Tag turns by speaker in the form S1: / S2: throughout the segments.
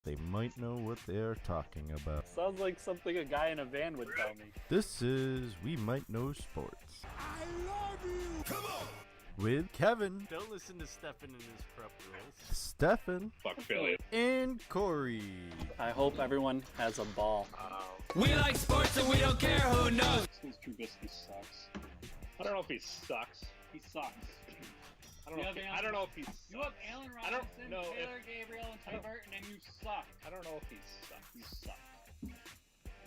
S1: They might know what they're talking about.
S2: Sounds like something a guy in a van would tell me.
S1: This is We Might Know Sports.
S3: I love you! Come on!
S1: With Kevin,
S2: Don't listen to Steffan and his prep rules.
S1: Steffan,
S4: Fuck Philly.
S1: and Cory.
S2: I hope everyone has a ball.
S3: We like sports and we don't care who knows!
S4: This Trubisky sucks. I don't know if he sucks. He sucks. I don't know if he sucks.
S5: You have Allen
S4: I don't
S5: Robinson,
S4: know
S5: Taylor Gabriel, and Ty Burton, and you suck.
S4: I don't know if he sucks. He sucks.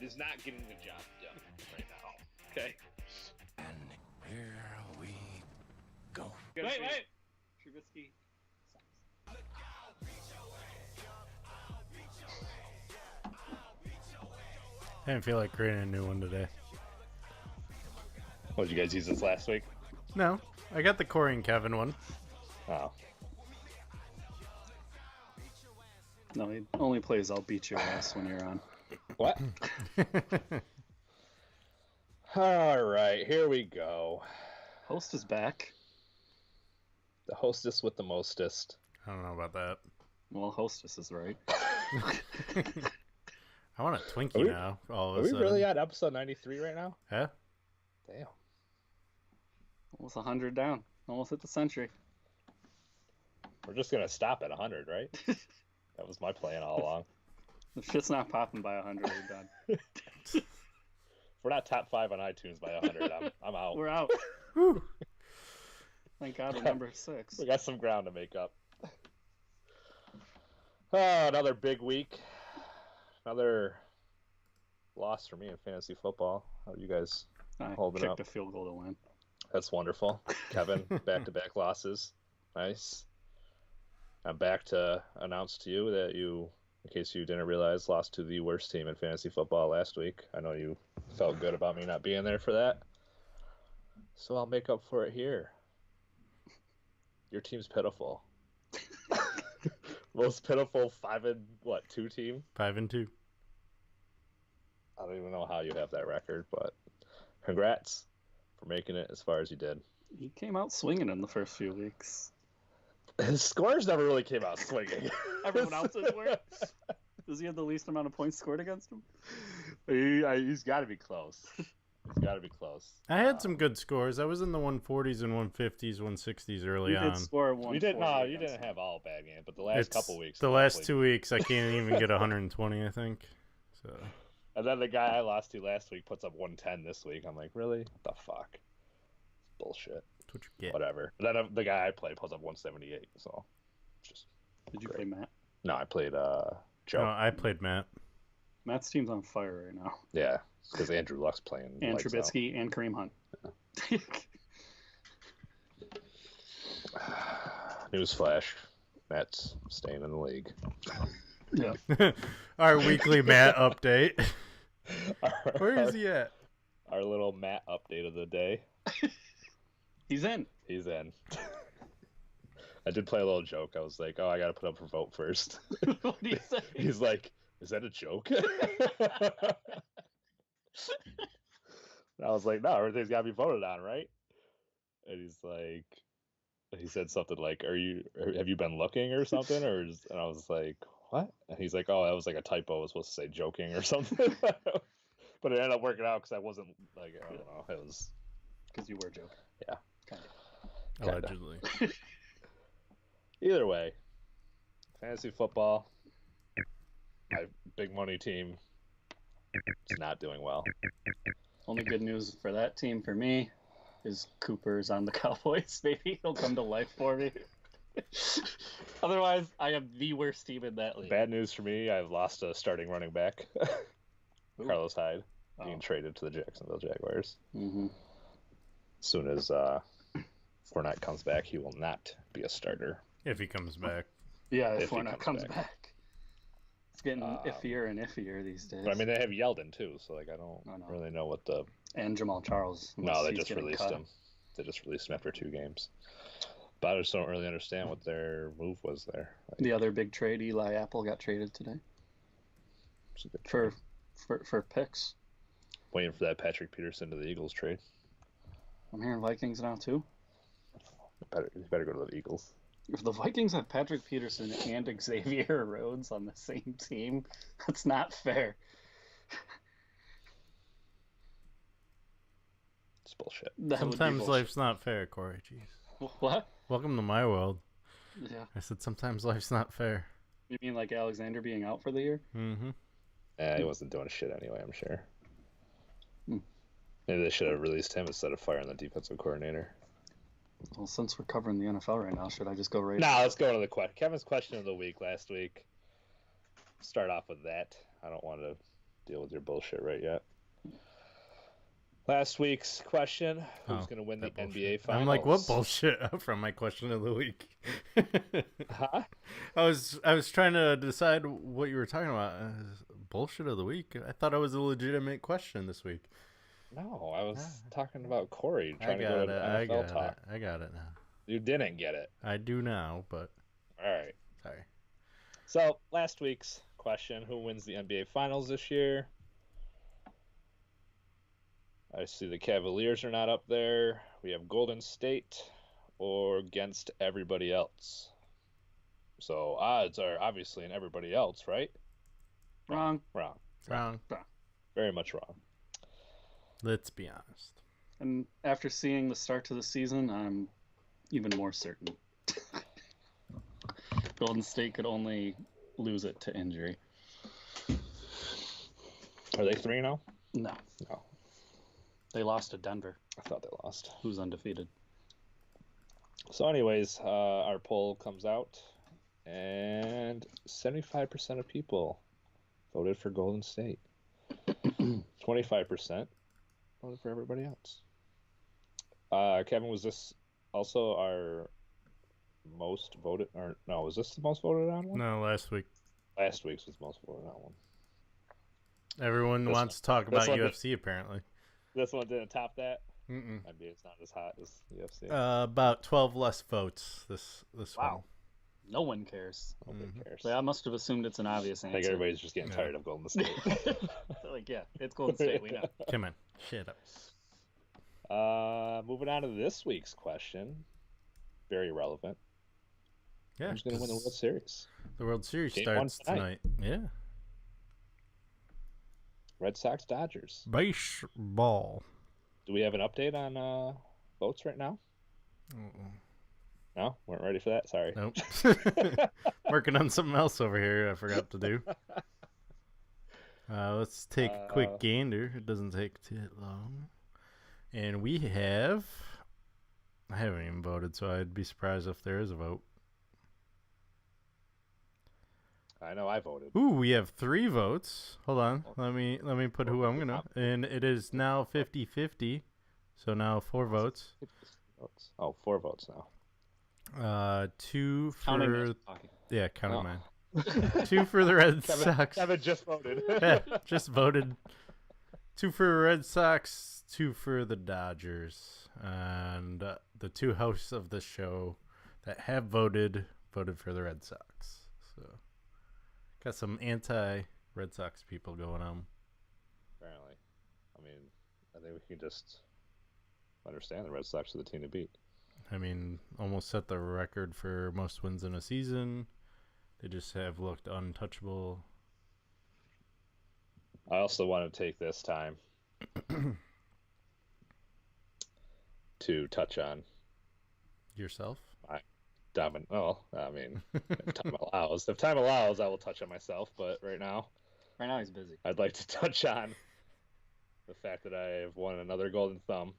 S4: He's not getting the job done right now. Okay?
S3: And here we go.
S5: Wait! Trubisky sucks.
S1: I didn't feel like creating a new one today.
S4: What, did you guys use this last week?
S1: No, I got the Cory and Kevin one.
S4: Oh.
S2: No, he only plays I'll beat your ass when you're on.
S4: What? All right, here we go.
S2: Host is back.
S4: The hostess with the mostest.
S1: I don't know about that.
S2: Well, hostess is right.
S1: I want a Twinkie now. All
S4: Are
S1: of a
S4: we
S1: sudden.
S4: really at episode 93 right now?
S1: Huh?
S4: Damn.
S2: Almost 100 down. Almost hit the century.
S4: We're just going to stop at 100, right? That was my plan all along.
S2: If shit's not popping by 100, we're done.
S4: If we're not top 5 on iTunes by 100, I'm out.
S2: We're out.
S1: Whew.
S2: Thank God we're number 6.
S4: We got some ground to make up. Oh, another big week. Another loss for me in fantasy football. How are you guys
S2: I
S4: holding
S2: kicked
S4: up?
S2: a field goal to win.
S4: That's wonderful. Kevin, back-to-back losses. Nice. I'm back to announce to you that you, in case you didn't realize, lost to the worst team in fantasy football last week. I know you felt good about me not being there for that. So I'll make up for it here. Your team's pitiful. Most pitiful 2 team?
S1: 5-2.
S4: I don't even know how you have that record, but congrats for making it as far as you did.
S2: He came out swinging in the first few weeks.
S4: His scores never really came out swinging.
S2: Everyone else's were? Does he have the least amount of points scored against him?
S4: He's got to be close. He's got to be close.
S1: I had some good scores. I was in the 140s and 150s, 160s early
S2: You
S1: on.
S2: did score 140.
S4: You didn't have all bad games, but the last couple weeks.
S1: The last 2 weeks, I can't even get 120, I think. So.
S4: And then the guy I lost to last week puts up 110 this week. I'm like, really? What the fuck? It's bullshit.
S1: That's what you get.
S4: Whatever. Then the guy I played puts up 178. So, just.
S2: Did you
S4: great.
S2: play Matt?
S4: No, I played Joe.
S1: No, I played Matt.
S2: Matt's team's on fire right now.
S4: Yeah, because Andrew Luck's playing.
S2: And
S4: lights
S2: Trubisky and Kareem Hunt.
S4: Newsflash: Matt's staying in the league.
S2: Yeah.
S1: Our weekly Matt update. Where is he at?
S4: Our little Matt update of the day.
S2: He's in.
S4: He's in. I did play a little joke. I was like, "Oh, I got to put up for vote first."
S2: What do you say?
S4: He's like, "Is that a joke?" I was like, "No, everything's got to be voted on, right?" And he said something like, have you been looking or something?" And I was like, "What?" And he's like, "Oh, that was like a typo. I was supposed to say joking or something." But it ended up working out because I wasn't like, I don't know. It was
S2: Because you were joking.
S4: Yeah.
S2: Kind of.
S1: Allegedly.
S4: Either way, fantasy football, my big money team is not doing well.
S2: Only good news for that team for me is Cooper's on the Cowboys. Maybe he'll come to life for me. Otherwise, I am the worst team in that league.
S4: Bad news for me, I've lost a starting running back, Carlos Hyde, being traded to the Jacksonville Jaguars.
S2: Mm-hmm.
S4: As soon as Fournette comes back, he will not be a starter.
S1: If he comes back.
S2: Yeah,
S4: If
S2: if
S4: he
S2: Fournette comes back. It's getting iffier and iffier these days.
S4: But I mean, they have Yeldon too, so like I don't really know what the.
S2: And Jamal Charles.
S4: No, they just released him. They just released him after 2 games. But I just don't really understand what their move was there. Like,
S2: The other big trade, Eli Apple got traded today
S4: it's a good trade.
S2: for picks.
S4: Waiting for that Patrick Peterson to the Eagles trade.
S2: I'm hearing Vikings now too.
S4: You better go to the Eagles.
S2: If the Vikings have Patrick Peterson and Xavier Rhodes on the same team, that's not fair.
S4: It's bullshit.
S2: That would be
S1: Sometimes
S2: bullshit.
S1: life's not fair, Corey. Jeez.
S2: What?
S1: Welcome to my world.
S2: Yeah.
S1: I said sometimes life's not fair.
S2: You mean like Alexander being out for the year?
S1: Mm-hmm.
S4: Yeah, he wasn't doing shit anyway, I'm sure.
S2: Hmm.
S4: Maybe they should have released him instead of firing the defensive coordinator.
S2: Well, since we're covering the NFL right now, should I just go right?
S4: Nah, let's go to the Kevin's question of the week last week. Start off with that. I don't want to deal with your bullshit right yet. Last week's question: who's going to win the NBA Finals?
S1: I'm like, what bullshit from my question of the week?
S4: Huh?
S1: I was trying to decide what you were talking about. Bullshit of the week. I thought it was a legitimate question this week.
S4: No, I was talking about Corey
S1: I
S4: trying to
S1: got
S4: go
S1: it.
S4: to
S1: I
S4: NFL
S1: got
S4: talk.
S1: it. I got it now.
S4: You didn't get it.
S1: I do now, but
S4: All right.
S1: sorry.
S4: So last week's question: who wins the NBA Finals this year? I see the Cavaliers are not up there. We have Golden State or against everybody else. So odds are obviously in everybody else, right?
S2: Wrong.
S4: Wrong.
S1: Wrong.
S4: Very much wrong.
S1: Let's be honest.
S2: And after seeing the start to the season, I'm even more certain. Golden State could only lose it to injury.
S4: Are they 3-0?
S2: No.
S4: No.
S2: They lost to Denver,
S4: I thought they lost.
S2: who's undefeated.
S4: So anyways, our poll comes out, and 75% of people voted for Golden State. 25% voted for everybody else. Kevin, was this also our most voted, or no, was this the most voted on one?
S1: No, last week.
S4: Last week's was the most voted on one.
S1: Everyone
S4: This
S1: wants to talk about
S4: one-
S1: UFC apparently.
S4: This one didn't top that.
S1: Mm-mm.
S4: Maybe it's not as hot as UFC.
S1: About 12 less votes this
S4: Wow.
S1: one.
S2: No one cares.
S4: Nobody cares.
S2: So I must have assumed it's an obvious
S4: I
S2: answer.
S4: think everybody's just getting tired of Golden State.
S2: Like, yeah, it's Golden State. We know.
S1: Come on, shut up.
S4: Moving on to this week's question. Very relevant.
S1: Yeah,
S4: Who's going to win the
S1: 'cause
S4: World Series?
S1: the World Series
S4: Game one
S1: starts tonight. Yeah,
S4: Red Sox, Dodgers.
S1: baseball.
S4: Do we have an update on votes right now? No? Weren't ready for that? Sorry.
S1: Nope. Working on something else over here I forgot to do. Let's take a quick gander. It doesn't take too long. And we have... I haven't even voted, so I'd be surprised if there is a vote.
S4: I know I voted.
S1: Ooh, we have 3 votes. Hold on. Let me put who I'm gonna. And it is now 50-50. So now 4 votes.
S4: Oh, 4 votes now.
S1: 2 for
S2: Counting us talking.
S1: yeah, counting
S4: Oh.
S1: mine. 2 for the Red Sox.
S4: Kevin just voted.
S1: Yeah, just voted. 2 for Red Sox, 2 for the Dodgers, and the 2 hosts of the show that have voted for the Red Sox. So got some anti-Red Sox people going on.
S4: Apparently. I mean, I think we can just understand the Red Sox are the team to beat.
S1: I mean, almost set the record for most wins in a season. They just have looked untouchable.
S4: I also want to take this time to touch on
S1: Yourself?
S4: Oh, I mean, if time allows. If time allows, I will touch on myself. But right now,
S2: He's busy.
S4: I'd like to touch on the fact that I have won another Golden Thumb.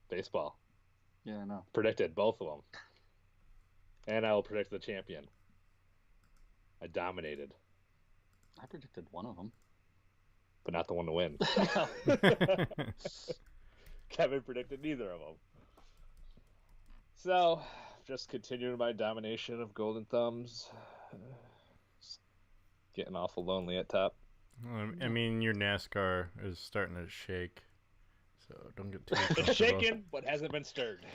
S4: Baseball.
S2: Yeah, I know.
S4: Predicted both of them. And I will predict the champion. I dominated,
S2: I predicted one of them.
S4: but not the one to win. Kevin predicted neither of them. So, just continuing my domination of Golden Thumbs. Getting awful lonely at top.
S1: I mean, your NASCAR is starting to shake, so don't get too
S4: It's
S1: comfortable.
S4: shaken, but hasn't been stirred.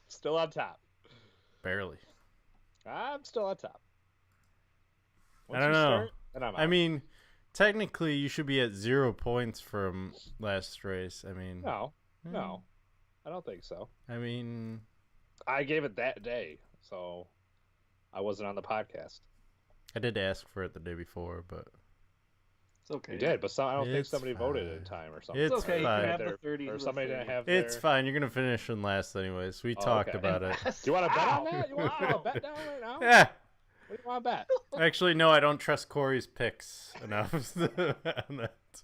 S4: Still on top.
S1: Barely.
S4: I'm still on top.
S1: I don't know.
S4: Then I'm out.
S1: I mean, technically you should be at 0 points from last race. I mean,
S4: No, I don't think so.
S1: I mean,
S4: I gave it that day, so I wasn't on the podcast.
S1: I did ask for it the day before, but
S2: It's okay.
S4: You did, but I don't think
S1: It's
S4: somebody voted in
S1: fine.
S4: time or something.
S1: It's
S2: okay. You
S1: fine.
S2: can have
S4: Or
S2: the 30
S4: or
S2: to the
S4: somebody
S2: 30.
S4: didn't have
S1: it's
S4: their...
S1: fine. You're gonna finish in last anyways. We
S4: Oh,
S1: talked
S4: okay.
S1: about it.
S4: Do you want to bet on that? You want to put a bet down right now?
S1: Yeah.
S4: What do you want to bet?
S1: Actually, no. I don't trust Corey's picks enough on that.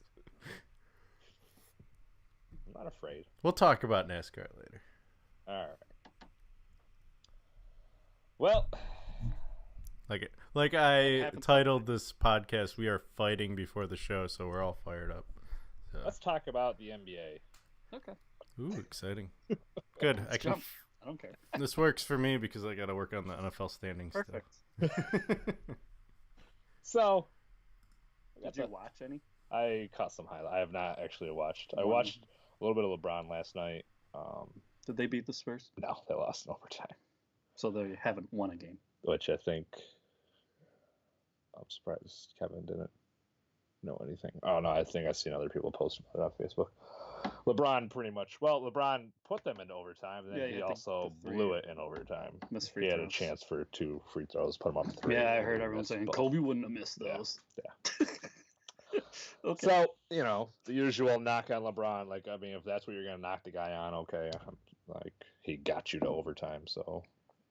S4: I'm not afraid.
S1: We'll talk about NASCAR later.
S4: All right. Well,
S1: Like I
S2: happens
S1: titled this podcast, "We Are Fighting Before the Show," so we're all fired up. So.
S4: let's talk about the NBA.
S2: Okay.
S1: Ooh, exciting! Good. I can.
S2: Jump. I don't care.
S1: This works for me because I got to work on the NFL standings.
S2: Perfect.
S4: So,
S2: Did you watch any?
S4: I caught some highlights. I have not actually watched. I
S2: One.
S4: watched a little bit of LeBron last night.
S2: Did they beat the Spurs?
S4: No, they lost in overtime,
S2: So they haven't won a game.
S4: which I think I'm surprised Kevin didn't know anything. Oh no, I think I've seen other people post about it on Facebook. LeBron put them into overtime, and then
S2: Yeah,
S4: he
S2: he had
S4: also
S2: the three.
S4: blew it in overtime.
S2: Missed free
S4: He had a
S2: throws.
S4: chance for 2 free throws, put him up 3.
S2: Yeah, I
S4: and
S2: heard
S4: he
S2: everyone
S4: missed
S2: saying
S4: both.
S2: Kobe wouldn't have missed
S4: Yeah,
S2: those.
S4: yeah.
S2: Okay.
S4: So, the usual knock on LeBron, like, I mean, if that's what you're going to knock the guy on, okay. Like, he got you to overtime, so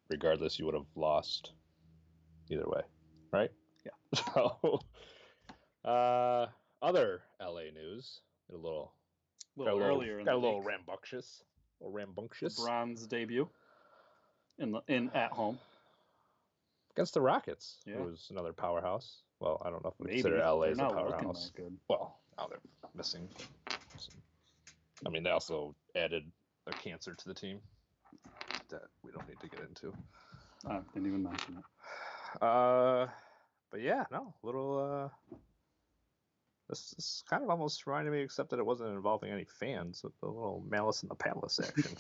S4: regardless, you would have lost either way, right?
S2: Yeah.
S4: So, other LA news, a little
S2: earlier in
S4: got
S2: the
S4: a little
S2: week,
S4: rambunctious.
S2: LeBron's debut at home.
S4: Against the Rockets,
S2: Yeah.
S4: who was another powerhouse. Well, I don't know if we
S2: Maybe
S4: consider LA
S2: they're
S4: as a
S2: not looking
S4: powerhouse.
S2: that good.
S4: Well, now they're missing. I mean, they also added a cancer to the team that we don't need to get into.
S2: I didn't even mention it.
S4: But yeah, no, little. This is kind of almost reminded me, except that it wasn't involving any fans, with the little Malice in the Palace action.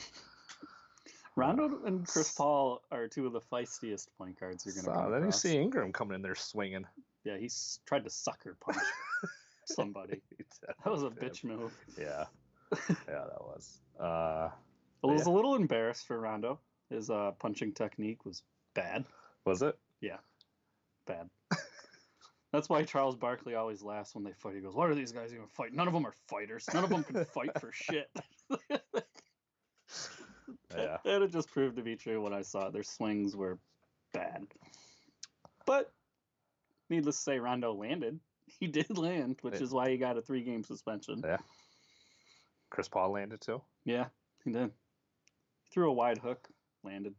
S2: Rondo and Chris Paul are two of the feistiest point guards you're going to come
S4: Then you
S2: across.
S4: see Ingram coming in there swinging.
S2: Yeah, he's tried to sucker punch somebody. That was a bitch move.
S4: Yeah, that was.
S2: I was a little embarrassed for Rondo. His punching technique was bad.
S4: Was it?
S2: Yeah, bad. That's why Charles Barkley always laughs when they fight. He goes, "What are these guys even fight? None of them are fighters. None of them can fight for shit."
S4: Yeah.
S2: And it just proved to be true when I saw it. Their swings were bad. But needless to say, Rondo landed. He did land, which is why he got a 3-game suspension.
S4: Yeah. Chris Paul landed too.
S2: Yeah, he did. He threw a wide hook, landed.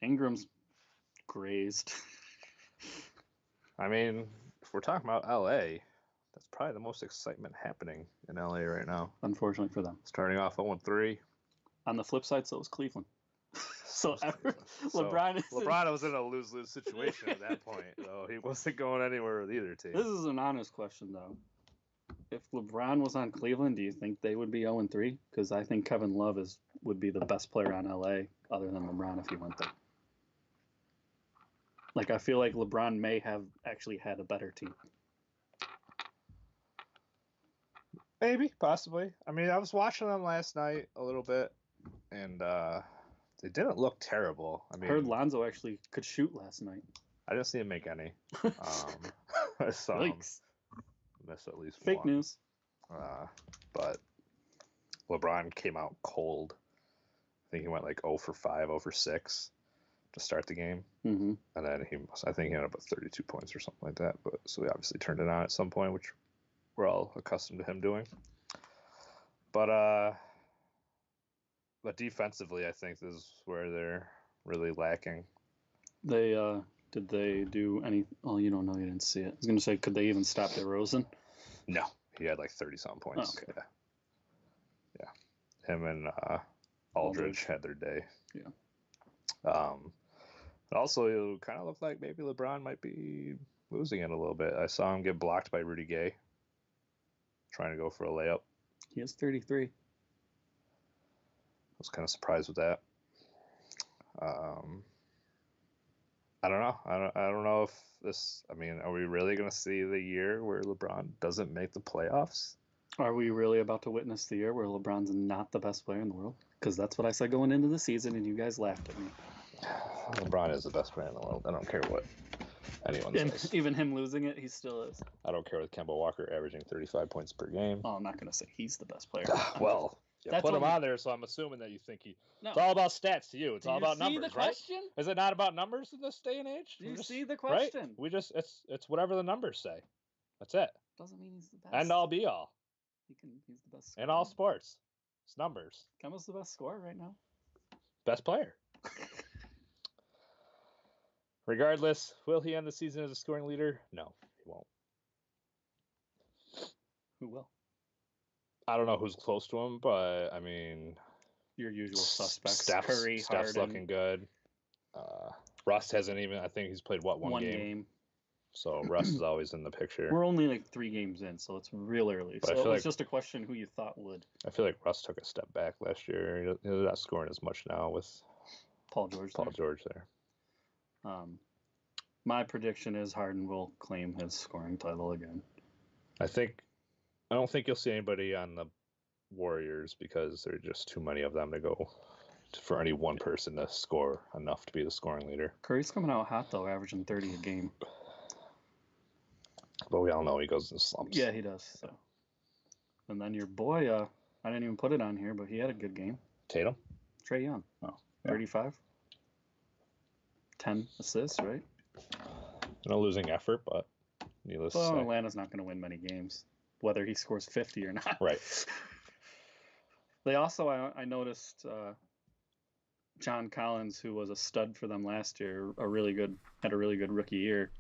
S2: Ingram's grazed.
S4: I mean, if we're talking about LA, that's probably the most excitement happening in LA right now.
S2: Unfortunately for them.
S4: Starting off 0-3.
S2: On the flip side, so was Cleveland. So
S4: So,
S2: LeBron
S4: was in a lose-lose situation at that point, though. He wasn't going anywhere with either team.
S2: This is an honest question, though. If LeBron was on Cleveland, do you think they would be 0-3? Because I think Kevin Love would be the best player on LA, other than LeBron, if he went there. Like, I feel like LeBron may have actually had a better team.
S4: Maybe, possibly. I mean, I was watching them last night a little bit, and they didn't look terrible. I mean,
S2: Heard Lonzo actually could shoot last night.
S4: I didn't see him make any. I saw him
S2: Yikes.
S4: miss at least
S2: Fake
S4: one.
S2: news.
S4: But LeBron came out cold. I think he went like 0 for 5, 0 for 6 to start the game.
S2: Mm-hmm.
S4: And then I think he ended up with 32 points or something like that. But so he obviously turned it on at some point, which we're all accustomed to him doing. But defensively, I think this is where they're really lacking.
S2: Did they do any? Oh, you don't know. You didn't see it. I was gonna say, could they even stop DeRozan?
S4: No, he had like 30-something points.
S2: Oh, okay.
S4: Yeah. Him and Aldridge had their day.
S2: Yeah.
S4: But also, it kind of looked like maybe LeBron might be losing it a little bit. I saw him get blocked by Rudy Gay trying to go for a layup.
S2: He has 33.
S4: I was kind of surprised with that. I don't know. I don't know if this. I mean, are we really going to see the year where LeBron doesn't make the playoffs?
S2: Are we really about to witness the year where LeBron's not the best player in the world? Because that's what I said going into the season, and you guys laughed at me.
S4: LeBron is the best player in the world. I don't care what anyone
S2: And
S4: says.
S2: even him losing it, he still is.
S4: I don't care with Kemba Walker averaging 35 points per game.
S2: Oh, I'm not going to say he's the best player.
S4: Well, you
S2: That's
S4: put him
S2: only-
S4: on there, so I'm assuming that you think he.
S2: No.
S4: It's all about stats to you. It's all about
S2: see
S4: numbers,
S2: the
S4: right?
S2: question?
S4: Is it not about numbers in this day and age?
S2: Do you see the
S4: right?
S2: question?
S4: We just it's whatever the numbers say. That's it.
S2: Doesn't mean he's the best.
S4: End all be all.
S2: He's the best.
S4: In all sports, it's numbers.
S2: Kemba's the best scorer right now.
S4: Best player. Regardless, will he end the season as a scoring leader? No, he won't.
S2: Who will?
S4: I don't know who's close to him, but I mean,
S2: Your usual suspects.
S4: Steph's
S2: Curry, Harden.
S4: looking good. Russ hasn't even. I think he's played one game. So Russ is always in the picture.
S2: We're only like 3 games in, so it's real early.
S4: But I
S2: so it
S4: feel
S2: was
S4: like-
S2: just a question who you thought would.
S4: I feel like Russ took a step back last year. He's not scoring as much now with
S2: Paul George.
S4: Paul
S2: there.
S4: George there.
S2: My prediction is Harden will claim his scoring title again.
S4: I don't think you'll see anybody on the Warriors because there are just too many of them to go for any one person to score enough to be the scoring leader.
S2: Curry's coming out hot though, averaging 30 a game.
S4: But we all know he goes in slumps.
S2: Yeah, he does. So, and then your boy, I didn't even put it on here, but he had a good game.
S4: Tatum.
S2: Trae Young. Oh,
S4: Yeah.
S2: 35. 10 assists, right?
S4: No losing effort, but needless
S2: Well,
S4: to say.
S2: Atlanta's not going to win many games, whether he scores 50 or not.
S4: Right.
S2: They also, I noticed John Collins, who was a stud for them last year, had a really good rookie year.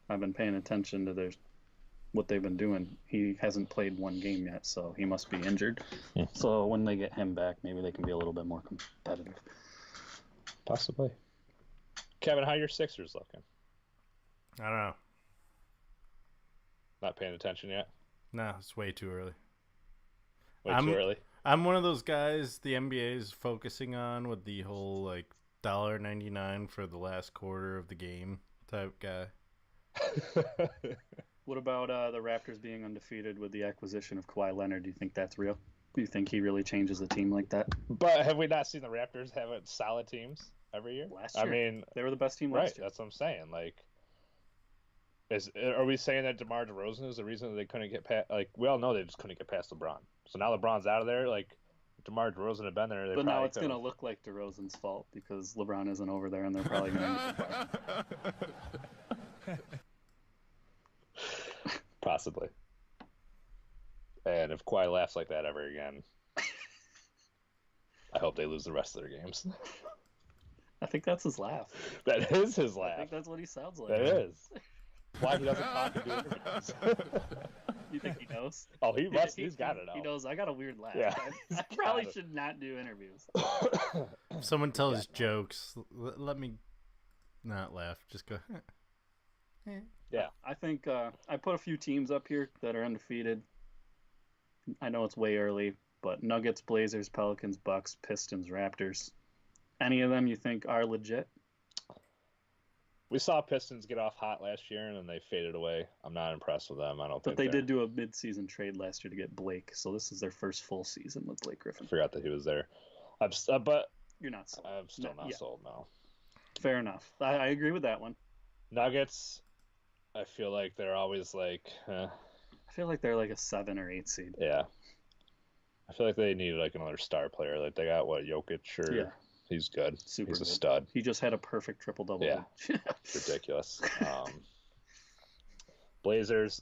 S2: I've been paying attention to what they've been doing. He hasn't played one game yet, so he must be injured.
S4: Hmm.
S2: So when they get him back, maybe they can be a little bit more competitive.
S4: Possibly. Kevin, how are your Sixers looking?
S1: I don't know.
S4: Not paying attention yet?
S1: No, it's way too early.
S4: Way
S1: I'm-
S4: too early?
S1: I'm one of those guys the NBA is focusing on with the whole like $1.99 for the last quarter of the game type guy.
S2: What about the Raptors being undefeated with the acquisition of Kawhi Leonard? Do you think that's real? Do you think he really changes the team like that?
S4: But have we not seen the Raptors have solid teams every year?
S2: Last year,
S4: I mean,
S2: they were the best team
S4: right,
S2: last year.
S4: that's what I'm saying. Like, are we saying that DeMar DeRozan is the reason that they couldn't get past? Like, we all know they just couldn't get past LeBron. So now LeBron's out of there. Like, if DeMar DeRozan had been there. They
S2: But now
S4: probably
S2: it's going to look like DeRozan's fault because LeBron isn't over there, and they're probably going to.
S4: Possibly. And if Kawhi laughs like that ever again, I hope they lose the rest of their games.
S2: I think that's his laugh.
S4: That is his
S2: I
S4: laugh.
S2: think that's what he sounds like.
S4: That is. Why he doesn't talk and do interviews.
S2: You think he knows?
S4: Oh, he must. He's got it
S2: He
S4: out.
S2: knows. I got a weird laugh.
S4: Yeah,
S2: I probably should not do interviews.
S1: If someone tells jokes, let me not laugh. Just go.
S4: Yeah.
S2: I think I put a few teams up here that are undefeated. I know it's way early, but Nuggets, Blazers, Pelicans, Bucks, Pistons, Raptors. Any of them you think are legit?
S4: We saw Pistons get off hot last year, and then they faded away. I'm not impressed with them. I don't
S2: But
S4: think
S2: they
S4: they're-
S2: did do a mid-season trade last year to get Blake, so this is their first full season with Blake
S4: I
S2: Griffin.
S4: forgot that he was there. But
S2: You're not sold.
S4: I'm still not
S2: Yeah.
S4: sold now.
S2: Fair enough. I agree with that one.
S4: Nuggets, I feel like they're always like,
S2: I feel like they're like a 7 or 8 seed.
S4: yeah. I feel like they need like another star player. Like they got Jokic, or
S2: Yeah.
S4: he's good.
S2: Super
S4: He's a
S2: good.
S4: stud.
S2: He just had a perfect triple-double.
S4: Yeah. It's ridiculous. Blazers.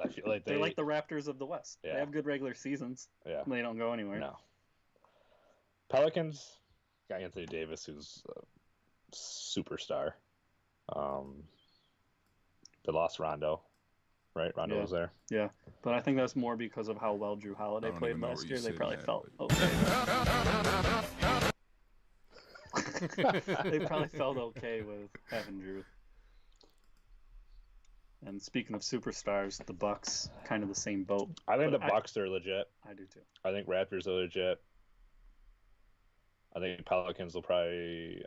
S4: I feel like
S2: They're like the Raptors of the West.
S4: Yeah.
S2: They have good regular seasons.
S4: yeah.
S2: They don't go anywhere.
S4: No. Pelicans got Anthony Davis, who's a superstar. They lost Rondo, right? Rondo
S2: Yeah.
S4: was there.
S2: Yeah, but I think that's more because of how well Drew Holiday
S6: I don't
S2: played
S6: even know
S2: last
S6: where
S2: year.
S6: you're
S2: They
S6: sitting
S2: probably
S6: at,
S2: felt
S6: but-
S2: okay. They probably felt okay with having Drew. And speaking of superstars, the Bucks, kind of the same boat.
S4: I think
S2: But
S4: the Bucks are legit.
S2: I do too.
S4: I think Raptors are legit. I think Pelicans will probably.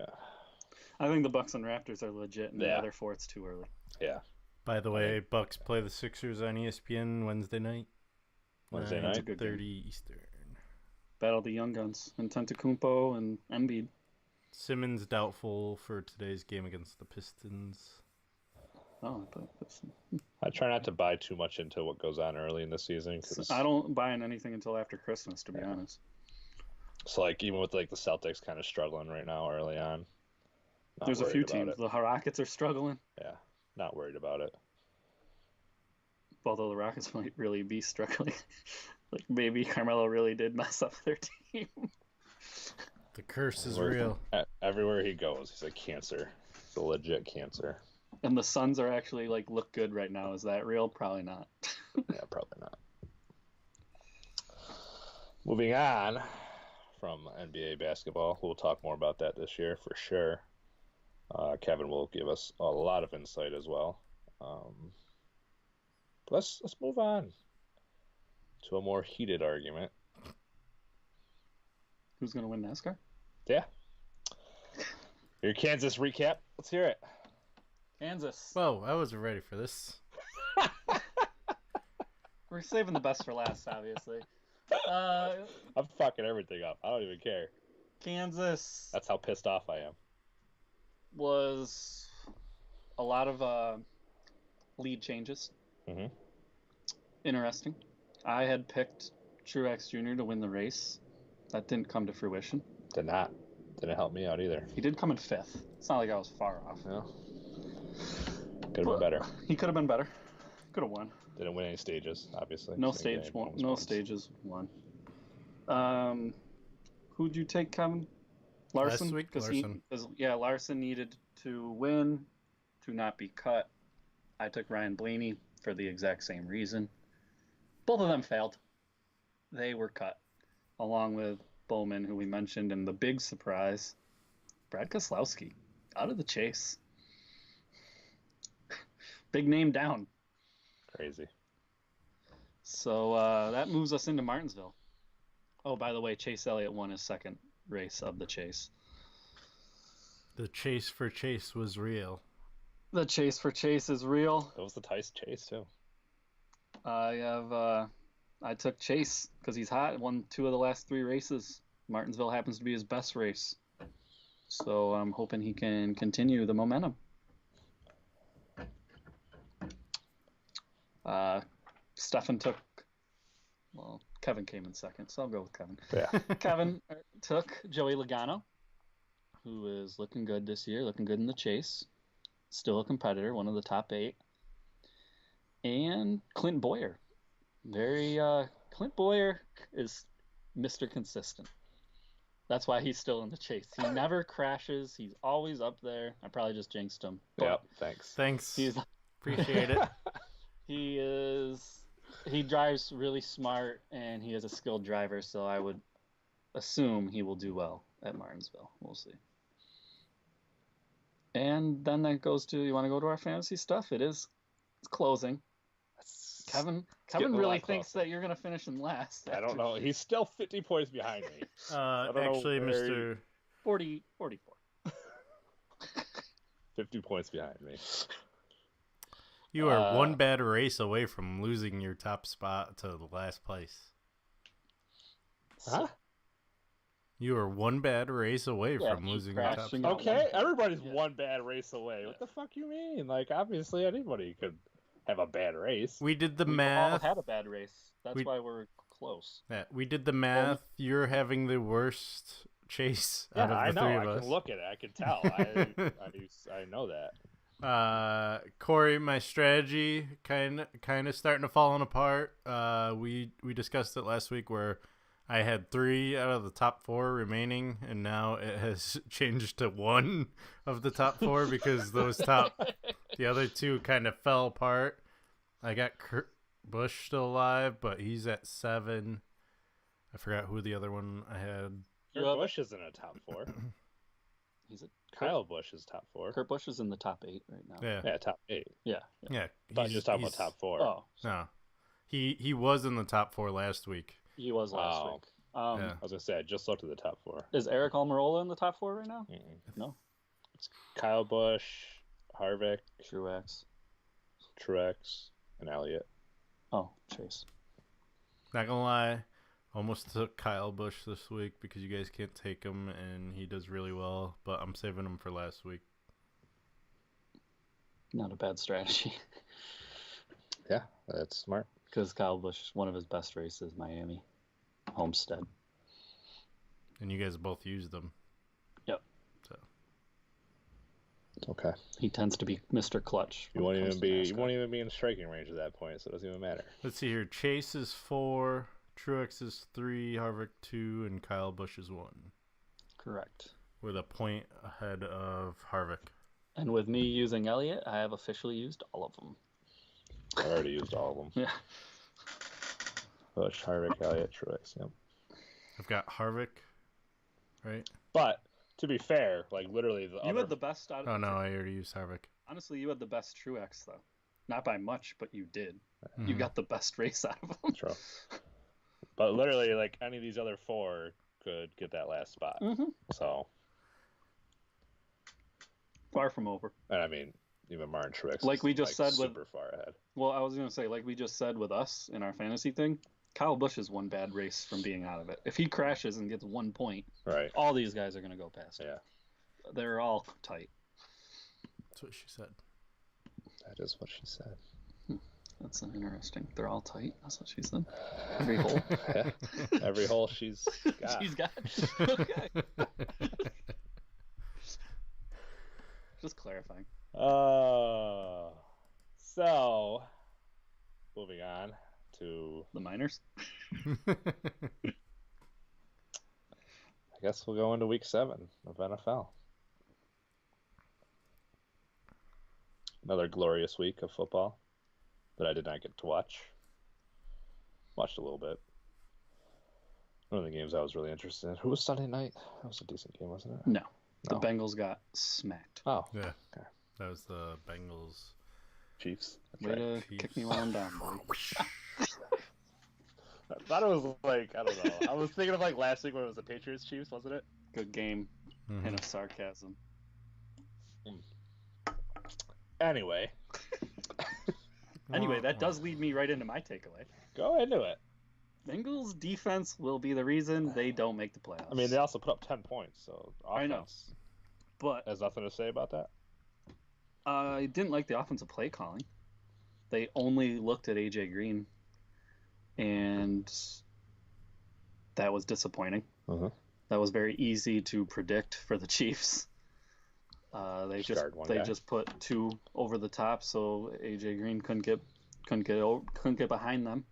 S2: I think the Bucks and Raptors are legit, and the
S4: Yeah.
S2: other four, it's too early.
S4: Yeah.
S1: By the way, Bucks play the Sixers on ESPN Wednesday night.
S4: Wednesday
S2: That's a
S4: night.
S2: good game.
S1: 30 Eastern.
S2: Battle of the young guns, and Antetokounmpo and Embiid.
S1: Simmons doubtful for today's game against the Pistons.
S2: Oh, but
S4: I try not to buy too much into what goes on early in the season. Cause
S2: I don't buy in anything until after Christmas, to be
S4: Yeah.
S2: honest.
S4: So, like, even with, like, the Celtics kind of struggling right now early on. Not
S2: There's a
S4: worried
S2: few
S4: about
S2: teams.
S4: it.
S2: The Rockets are struggling,
S4: Yeah. Not worried about it.
S2: although the Rockets might really be struggling. Like, maybe Carmelo really did mess up their team.
S1: The curse is
S4: Everywhere-
S1: real.
S4: Everywhere he goes, he's a cancer. He's a legit cancer.
S2: And the Suns are actually, like, look good right now. Is that real? Probably not.
S4: Yeah, probably not. Moving on from NBA basketball, we'll talk more about that this year for sure. Kevin will give us a lot of insight as well. Let's move on to a more heated argument.
S2: Who's going to win NASCAR?
S4: Yeah. Your Kansas recap. Let's hear it.
S2: Kansas.
S1: Whoa, I wasn't ready for this.
S2: We're saving the best for last, obviously.
S4: I'm fucking everything up. I don't even care.
S2: Kansas
S4: That's how pissed off I am.
S2: was a lot of lead changes.
S4: Mhm.
S2: Interesting. I had picked Truex Jr. to win the race. That didn't come to fruition.
S4: Didn't help me out either.
S2: He did come in fifth. It's not like I was far off.
S4: No. Could have been better.
S2: He could have been better. Could have won.
S4: Didn't win any stages, obviously.
S2: No
S4: Didn't get
S2: stage
S4: any
S2: won.
S4: bonus
S2: No
S4: points.
S2: stages won. Who'd you take, Kevin? Larson.
S1: Last week,
S2: 'Cause
S1: Larson.
S2: Larson needed to win to not be cut. I took Ryan Blaney for the exact same reason. Both of them failed. They were cut, along with Bowman, who we mentioned, and the big surprise, Brad Keselowski, out of the chase. Big name down.
S4: Crazy.
S2: So that moves us into Martinsville. Oh, by the way, Chase Elliott won his second race of the chase.
S1: The chase for Chase was real.
S2: The chase for Chase is real.
S4: That was the Tice chase, too.
S2: I took Chase because he's hot. Won 2 of the last 3 races. Martinsville happens to be his best race. So I'm hoping he can continue the momentum. Steffan took, well, Kevin came in second, so I'll go with Kevin.
S4: Yeah.
S2: Kevin took Joey Logano, who is looking good this year, looking good in the chase. Still a competitor, one of the top 8. And Clint Boyer. Clint Boyer is Mr. Consistent. That's why he's still in the chase. He never crashes. He's always up there. I probably just jinxed him. But
S4: Yep, thanks.
S1: Thanks.
S2: He's
S1: Appreciate it.
S2: he drives really smart, and he is a skilled driver, so I would assume he will do well at Martinsville. We'll see. And then that goes to, you want to go to our fantasy stuff? It's closing. Kevin
S4: getting a
S2: really
S4: lot
S2: thinks
S4: closer.
S2: that you're going to finish in last.
S4: I don't know. He's still 50 points behind me. don't know
S1: Actually,
S4: where
S1: Mr.
S2: 44.
S4: 50 points behind me.
S1: You are one bad race away from losing your top spot to the last place.
S4: Huh?
S1: You are one bad race away
S2: Yeah,
S1: from
S2: keep
S1: losing your top
S2: crashing
S1: spot.
S2: out.
S4: Okay,
S2: one.
S4: everybody's
S2: Yeah.
S4: one bad race away. What the fuck you mean? Like, obviously, anybody could have a bad race.
S1: We did the
S2: We all
S1: math.
S2: had a bad race. That's
S1: We-
S2: why we're close.
S1: Yeah, we did the math. You're having the worst chase out
S4: Yeah, I
S1: of the
S4: know.
S1: 3
S4: I
S1: of us.
S4: can look at it. I can tell. I know that.
S1: Corey, my strategy kind of starting to falling apart. We discussed it last week where I had 3 out of the top 4 remaining, and now it has changed to 1 of the top 4 because the other 2 kind of fell apart. I got Kurt Busch still alive, but he's at 7. I forgot who the other one I had.
S4: Kurt Busch is in a top 4.
S2: He's a
S4: Kyle Busch is top 4.
S2: Kurt Busch is in the top 8 right now.
S1: Yeah,
S4: Yeah, top 8.
S2: Yeah.
S1: yeah.
S4: I thought you were just talking about top 4.
S2: Oh,
S1: No, he was in the top 4 last week.
S2: he was last
S4: Oh.
S2: week.
S1: Yeah.
S4: I was going to say, I just looked at the top 4.
S2: Is Eric Almirola in the top 4 right now?
S4: Mm-mm.
S2: No.
S4: Kyle Busch, Harvick,
S2: Truex.
S4: Truex, and Elliott.
S2: Oh, Chase.
S1: Not gonna lie, almost took Kyle Busch this week because you guys can't take him and he does really well, but I'm saving him for last week.
S2: Not a bad strategy.
S4: Yeah, that's smart.
S2: Because Kyle Busch, one of his best races, Miami. Homestead.
S1: And you guys both used them.
S2: Yep.
S1: So
S4: Okay.
S2: He tends to be Mr. Clutch.
S4: You won't even be in striking range at that point, so it doesn't even matter.
S1: let's see here. Chase is 4, Truex is 3, Harvick 2, and Kyle Busch is 1.
S2: Correct.
S1: With a point ahead of Harvick.
S2: And with me using Elliott, I have officially used all of them.
S4: I already used all of them.
S2: Yeah.
S4: Busch, Harvick, Elliott, Truex. Yep.
S1: I've got Harvick, right?
S4: But to be fair, like literally the
S2: You
S4: other...
S2: had the best out of
S1: Oh no, I already used Harvick.
S2: Honestly, you had the best Truex, though. Not by much, but you did.
S1: Mhm.
S2: You got the best race out of them.
S4: True. But literally, like any of these other 4 could get that last spot.
S2: Mm-hmm.
S4: So,
S2: Far from over.
S4: and I mean, even Martin Truex,
S2: Like
S4: is,
S2: we just said with-
S4: super far ahead.
S2: Well, I was going to say, like we just said with us in our fantasy thing, Kyle Busch is one bad race from being out of it. If he crashes and gets 1 point,
S4: Right.
S2: all these guys are going to go past him.
S4: Yeah.
S2: They're all tight.
S1: That's what she said.
S4: That is what she said.
S2: That's interesting. They're all tight. That's what she said. Every hole.
S4: Yeah. Every hole she's got.
S2: She's got. Okay. Just clarifying.
S4: So, moving on to,
S2: The minors.
S4: I guess we'll go into week 7 of NFL. Another glorious week of football that I did not get to watch. Watched a little bit. One of the games I was really interested in. Who was Sunday night? That was a decent game, wasn't it?
S2: No. The
S4: No.
S2: Bengals got smacked.
S4: Oh,
S1: Yeah.
S4: Okay.
S1: That was the Bengals.
S4: Chiefs.
S2: Way to kick me while I'm down, boy.
S4: I thought it was like, I don't know. I was thinking of like last week when it was the Patriots Chiefs, wasn't it?
S2: Good game.
S1: Mhm.
S2: Hint of sarcasm.
S4: Anyway,
S2: Anyway, that does lead me right into my takeaway.
S4: go into it.
S2: Bengals defense will be the reason they don't make the playoffs.
S4: I mean, they also put up 10 points, so
S2: I know.
S4: offense
S2: but
S4: has nothing to say about that.
S2: I didn't like the offensive play calling. They only looked at AJ Green, and that was disappointing.
S4: Uh-huh.
S2: That was very easy to predict for the Chiefs. They
S4: guy.
S2: just put 2 over the top, so AJ Green couldn't get behind them,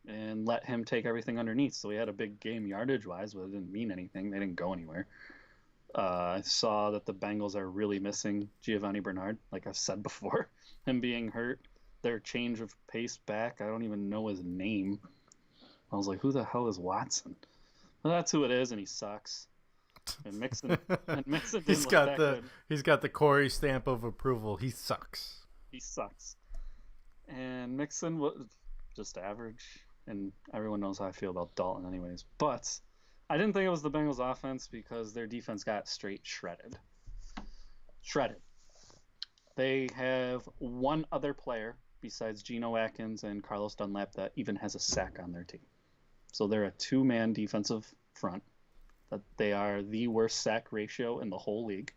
S2: and let him take everything underneath. So he had a big game yardage wise, but it didn't mean anything. They didn't go anywhere. I saw that the Bengals are really missing Giovanni Bernard, like I've said before, him being hurt. Their change of pace back, I don't even know his name. I was like, who the hell is Watson? Well, that's who it is, and he sucks. And Mixon didn't
S1: He's
S2: look
S1: got
S2: that
S1: the
S2: good.
S1: he's got the Corey stamp of approval. He sucks.
S2: He sucks. And Mixon was just average, and everyone knows how I feel about Dalton anyways. But I didn't think it was the Bengals offense because their defense got straight shredded. Shredded. They have one other player besides Geno Atkins and Carlos Dunlap that even has a sack on their team. So they're a 2-man defensive front. That they are the worst sack ratio in the whole league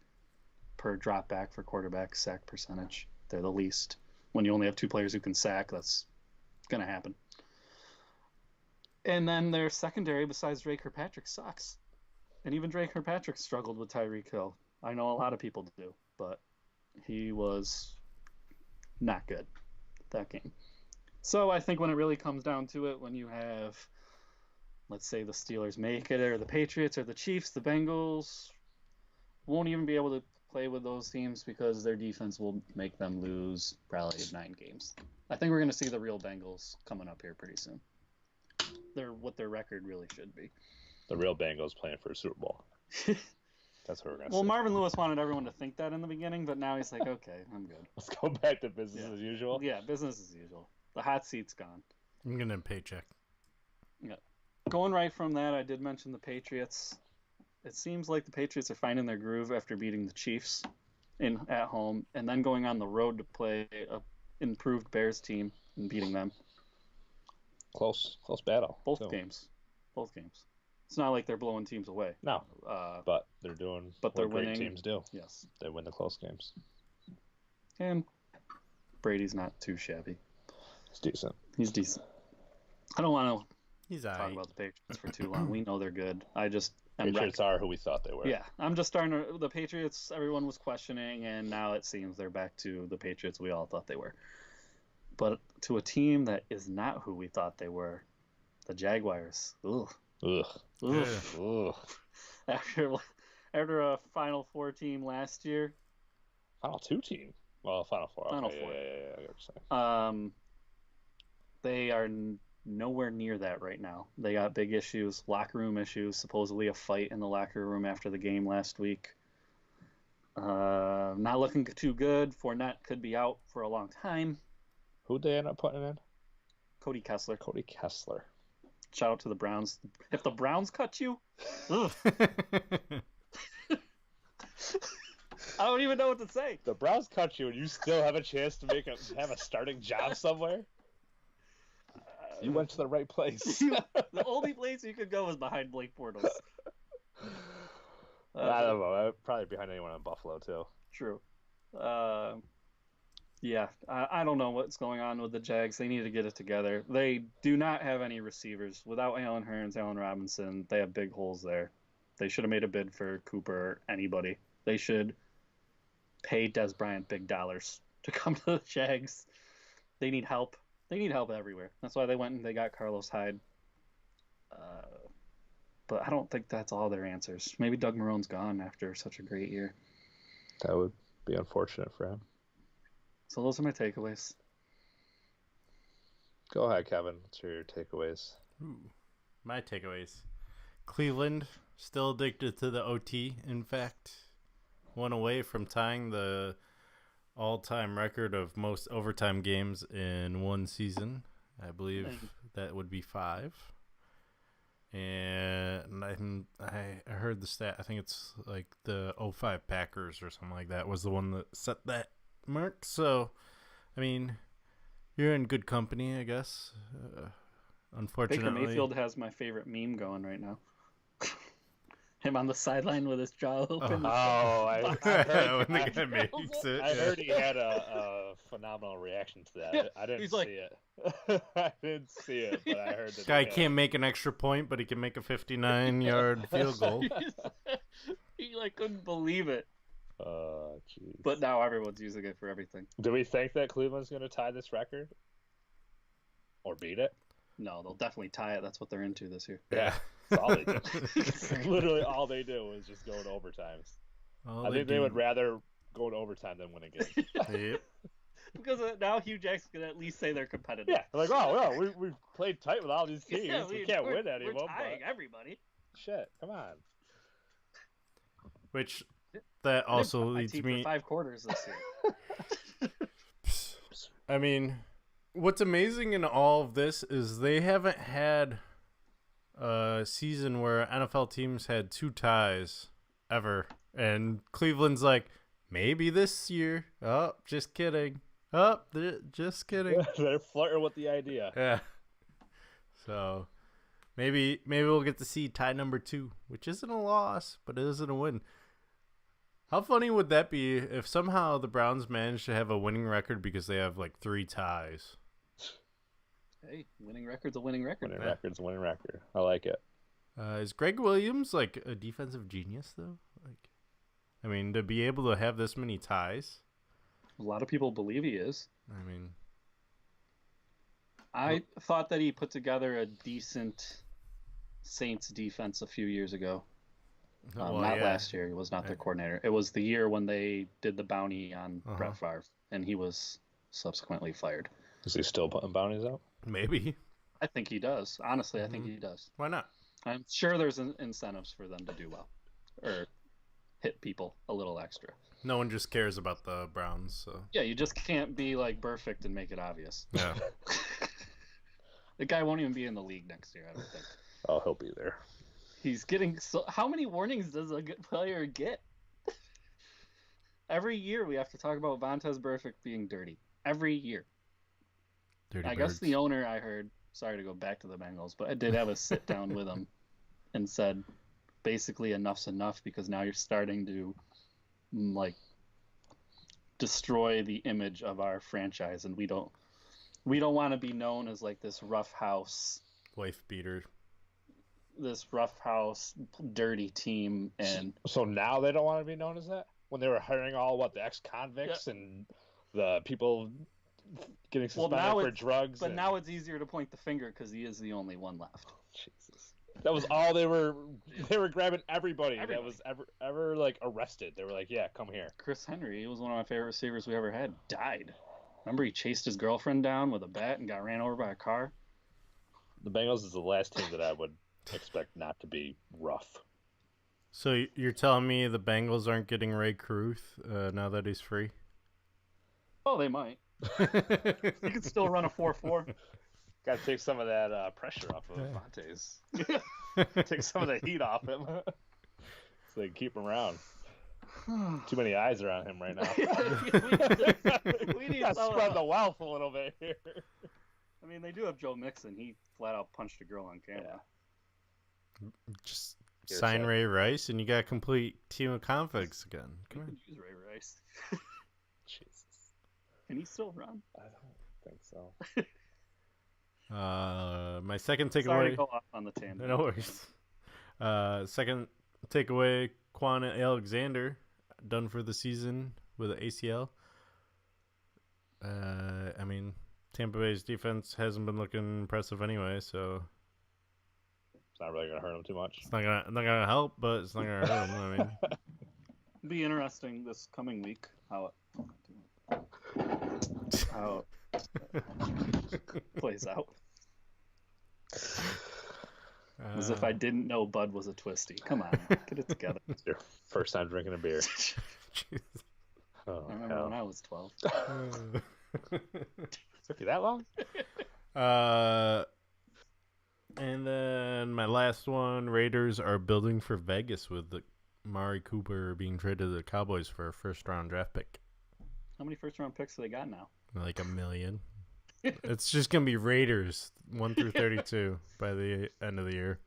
S2: per drop back for quarterback sack percentage. They're the least. When you only have 2 players who can sack, that's going to happen. And then their secondary, besides Drake Kirkpatrick, sucks. And even Drake Kirkpatrick struggled with Tyreek Hill. I know a lot of people do, but he was not good that game. So I think when it really comes down to it, when you have, let's say the Steelers make it, or the Patriots, or the Chiefs, the Bengals won't even be able to play with those teams because their defense will make them lose probably 9 games. I think we're going to see the real Bengals coming up here pretty soon. They're what their record really should be.
S4: The real Bengals playing for a Super Bowl. That's what we're going to
S2: Well,
S4: see.
S2: Marvin Lewis wanted everyone to think that in the beginning, but now he's like, okay, I'm good.
S4: Let's go back to business as usual.
S2: Yeah, business as usual. The hot seat's gone.
S1: I'm getting a paycheck.
S2: Going right from that, I did mention the Patriots. It seems like the Patriots are finding their groove after beating the Chiefs. at home, and then going on the road to play a improved Bears team and beating them.
S4: Close battle.
S2: Both games. It's not like they're blowing teams away.
S4: No, but they're doing what
S2: they're
S4: great
S2: winning.
S4: teams do.
S2: Yes.
S4: They win the close games.
S2: And Brady's not too shabby.
S4: He's decent.
S2: I don't want
S1: He's
S2: to talk
S1: alright.
S2: about the Patriots for too long. We know they're good.
S4: Patriots are who we thought they were.
S2: Yeah, I'm just starting to. The Patriots, everyone was questioning, and now it seems they're back to the Patriots we all thought they were. But to a team that is not who we thought they were, the Jaguars. Ugh.
S4: Ugh.
S2: Ugh.
S4: Ugh.
S2: After a Final Four team last year.
S4: Final 2 team. Well, Final 4.
S2: Final
S4: Okay,
S2: Four.
S4: Yeah, I get what you're saying.
S2: They are nowhere near that right now. They got big issues, locker room issues, supposedly a fight in the locker room after the game last week. Not looking too good. Fournette could be out for a long time.
S4: Who'd they end up putting in?
S2: Cody Kessler.
S4: Cody Kessler.
S2: Shout out to the Browns. If the Browns cut you, ugh, I don't even know what to say.
S4: The Browns cut you, and you still have a chance to have a starting job somewhere. You went to the right place.
S2: The only place you could go is behind Blake Bortles.
S4: I don't know. Probably behind anyone in Buffalo too.
S2: True. Yeah, I don't know what's going on with the Jags. They need to get it together. They do not have any receivers. Without Allen Hurns, Allen Robinson, they have big holes there. They should have made a bid for Cooper or anybody. They should pay Des Bryant big dollars to come to the Jags. They need help. They need help everywhere. That's why they went and they got Carlos Hyde. But I don't think that's all their answers. Maybe Doug Marone's gone after such a great year.
S4: That would be unfortunate for him.
S2: So those are my takeaways.
S4: Go ahead, Kevin. What's your takeaways?
S1: Ooh, my takeaways. Cleveland, still addicted to the OT, in fact. One away from tying the all-time record of most overtime games in one season. I believe that would be 5. And I heard the stat. I think it's like the 05 Packers or something like that was the one that set that mark. So, I mean, you're in good company, I guess. Unfortunately,
S2: Baker Mayfield has my favorite meme going right now. Him on the sideline with his jaw open.
S4: I
S1: when the guy makes it.
S4: I heard he had a phenomenal reaction to that.
S2: Yeah,
S4: I didn't
S2: he's
S4: see
S2: like-
S4: it. I didn't see it, but I heard that.
S1: Guy can't make an extra point, but he can make a 59-yard field goal.
S2: He couldn't believe it.
S4: Oh, jeez.
S2: But now everyone's using it for everything.
S4: Do we think that Cleveland's going to tie this record? Or beat it?
S2: No, they'll definitely tie it. That's what they're into this year.
S4: Yeah. That's all they do. Literally all they do is just go to overtimes. I think they would rather go to overtime than win a game.
S1: Yep.
S2: Because now Hugh Jackson can at least say they're competitive.
S4: Yeah, they're like, oh, yeah, we've played tight with all these teams.
S2: Yeah,
S4: we can't win any
S2: we're
S4: of them.
S2: tying
S4: But
S2: everybody.
S4: shit, come on.
S1: Which that also
S2: I
S1: leads
S2: teed
S1: me.
S2: for 5 quarters this year.
S1: I mean, what's amazing in all of this is they haven't had a season where NFL teams had 2 ties ever. And Cleveland's like, maybe this year. Oh, just kidding. Oh, just kidding.
S4: They're flirting with the idea.
S1: Yeah. So maybe we'll get to see tie number 2, which isn't a loss, but it isn't a win. How funny would that be if somehow the Browns managed to have a winning record because they have like 3 ties?
S2: Hey, winning record's a winning record.
S4: Winning record's a winning record. I like it.
S1: Is Greg Williams like a defensive genius though? Like, I mean, to be able to have this many ties.
S2: A lot of people believe he is.
S1: I mean,
S2: I thought that he put together a decent Saints defense a few years ago. Last year. He was not their coordinator. It was the year when they did the bounty on Brett Favre, and he was subsequently fired.
S4: Is he still putting bounties out?
S1: Maybe.
S2: I think he does. Honestly, I think he does.
S1: Why not?
S2: I'm sure there's incentives for them to do well or hit people a little extra.
S1: No one just cares about the Browns, so.
S2: Yeah, you just can't be like perfect and make it obvious.
S1: Yeah.
S2: The guy won't even be in the league next year, I don't think.
S4: Oh, he'll be there.
S2: He's getting so. How many warnings does a good player get? Every year we have to talk about Vontaze Burfict being dirty. Every year.
S1: Dirty
S2: I
S1: birds.
S2: guess the owner, I heard, sorry to go back to the Bengals, but I did have a sit down with him and said, basically enough's enough because now you're starting to like destroy the image of our franchise, and we don't want to be known as like this rough house,
S1: Wife beater.
S2: dirty team. And
S4: So now they don't want to be known as that? When they were hiring all, the ex-convicts and the people getting suspended for drugs?
S2: But now it's easier to point the finger because he is the only one left.
S4: Jesus. That was all they were grabbing everybody that was ever like arrested. They were like, yeah, come here.
S2: Chris Henry, he was one of my favorite receivers we ever had, died. Remember he chased his girlfriend down with a bat and got ran over by a car?
S4: The Bengals is the last team that I would expect not to be rough.
S1: So you're telling me the Bengals aren't getting Ray Caruth now that he's free?
S2: Oh, they might. He could still run a 4.4.
S4: Got to take some of that pressure off of Vontaze. Take some of the heat off him. So they can keep him around. Too many eyes are on him right now.
S2: we need
S4: to spread the wealth a little bit here.
S2: I mean, they do have Joe Mixon. He flat out punched a girl on camera.
S1: Just sign Ray Rice, and you got a complete team of convicts again. Come on.
S2: Use Ray Rice.
S4: Jesus.
S2: Can he still run?
S4: I don't think so.
S1: My second takeaway.
S2: Sorry to go off on the tangent.
S1: No worries. Second takeaway: Quan Alexander done for the season with an ACL. I mean, Tampa Bay's defense hasn't been looking impressive anyway, so
S4: it's not really gonna hurt him too much.
S1: It's not gonna help, but it's not gonna hurt him. I mean,
S2: it'll be interesting this coming week how it plays out. As if I didn't know Bud was a twisty. Come on, get it together.
S4: It's your first time drinking a beer. Oh,
S2: I remember when I was 12.
S4: Took you that long?
S1: And then my last one: Raiders are building for Vegas with the Mari Cooper being traded to the Cowboys for a first-round draft pick.
S2: How many first-round picks do they got now?
S1: Like 1 million. It's just gonna be Raiders 1 through 32 by the end of the year.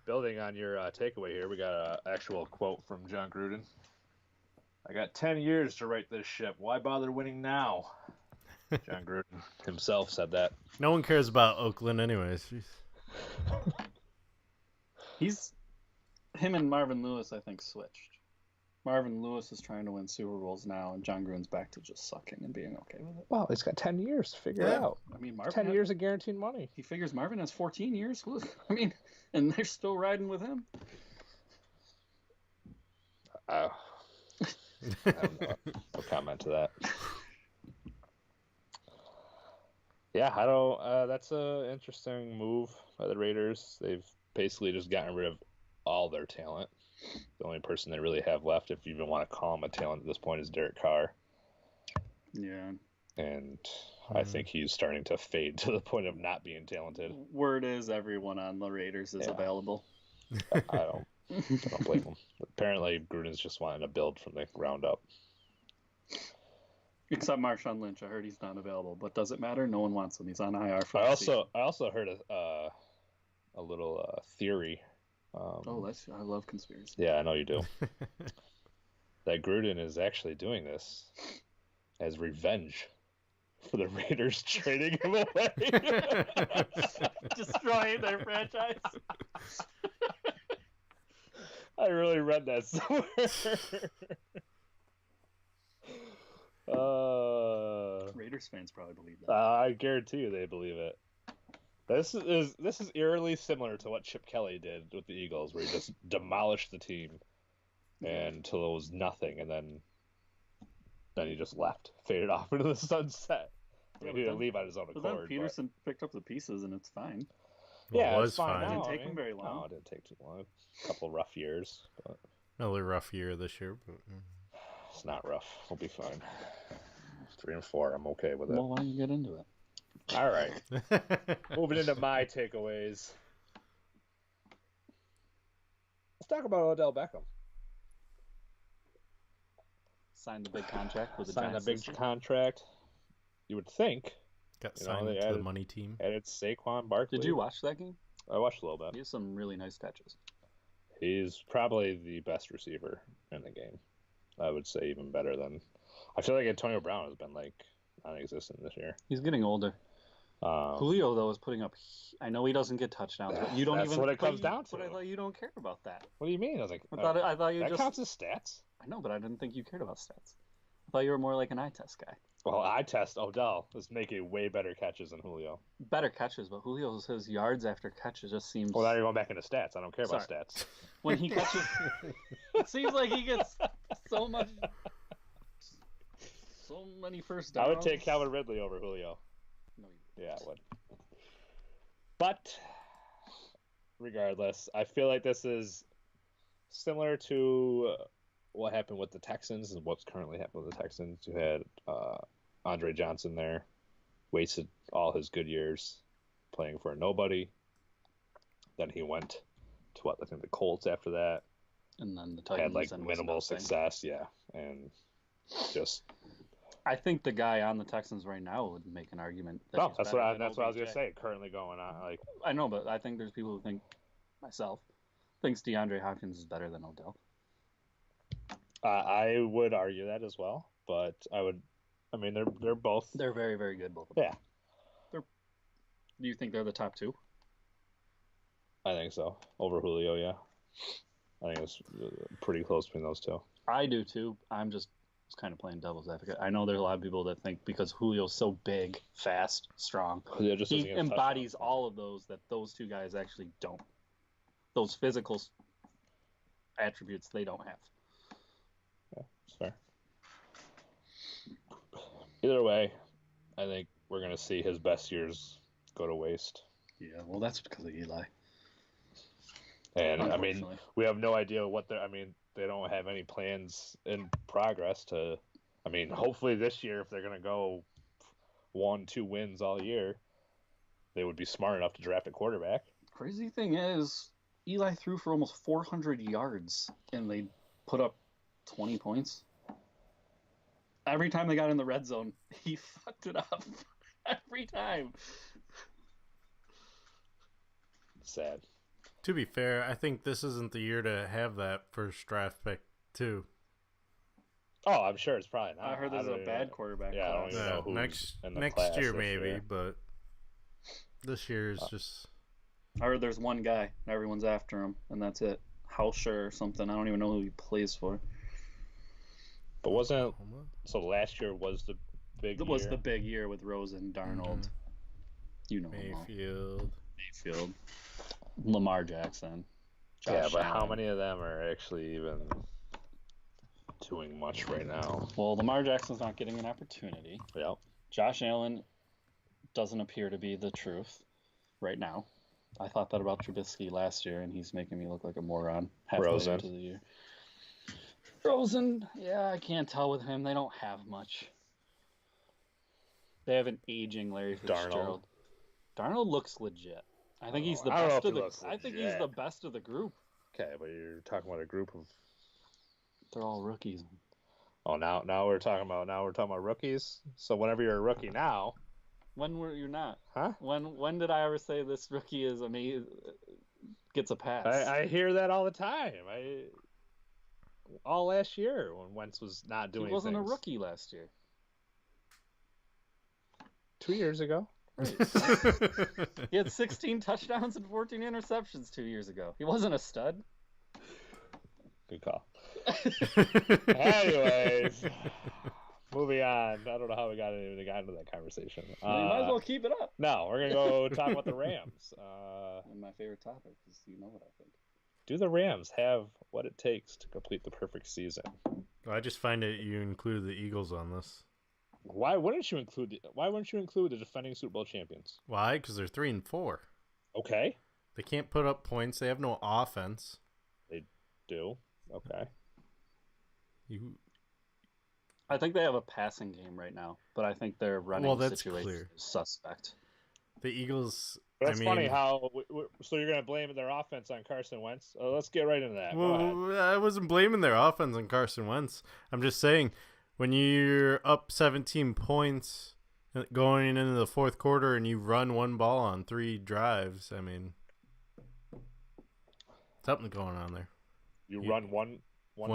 S4: Building on your takeaway here, we got an actual quote from John Gruden. I got 10 years to right this ship. Why bother winning now? John Gruden himself said that.
S1: No one cares about Oakland anyways.
S2: Jeez. Him and Marvin Lewis, I think, switched. Marvin Lewis is trying to win Super Bowls now, and John Gruden's back to just sucking and being okay with it.
S4: Well, he's got 10 years to figure it out.
S2: I mean, Marvin
S4: 10 years of guaranteed money.
S2: He figures Marvin has 14 years. I mean, and they're still riding with him.
S4: I have no comment to that. Yeah, I don't. That's an interesting move by the Raiders. They've basically just gotten rid of all their talent. The only person they really have left, if you even want to call him a talent at this point, is Derek Carr.
S2: Yeah.
S4: And I think he's starting to fade to the point of not being talented.
S2: Word is everyone on the Raiders is available.
S4: I don't blame him. Apparently, Gruden's just wanting to build from the ground up.
S2: Except Marshawn Lynch. I heard he's not available. But does it matter? No one wants him. He's on IR for
S4: I also heard a little theory.
S2: I love conspiracy.
S4: Yeah, I know you do. That Gruden is actually doing this as revenge for the Raiders trading him away.
S2: Destroying their franchise.
S4: I really read that somewhere.
S2: Raiders fans probably believe that.
S4: I guarantee you they believe it. This is eerily similar to what Chip Kelly did with the Eagles, where he just demolished the team until it was nothing, and then he just left, faded off into the sunset. I mean, he didn't leave on his own accord.
S2: But then Peterson picked up the pieces, and it's fine.
S4: Yeah,
S1: it was
S4: it's fine.
S1: fine.
S2: It didn't take him very long.
S4: No, it didn't take too long. A couple rough years, but
S1: Another rough year this year, but
S4: it's not rough. We'll be fine. 3-4, I'm okay with it.
S2: Well, why don't you get into it?
S4: All right. Moving into my takeaways. Let's talk about Odell Beckham.
S2: Signed the big contract with the
S4: signed a
S2: Giants
S4: big
S2: this year.
S4: contract. You would think.
S1: Got
S4: You know,
S1: signed
S4: they
S1: to
S4: added-
S1: the money team.
S4: Added Saquon Barkley.
S2: Did you watch that game?
S4: I watched a little
S2: He
S4: bit.
S2: has some really nice catches.
S4: He's probably the best receiver in the game. I would say even better than. I feel like Antonio Brown has been like non-existent this year.
S2: He's getting older. Julio though is putting up. I know he doesn't get touchdowns, but you don't
S4: That's
S2: even.
S4: what it
S2: but
S4: comes
S2: you-
S4: down
S2: But I
S4: to.
S2: thought you don't care about that.
S4: What do you mean? I was like,
S2: I thought you
S4: that
S2: just.
S4: counts as stats.
S2: I know, but I didn't think you cared about stats. I thought you were more like an eye test guy.
S4: Well, I test Odell is making way better catches than Julio.
S2: Better catches, but Julio's his yards after catches just seems.
S4: Well, now you're going back into stats. I don't care about
S2: Sorry.
S4: stats.
S2: When he catches, it seems like he gets so many first downs.
S4: I would take Calvin Ridley over Julio.
S2: No, you
S4: Yeah, I would. But regardless, I feel like this is similar to what happened with the Texans and what's currently happening with the Texans. You had Andre Johnson there, wasted all his good years playing for nobody. Then he went to I think the Colts after that.
S2: And then the Titans
S4: Had like
S2: and was
S4: minimal
S2: nothing.
S4: success, yeah, and just
S2: I think the guy on the Texans right now would make an argument. That
S4: no.
S2: he's
S4: That's
S2: better
S4: what
S2: than
S4: that's what I was
S2: OBJ.
S4: gonna say. Currently going on, like
S2: I know, but I think there's people who think, myself, thinks DeAndre Hopkins is better than Odell.
S4: I would argue that as well, but I mean, they're both.
S2: They're very, very good, both of them.
S4: Yeah,
S2: Do you think they're the top two?
S4: I think so. Over Julio, yeah. I think it's pretty close between those two.
S2: I do too. I'm just kind of playing devil's advocate. I know there's a lot of people that think because Julio's so big, fast, strong,
S4: Julio just doesn't
S2: he
S4: get
S2: embodies
S4: touchdowns.
S2: all of those that those two guys actually don't. Those physical attributes they don't have.
S4: Yeah, it's fair. Either way, I think we're gonna see his best years go to waste.
S2: Yeah, well, that's because of Eli.
S4: And I mean,
S2: Unfortunately.
S4: we have no idea what they're. I mean, they don't have any plans in progress to. I mean, hopefully this year, if they're gonna go 1-2 wins all year, they would be smart enough to draft a quarterback.
S2: Crazy thing is, Eli threw for almost 400 yards, and they put up 20 points. Every time they got in the red zone, he fucked it up. Every time.
S4: Sad.
S1: To be fair, I think this isn't the year to have that first draft pick, too.
S4: Oh, I'm sure it's probably not.
S2: I heard there's
S4: don't
S2: a
S4: even-
S2: bad quarterback
S4: Yeah, I don't
S2: class.
S4: even know who's
S1: next
S4: in the
S1: next
S4: class
S1: year
S4: this
S1: maybe,
S4: year.
S1: but this year is just
S2: I heard there's one guy, and everyone's after him, and that's it. Hauscher or something. I don't even know who he plays for.
S4: But wasn't so last year was the big
S2: It was
S4: year?
S2: the big year with Rosen, Darnold. You know them all.
S1: Mayfield.
S2: Mayfield. Lamar Jackson.
S4: Yeah,
S2: Josh
S4: but how
S2: Allen.
S4: many of them are actually even doing much right now?
S2: Well, Lamar Jackson's not getting an opportunity.
S4: Yep.
S2: Josh Allen doesn't appear to be the truth right now. I thought that about Trubisky last year, and he's making me look like a moron halfway
S4: Rosen.
S2: into the year. Rosen, yeah, I can't tell with him. They don't have much. They have an aging Larry Fitzgerald. Darnold looks legit. I think he's the
S4: I don't know
S2: best
S4: if
S2: of
S4: he
S2: the.
S4: looks
S2: I think he's
S4: legit.
S2: the best of the group.
S4: Okay, but you're talking about a group of.
S2: They're all rookies.
S4: Oh, now we're talking about rookies. So whenever you're a rookie now,
S2: When were you not?
S4: huh?
S2: When did I ever say this rookie is amazing? Gets a pass.
S4: I hear that all the time. All last year when Wentz was not doing.
S2: He wasn't
S4: things.
S2: a rookie last year.
S4: 2 years ago.
S2: He had 16 touchdowns and 14 interceptions 2 years ago. He wasn't a stud.
S4: Good call. Anyways, moving on. I don't know how we got into that conversation.
S2: You might as well keep it up.
S4: No, we're gonna go talk about the Rams.
S2: And my favorite topic is you know what I think.
S4: Do the Rams have what it takes to complete the perfect season?
S1: I just find it you included the Eagles on this.
S4: Why wouldn't you include the defending Super Bowl champions?
S1: Why? Because they're 3-4.
S4: Okay,
S1: They can't put up points. They have no offense.
S4: they do. Okay,
S1: You
S2: I think they have a passing game right now, but I think their running
S1: Well, that's
S2: situation
S1: clear.
S2: is suspect.
S1: the Eagles.
S4: but that's
S1: I
S4: funny
S1: mean,
S4: how. So you're gonna blame their offense on Carson Wentz? Let's get right into that. Go ahead.
S1: Well, I wasn't blaming their offense on Carson Wentz. I'm just saying when you're up 17 points going into the fourth quarter and you run one ball on 3 drives, I mean, something going on there.
S4: You run one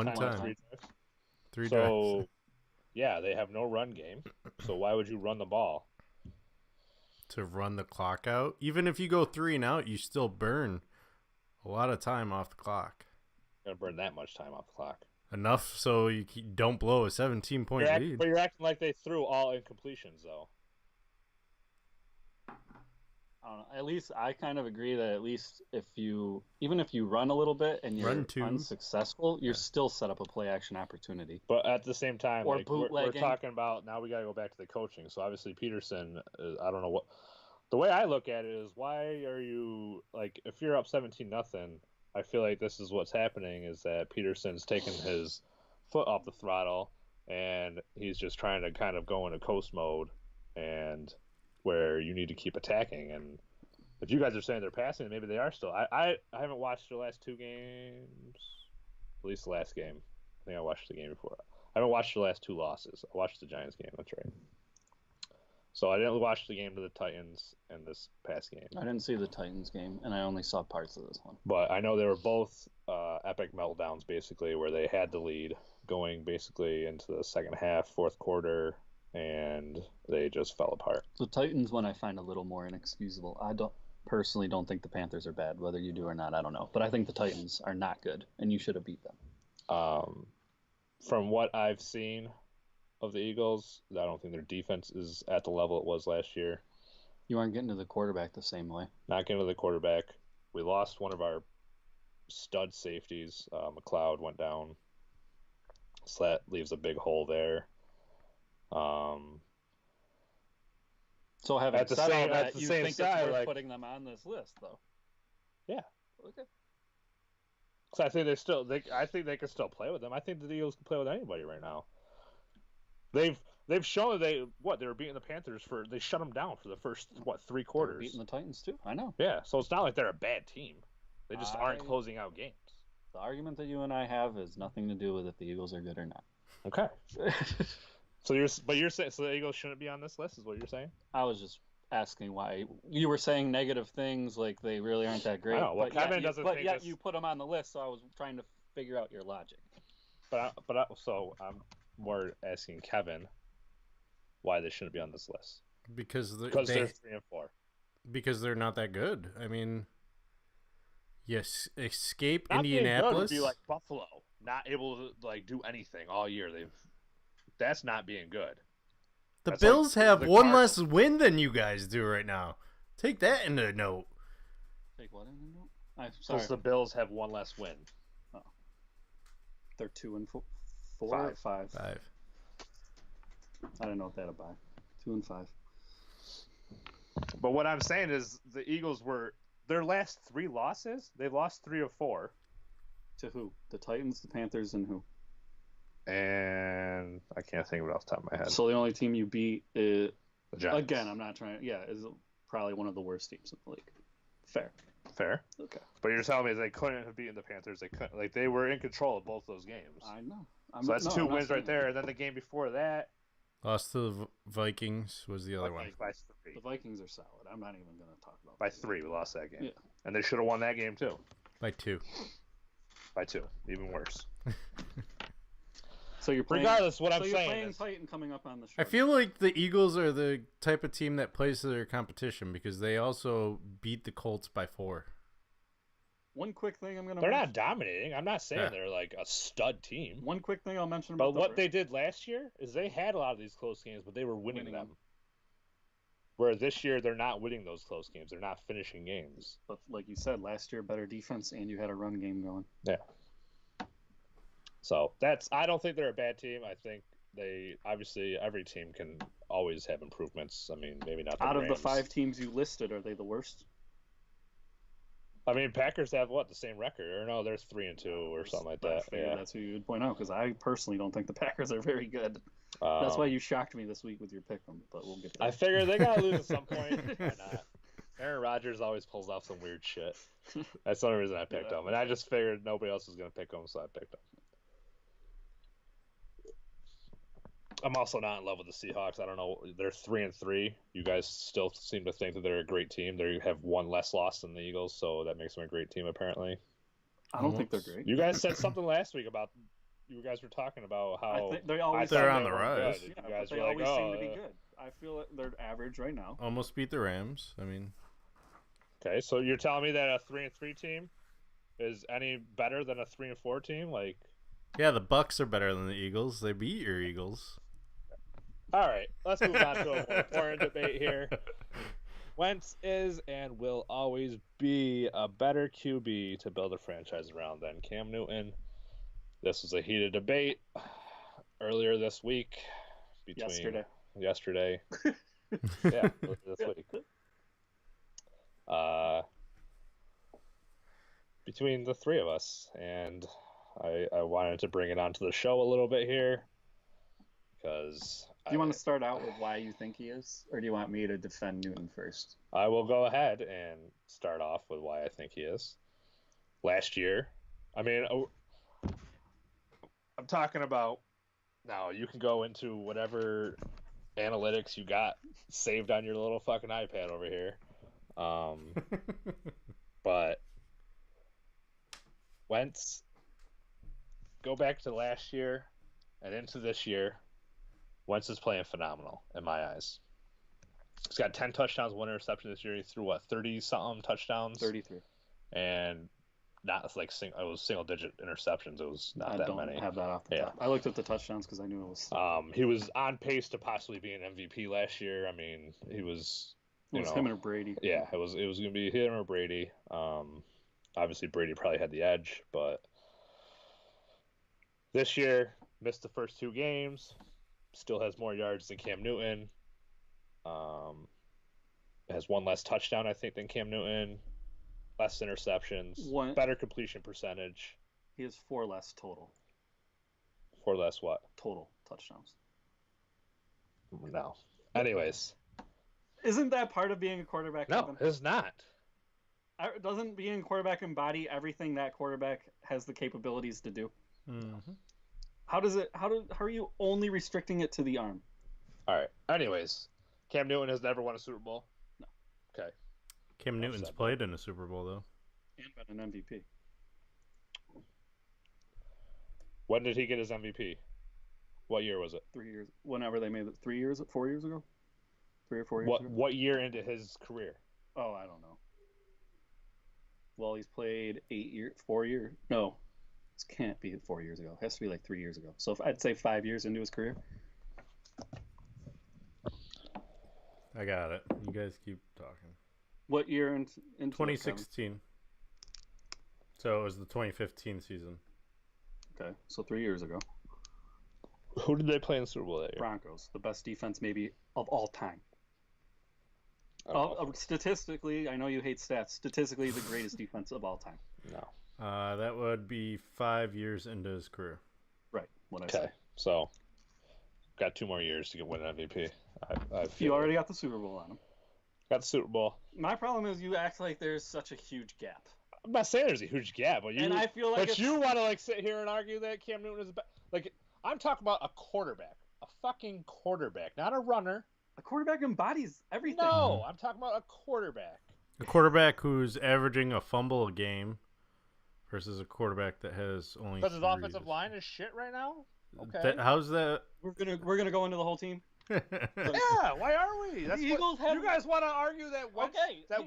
S4: time.
S1: time.
S4: 3 drives?
S1: 3
S4: So,
S1: drives.
S4: yeah, they have no run game. So why would you run the ball?
S1: To run the clock out. Even if you go 3 and out, you still burn a lot of time off the clock.
S4: You're gonna burn that much time off the clock.
S1: Enough so you don't blow a 17-point lead.
S4: But you're acting like they threw all incompletions, though.
S2: I don't know. At least I kind of agree that at least even if you run a little bit and you're unsuccessful, you're still set up a play action opportunity.
S4: But at the same time,
S2: Or
S4: like, we're
S2: bootlegging.
S4: talking about now. We got to go back to the coaching. So obviously Peterson, I don't know what. The way I look at it is, why are you like, if you're up 17-0, I feel like this is what's happening is that Peterson's taking his foot off the throttle and he's just trying to kind of go into coast mode, and where you need to keep attacking. And if you guys are saying they're passing, maybe they are still. I haven't watched the last 2 games, at least the last game. I think I watched the game before. I haven't watched the last 2 losses. I watched the Giants game. That's right. So I didn't watch the game to the Titans and this past game.
S2: I didn't see the Titans game, and I only saw parts of this one.
S4: But I know they were both epic meltdowns, basically, where they had the lead going basically into the second half, fourth quarter, and they just fell apart.
S2: The Titans one I find a little more inexcusable. I personally don't think the Panthers are bad. Whether you do or not, I don't know. But I think the Titans are not good, and you should have beat them.
S4: From what I've seen of the Eagles, I don't think their defense is at the level it was last year.
S2: You aren't getting to the quarterback the same way.
S4: Not getting to the quarterback. We lost one of our stud safeties. McLeod went down. So that leaves a big hole there.
S2: So having
S4: At the
S2: said
S4: same-
S2: all
S4: at
S2: that,
S4: the
S2: you
S4: same
S2: think
S4: side,
S2: it's worth
S4: like-
S2: putting them on this list, though?
S4: Yeah.
S2: Okay.
S4: So I think I think they can still play with them. I think the Eagles can play with anybody right now. They've shown that they were beating the Panthers they shut them down for the first 3 quarters.
S2: Beating the Titans too. I know.
S4: Yeah, so it's not like they're a bad team. They just aren't closing out games.
S2: The argument that you and I have has nothing to do with if the Eagles are good or not.
S4: Okay. So you're saying the Eagles shouldn't be on this list, is what you're saying?
S2: I was just asking why you were saying negative things, like they really aren't that great.
S4: I know. Well,
S2: but
S4: Kevin
S2: yet,
S4: doesn't
S2: but
S4: think
S2: yet
S4: this-
S2: you put them on the list, so I was trying to figure out your logic.
S4: So I'm more asking Kevin why they shouldn't be on this list.
S1: Because
S4: they're 3 and 4.
S1: Because they're not that good. I mean, yes, escape
S4: Not being good would
S1: Indianapolis.
S4: be like Buffalo, not able to like do anything all year. That's not being good.
S1: The
S4: That's
S1: Bills
S4: like
S1: have
S4: the
S1: one
S4: Cardinals.
S1: less win than you guys do right now. Take that into note.
S2: Take what in the note? I'm sorry.
S4: Because the Bills have 1 less win.
S2: They're 2 and 4.
S4: 5.
S1: 5.
S2: I don't know what that'll buy. 2 and 5.
S4: But what I'm saying is the Eagles their last 3 losses, they've lost 3 of 4.
S2: To who? The Titans, the Panthers, and who?
S4: And I can't think of it off the top of my head.
S2: So the only team you beat is,
S4: The Giants.
S2: again, I'm not trying. Yeah, is probably one of the worst teams in the league. Fair.
S4: Fair.
S2: Okay.
S4: But you're telling me they couldn't have beaten the Panthers. They couldn't. Like, they were in control of both those games.
S2: I know.
S4: So that's 2 wins right there. And then the game before that,
S1: Lost to the Vikings was the other one.
S4: by
S2: The
S4: 3.
S2: Vikings are solid. I'm not even going to talk about
S4: By
S2: that.
S4: 3, we lost that game.
S2: Yeah.
S4: And they should have won that game too.
S1: By 2.
S4: By 2. Even worse.
S2: So you're playing.
S4: Regardless, what
S2: so
S4: I'm
S2: you're
S4: saying
S2: playing
S4: is,
S2: Titan coming up on the show.
S1: I feel like the Eagles are the type of team that plays to their competition because they also beat the Colts by 4.
S2: One quick thing I'm going to.
S4: they're not dominating. I'm not saying
S1: Yeah.
S4: they're like a stud team.
S2: One quick thing I'll mention
S4: But
S2: about
S4: what they did last year is they had a lot of these close games, but they were winning
S2: Winning
S4: them.
S2: them.
S4: Where this year they're not winning those close games. They're not finishing games.
S2: But like you said, last year better defense, and you had a run game going.
S4: Yeah. So I don't think they're a bad team. I think obviously every team can always have improvements. I mean, maybe not the
S2: Out of the
S4: Rams.
S2: 5 teams you listed, are they the worst?
S4: I mean, Packers have the same record, or no? There's 3 and 2 or something like
S2: I
S4: that.
S2: figured
S4: Yeah.
S2: that's who you would point out because I personally don't think the Packers are very good. That's why you shocked me this week with your pick 'em, but we'll get to
S4: I
S2: that.
S4: figured they gotta lose at some point. Why not? Aaron Rodgers always pulls off some weird shit. That's the only reason I picked him, and I just figured nobody else was gonna pick him, so I picked him. I'm also not in love with the Seahawks. I don't know. They're 3-3. You guys still seem to think that they're a great team. They have one less loss than the Eagles, so that makes them a great team, apparently.
S2: I don't think they're great.
S4: You guys said something last week about you guys were talking about how
S2: I think they always
S1: They're
S4: thought
S1: on
S4: they
S1: the
S4: weren't
S1: rise.
S4: good.
S2: Yeah,
S4: You guys
S2: but they
S4: were like,
S2: always seem to be
S4: "Oh,
S2: good. I feel like they're average right now.
S1: Almost beat the Rams. I mean,
S4: okay." So you're telling me that a 3-3 team is any better than a 3-4 team? Like,
S1: yeah, the Bucks are better than the Eagles. They beat your Eagles.
S4: all right, let's move on to a more important debate here. Wentz is and will always be a better QB to build a franchise around than Cam Newton. This was a heated debate earlier this week. Yesterday. Yeah, this week. Between the three of us, and I wanted to bring it onto the show a little bit here because
S2: Do you want to start out with why you think he is, or do you want me to defend Newton first?
S4: I will go ahead and start off with why I think he is. Last year, I mean, I'm talking about now. You can go into whatever analytics you got saved on your little fucking iPad over here. But Wentz, go back to last year and into this year, Wentz is playing phenomenal in my eyes. He's got 10 touchdowns, 1 interception this year. He threw, 30-something touchdowns?
S2: 33.
S4: And not like it was single-digit interceptions. It was not that many.
S2: I don't have that off the top. I looked at the touchdowns because I knew it was...
S4: He was on pace to possibly be an MVP last year. I mean, he was...
S2: It was him or Brady.
S4: Yeah, it was going to be him or Brady. Obviously, Brady probably had the edge, but this year, missed the first 2 games. Still has more yards than Cam Newton. Has 1 less touchdown, I think, than Cam Newton. Less interceptions. Better completion percentage.
S2: He has 4 less total.
S4: 4 less what?
S2: Total touchdowns.
S4: No. Anyways.
S2: Isn't that part of being a quarterback?
S4: No, it's not.
S2: Doesn't being a quarterback embody everything that quarterback has the capabilities to do?
S1: Mm-hmm.
S2: How are you only restricting it to the arm?
S4: All right. Anyways, Cam Newton has never won a Super Bowl.
S2: No.
S4: Okay.
S1: Cam Newton's played in a Super Bowl though.
S2: And been an MVP.
S4: When did he get his MVP? What year was it?
S2: 3 years. Whenever they made it. 3 years? 4 years ago? 3 or 4 years ago?
S4: What year into his career?
S2: Oh, I don't know. Well, he's played 4 years. No, this can't be 4 years ago. It has to be like 3 years ago. So I'd say 5 years into his career.
S1: I got it. You guys keep talking.
S2: What year in
S1: 2016. So it was the 2015 season.
S2: Okay, so 3 years ago.
S4: Who did they play in the Super Bowl that year?
S2: Broncos, the best defense maybe of all time.
S4: Oh.
S2: Statistically, I know you hate stats. Statistically, the greatest defense of all time.
S4: No.
S1: That would be 5 years into his career.
S2: Right. What I said.
S4: Okay. So, got 2 more years to win an MVP.
S2: You already got the Super Bowl on him.
S4: Got the Super Bowl.
S2: My problem is you act like there's such a huge gap.
S4: I'm not saying there's a huge gap, but
S2: I feel like
S4: you want to sit here and argue that Cam Newton is I'm talking about a quarterback, a fucking quarterback, not a runner.
S2: A quarterback embodies everything.
S4: No, I'm talking about a quarterback.
S1: A quarterback who's averaging a fumble a game versus a quarterback that has only.
S4: Because his offensive line is shit right now.
S1: Okay. How's that?
S2: We're gonna go into the whole team.
S4: Yeah, why are we?
S2: The Eagles have.
S4: You guys want to argue that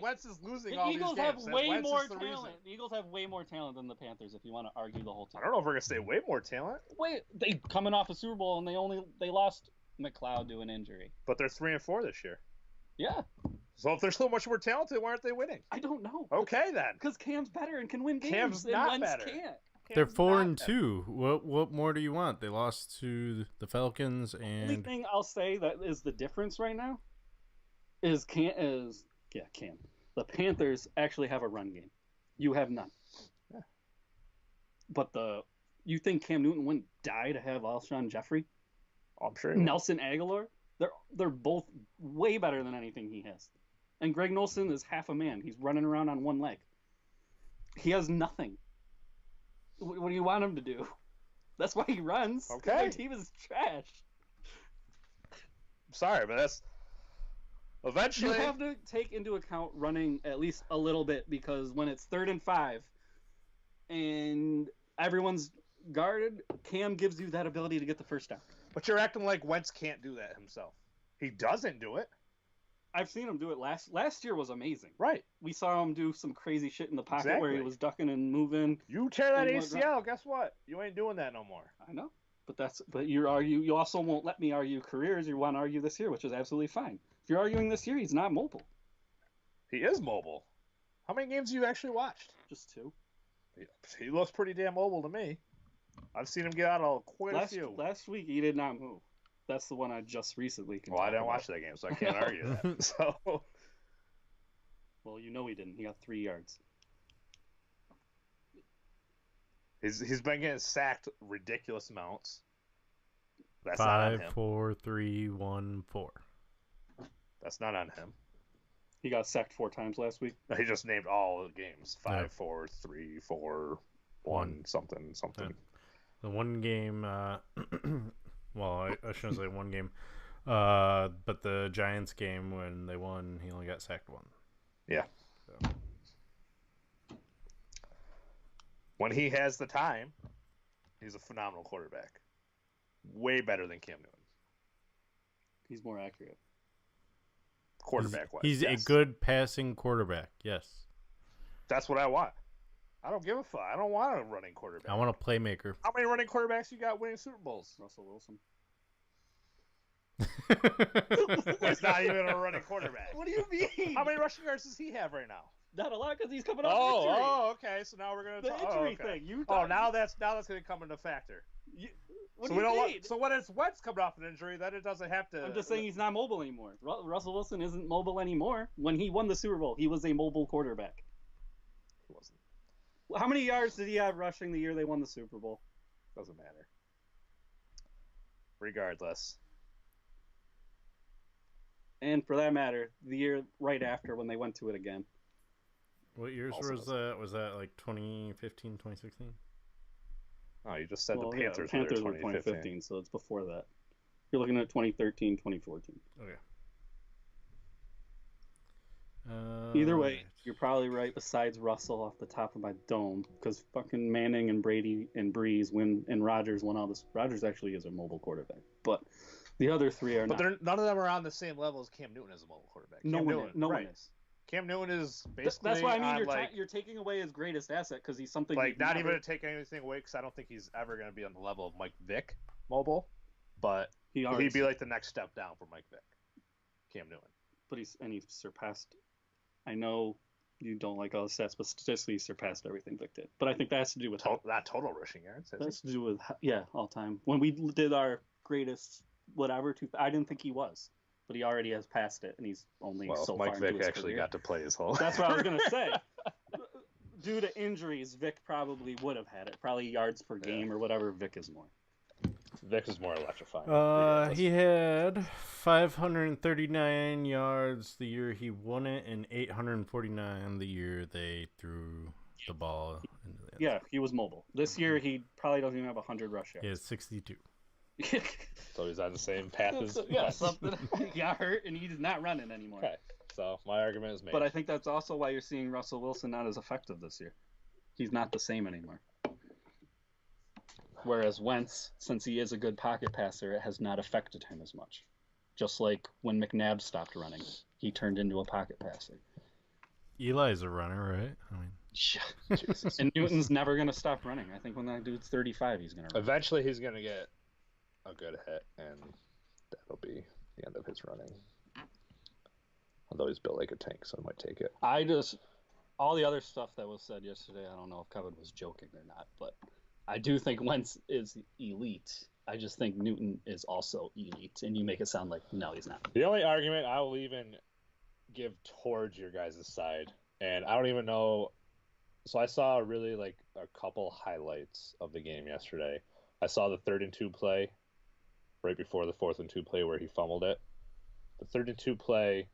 S4: Wentz is losing all these games.
S2: The Eagles have way more
S4: talent.
S2: The Eagles have way more talent than the Panthers. If you want to argue the whole team.
S4: I don't know if we're gonna say way more talent.
S2: Wait, they coming off a Super Bowl and they lost McLeod to an injury.
S4: But they're 3-4 this year.
S2: Yeah.
S4: So if they're so much more talented, why aren't they winning?
S2: I don't know.
S4: Okay then.
S2: Because Cam's better and can win games.
S4: Cam's
S2: and
S4: not
S2: Wentz
S4: better.
S2: Can't.
S1: They're 4-2. What more do you want? They lost to the Falcons and.
S2: The only thing I'll say that is the difference right now is Cam. The Panthers actually have a run game. You have none.
S4: Yeah.
S2: But you think Cam Newton wouldn't die to have Alshon Jeffrey?
S4: I'm sure.
S2: Nelson Aguilar? They're both way better than anything he has. And Greg Nolson is half a man. He's running around on one leg. He has nothing. What do you want him to do? That's why he runs.
S4: Okay.
S2: Their team is trash.
S4: sorry, but that's eventually.
S2: You have to take into account running at least a little bit, because when it's 3rd and 5 and everyone's guarded, Cam gives you that ability to get the first down.
S4: But you're acting like Wentz can't do that himself. He doesn't do it.
S2: I've seen him do it. Last year was amazing.
S4: Right.
S2: We saw him do some crazy shit in the pocket where he
S4: Exactly.
S2: was ducking and moving.
S4: You tear that
S2: And
S4: ACL, guess what? You ain't doing that no more.
S2: I know. But you also won't let me argue careers. You want to argue this year, which is absolutely fine. If you're arguing this year, he's not mobile.
S4: He is mobile. How many games have you actually watched?
S2: Just 2.
S4: He looks pretty damn mobile to me. I've seen him get out of quite a few.
S2: Last week, he did not move. That's the one I just recently can
S4: Well, I
S2: talk
S4: didn't
S2: about.
S4: watch that game, so I can't argue that. So
S2: Well, you know he didn't. He got 3 yards.
S4: he's been getting sacked ridiculous amounts. That's not on
S1: 5,
S4: him.
S1: 4, 3, 1, 4.
S4: That's not on him.
S2: He got sacked 4 times last week.
S4: He just named all the games. 5,
S1: Yeah.
S4: 4, 3, 4, 1, something.
S1: Yeah. The one game, well, I shouldn't say one game, but the Giants game when they won, he only got sacked 1.
S4: Yeah.
S1: So.
S4: When he has the time, he's a phenomenal quarterback. Way better than Cam Newton.
S2: He's more accurate.
S4: Quarterback-wise.
S1: He's
S4: yes.
S1: a good passing quarterback, yes.
S4: That's what I want. I don't give a fuck. I don't want a running quarterback.
S1: I want a playmaker.
S4: How many running quarterbacks you got winning Super Bowls?
S2: Russell Wilson.
S4: He's not even a running quarterback.
S2: What do you mean?
S4: How many rushing yards does he have right now?
S2: Not a lot, because he's coming off injury.
S4: Oh, okay. So now we're gonna
S2: The
S4: talk.
S2: injury
S4: Oh, okay.
S2: thing.
S4: Now that's gonna come into factor.
S2: What
S4: So
S2: do
S4: we
S2: you
S4: don't
S2: mean?
S4: want. So when it's Wentz coming off an injury, then it doesn't have to.
S2: I'm just saying he's not mobile anymore. Russell Wilson isn't mobile anymore. When he won the Super Bowl, he was a mobile quarterback.
S4: He wasn't.
S2: How many yards did he have rushing the year they won the Super Bowl?
S4: Doesn't matter. Regardless.
S2: And for that matter, the year right after when they went to it again.
S1: What years
S4: Also
S1: was that? Was that like 2015, 2016?
S4: Oh, you just said
S2: Well,
S4: the
S2: yeah,
S4: Panthers,
S2: were 2015, so it's before that. You're looking at 2013, 2014.
S1: Okay.
S2: Either way, you're probably right. Besides Russell off the top of my dome, because fucking Manning and Brady and Breeze and Rodgers won all this. Rodgers actually is a mobile quarterback, but the other 3 are
S4: But
S2: not.
S4: none of them are on the same level as Cam Newton as a mobile quarterback.
S2: No
S4: Cam
S2: one
S4: Newton,
S2: one
S4: right.
S2: is.
S4: Cam Newton is basically.
S2: That's why I mean
S4: on,
S2: you're taking away his greatest asset, because he's something
S4: like
S2: you've
S4: not
S2: never-
S4: even to take anything away, because I don't think he's ever going to be on the level of Mike Vick mobile, but
S2: He
S4: he'd be like the next step down for Mike Vick. Cam Newton.
S2: But he surpassed. I know you don't like all the stats, but statistically he surpassed everything Vic did. But I think that has to do with
S4: Not total rushing yards.
S2: that has to do with all time. When we did our greatest whatever, I didn't think he was, but he already has passed it, and he's only so
S4: Mike
S2: far
S4: Vick
S2: into his
S4: actually
S2: career.
S4: got to play his whole.
S2: That's what I was gonna say. Due to injuries, Vic probably would have had it. Probably yards per game or whatever. Vic is more.
S4: Vick is more electrifying.
S1: He had 539 yards the year he won it, and 849 the year they threw the ball into the end.
S2: Yeah, he was mobile. This year he probably doesn't even have 100 rush yards.
S1: He has 62.
S4: So he's on the same path as.
S2: Yeah, something. He got hurt and he's not running anymore.
S4: Okay, so my argument is made.
S2: But I think that's also why you're seeing Russell Wilson not as effective this year. He's not the same anymore. Whereas Wentz, since he is a good pocket passer, it has not affected him as much. Just like when McNabb stopped running, he turned into a pocket passer.
S1: Eli's a runner, right? I mean,
S4: Jesus.
S2: And Newton's never going to stop running. I think when that dude's 35, he's going to run.
S4: Eventually, he's going to get a good hit, and that'll be the end of his running. Although he's built like a tank, so I might take it.
S2: All the other stuff that was said yesterday, I don't know if Kevin was joking or not, but I do think Wentz is elite. I just think Newton is also elite, and you make it sound like, no, he's not.
S4: The only argument I will even give towards your guys' side, and I don't even know. So I saw really like a couple highlights of the game yesterday. I saw the 3rd and 2 play right before the 4th and 2 play where he fumbled it. The 3rd and 2 play,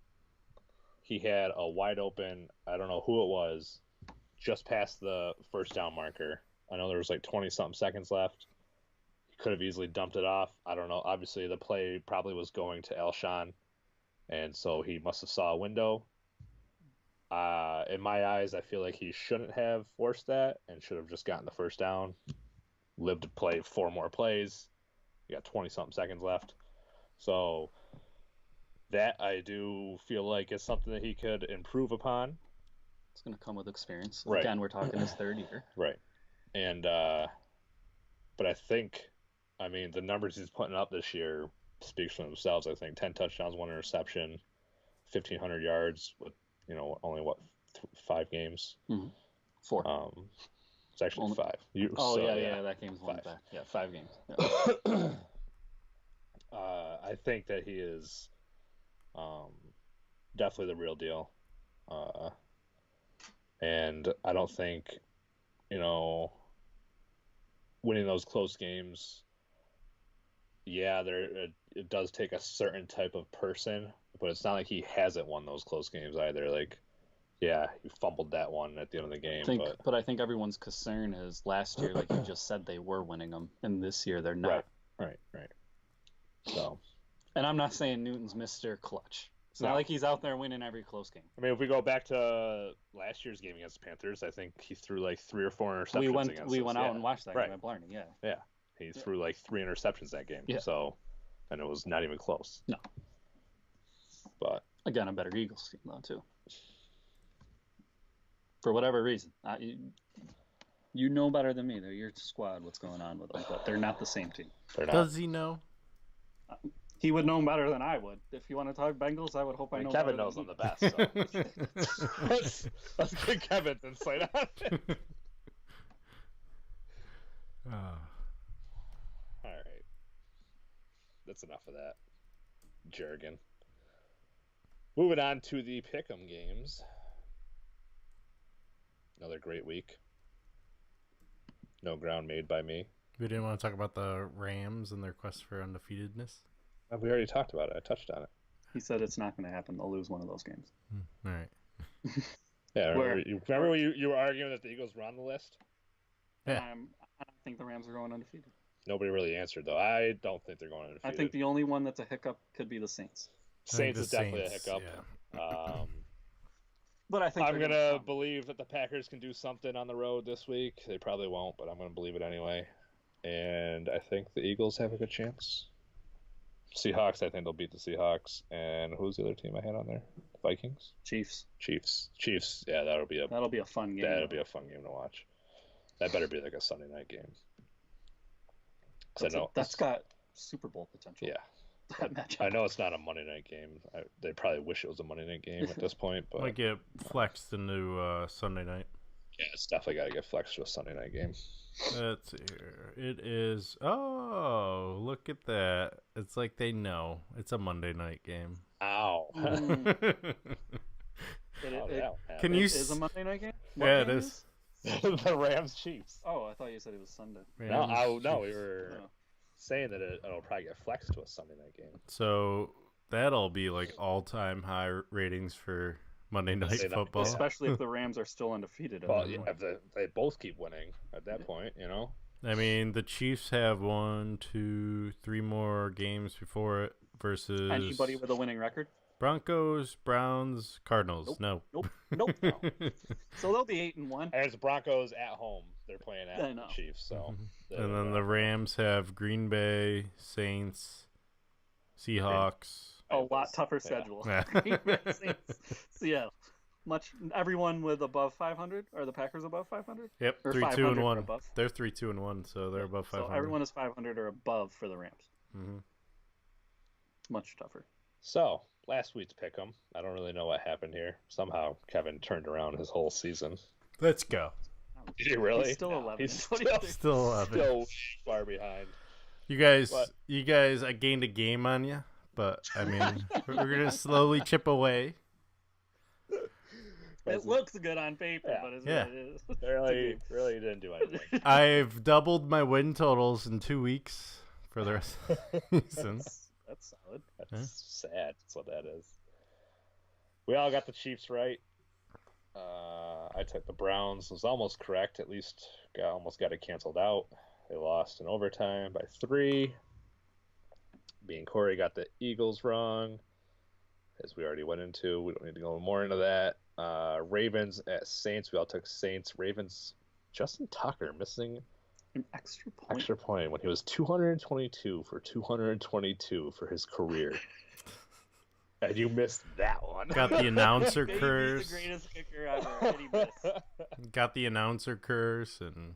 S4: he had a wide open, I don't know who it was, just past the first down marker. I know there was like 20-something seconds left. He could have easily dumped it off. I don't know. Obviously, the play probably was going to Alshon, and so he must have saw a window. In my eyes, I feel like he shouldn't have forced that and should have just gotten the first down, lived to play 4 more plays. You got 20-something seconds left. So that I do feel like is something that he could improve upon.
S2: It's going to come with experience.
S4: Right.
S2: Again, we're talking his 3rd year.
S4: Right. And, but I think, I mean, the numbers he's putting up this year speaks for themselves. I think 10 touchdowns, 1 interception, 1,500 yards with, only 5 games?
S2: Mm-hmm. 4.
S4: It's actually 5.
S2: That game's 1 back. Yeah, 5 games. Yeah.
S4: I think that he is definitely the real deal. And I don't think, winning those close games, it does take a certain type of person, but it's not like he hasn't won those close games either. Like, yeah, he fumbled that one at the end of the game.
S2: But I think everyone's concern is last year, like you just said, they were winning them, and this year they're not.
S4: Right. So,
S2: and I'm not saying Newton's Mr. Clutch. It's not like he's out there winning every close game.
S4: I mean, if we go back to last year's game against the Panthers, I think he threw like 3 or 4 interceptions.
S2: We went out and watched that game at Blarney.
S4: Yeah, he threw like 3 interceptions that game.
S2: Yeah.
S4: So, and it was not even close.
S2: No.
S4: But
S2: again, a better Eagles team though too. For whatever reason, you know better than me. They're your squad. What's going on with them? But they're not the same team.
S1: Does he know?
S2: He would know better than I would. If you want to talk Bengals, I would hope I know.
S4: Kevin knows them the best. So. let's get Kevin's insight on it. All right, that's enough of that jargon. Moving on to the pick'em games. Another great week. No ground made by me.
S1: We didn't want to talk about the Rams and their quest for undefeatedness.
S4: We already talked about it. I touched on it.
S2: He said it's not going to happen. They'll lose one of those games.
S1: All right.
S4: Yeah, remember when you were arguing that the Eagles were on the list?
S1: Yeah.
S2: I don't think the Rams are going undefeated.
S4: Nobody really answered, though. I don't think they're going undefeated.
S2: I think the only one that's a hiccup could be the Saints.
S4: Saints is definitely a hiccup.
S1: Yeah.
S2: But I think
S4: I'm going to believe that the Packers can do something on the road this week. They probably won't, but I'm going to believe it anyway. And I think the Eagles have a good chance. Seahawks, I think they'll beat the Seahawks. And who's the other team I had on there? Vikings?
S2: Chiefs.
S4: Yeah, that'll be a
S2: fun game.
S4: That'll be a fun game to watch. That better be like a Sunday night game.
S2: That's got Super Bowl potential.
S4: Yeah.
S2: That matchup.
S4: I know it's not a Monday night game. They probably wish it was a Monday night game at this point, but
S1: Might get flexed into Sunday night.
S4: yeah, it's definitely got to get flexed to a Sunday night game.
S1: Let's see here. It is. Oh, look at that! It's like they know it's a Monday night game.
S4: Ow!
S1: Can you?
S2: It is a Monday night game.
S1: Yeah, it is.
S4: The Rams Chiefs.
S2: Oh, I thought you said it was Sunday.
S4: No, we were saying that it'll probably get flexed to a Sunday night game.
S1: So that'll be like all-time high ratings for Monday Night Football.
S2: Especially if the Rams are still undefeated.
S4: Well, yeah, if they both keep winning at that point,
S1: I mean, the Chiefs have 1, 2, 3 more games before it versus
S2: anybody with a winning record.
S1: Broncos, Browns, Cardinals.
S2: Nope.
S1: No.
S2: Nope. So they'll be 8-1.
S4: And it's Broncos at home. They're playing at the Chiefs. So,
S1: and then the Rams have Green Bay, Saints, Seahawks.
S2: A lot tougher schedule.
S1: Yeah.
S2: Yeah. Everyone with above 500. Are the Packers above 500?
S1: Yep,
S2: Or
S1: 3-2-1.
S2: above?
S1: They're 3-2-1, so they're above 500.
S2: So everyone is 500 or above for the Rams.
S1: Mm-hmm.
S2: Much tougher.
S4: So last week's pick'em. I don't really know what happened here. Somehow Kevin turned around his whole season.
S1: Let's go.
S4: Did he really?
S2: He's still 11.
S4: He's still
S1: 11.
S4: Still far behind.
S1: You guys, I gained a game on you, but I mean, we're gonna slowly chip away.
S2: It looks good on paper, but it's what it is.
S4: Really didn't do anything.
S1: I've doubled my win totals in 2 weeks for the rest of the season.
S4: That's solid. That's sad. That's what that is. We all got the Chiefs right. I took the Browns. Was almost correct. At least almost got it canceled out. They lost in overtime by 3. Me and Corey got the Eagles wrong, as we already went into. We don't need to go more into that. Ravens at Saints. We all took Saints. Ravens. Justin Tucker missing
S2: An extra point.
S4: extra point when he was 222 for 222 for his career. And you missed that one.
S1: Got the announcer
S5: Maybe
S1: curse.
S5: the greatest kicker ever, and he missed.
S1: Got the announcer curse, and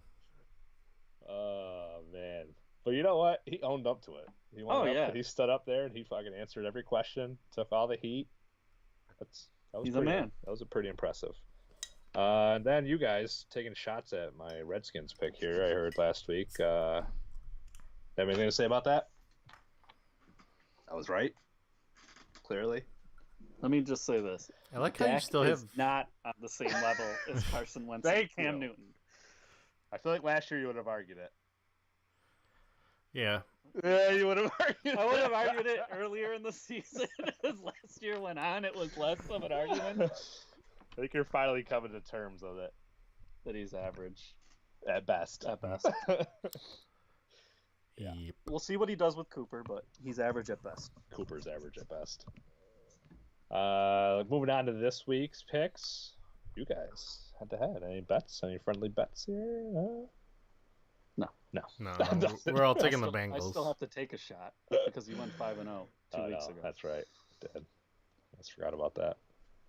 S4: Oh, man. But you know what? He owned up to it. He went
S2: Oh,
S4: up,
S2: yeah.
S4: He stood up there and he fucking answered every question, took all the heat. That was
S2: He's a
S4: pretty,
S2: man.
S4: That was pretty impressive. And then you guys taking shots at my Redskins pick here, I heard last week. Have anything to say about that? I was right. Clearly.
S2: Let me just say this.
S1: I like how you
S2: Dak
S1: still
S2: is
S1: have.
S2: not on the same level as Carson Wentz and
S4: Thank
S2: Cam
S4: you.
S2: Newton.
S4: I feel like last year you would have argued it.
S1: Yeah,
S4: Yeah, you would have argued
S2: I would have argued it earlier in the season. As last year went on, it was less of an argument.
S4: I think you're finally coming to terms with it.
S2: That he's average.
S4: At best.
S2: At best.
S4: Yeah.
S1: Yep.
S2: We'll see what he does with Cooper, but he's average at best.
S4: Cooper's average at best. Moving on to this week's picks. You guys head to head. Any bets? Any friendly bets here? No.
S1: No, we're all taking the
S2: I
S1: Bengals.
S2: still have to take a shot because he went 5-0 two weeks ago.
S4: That's right. Did. Almost forgot about that.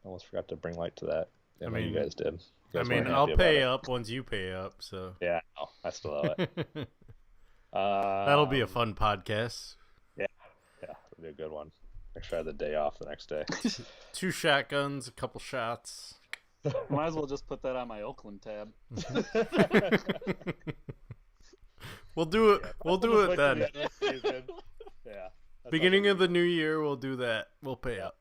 S4: Almost forgot to bring light to that.
S1: I
S4: I
S1: mean-
S4: mean, you guys did. You
S1: I
S4: guys
S1: mean,
S4: weren't
S1: I'll
S4: happy about
S1: pay
S4: it.
S1: up once you pay up, so
S4: Yeah, no, I still owe it.
S1: that'll be a fun podcast.
S4: Yeah, it'll be a good one. Make sure I have the day off the next day.
S1: 2 shotguns, a couple shots.
S2: Might as well just put that on my Oakland tab.
S1: We'll do it. We'll do it then.
S4: Yeah.
S1: Beginning of the new year, we'll do that. We'll pay up.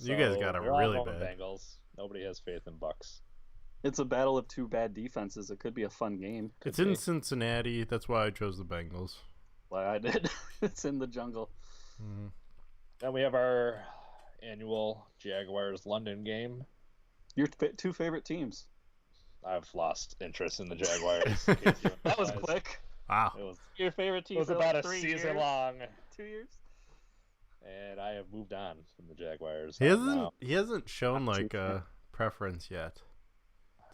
S1: You guys got it
S4: we're all
S1: really
S4: going
S1: bad.
S4: Bengals. Nobody has faith in Bucks.
S2: It's a battle of two bad defenses. It could be a fun game.
S1: It's in Cincinnati. That's why I chose the Bengals.
S2: Like I did. It's in the jungle.
S1: Mhm.
S4: Then we have our annual Jaguars London game.
S2: Your two favorite teams.
S4: I've lost interest in the Jaguars. in case you
S2: That was
S4: realized.
S2: quick.
S1: Wow.
S4: It was,
S2: Your favorite team
S4: it was
S2: for
S4: about
S2: like
S4: a
S2: 3
S4: season
S2: years?
S4: long,
S2: 2 years?
S4: and I have moved on from the Jaguars.
S1: He
S4: I'm
S1: hasn't.
S4: now-
S1: He hasn't shown
S2: Not too
S1: like a preference yet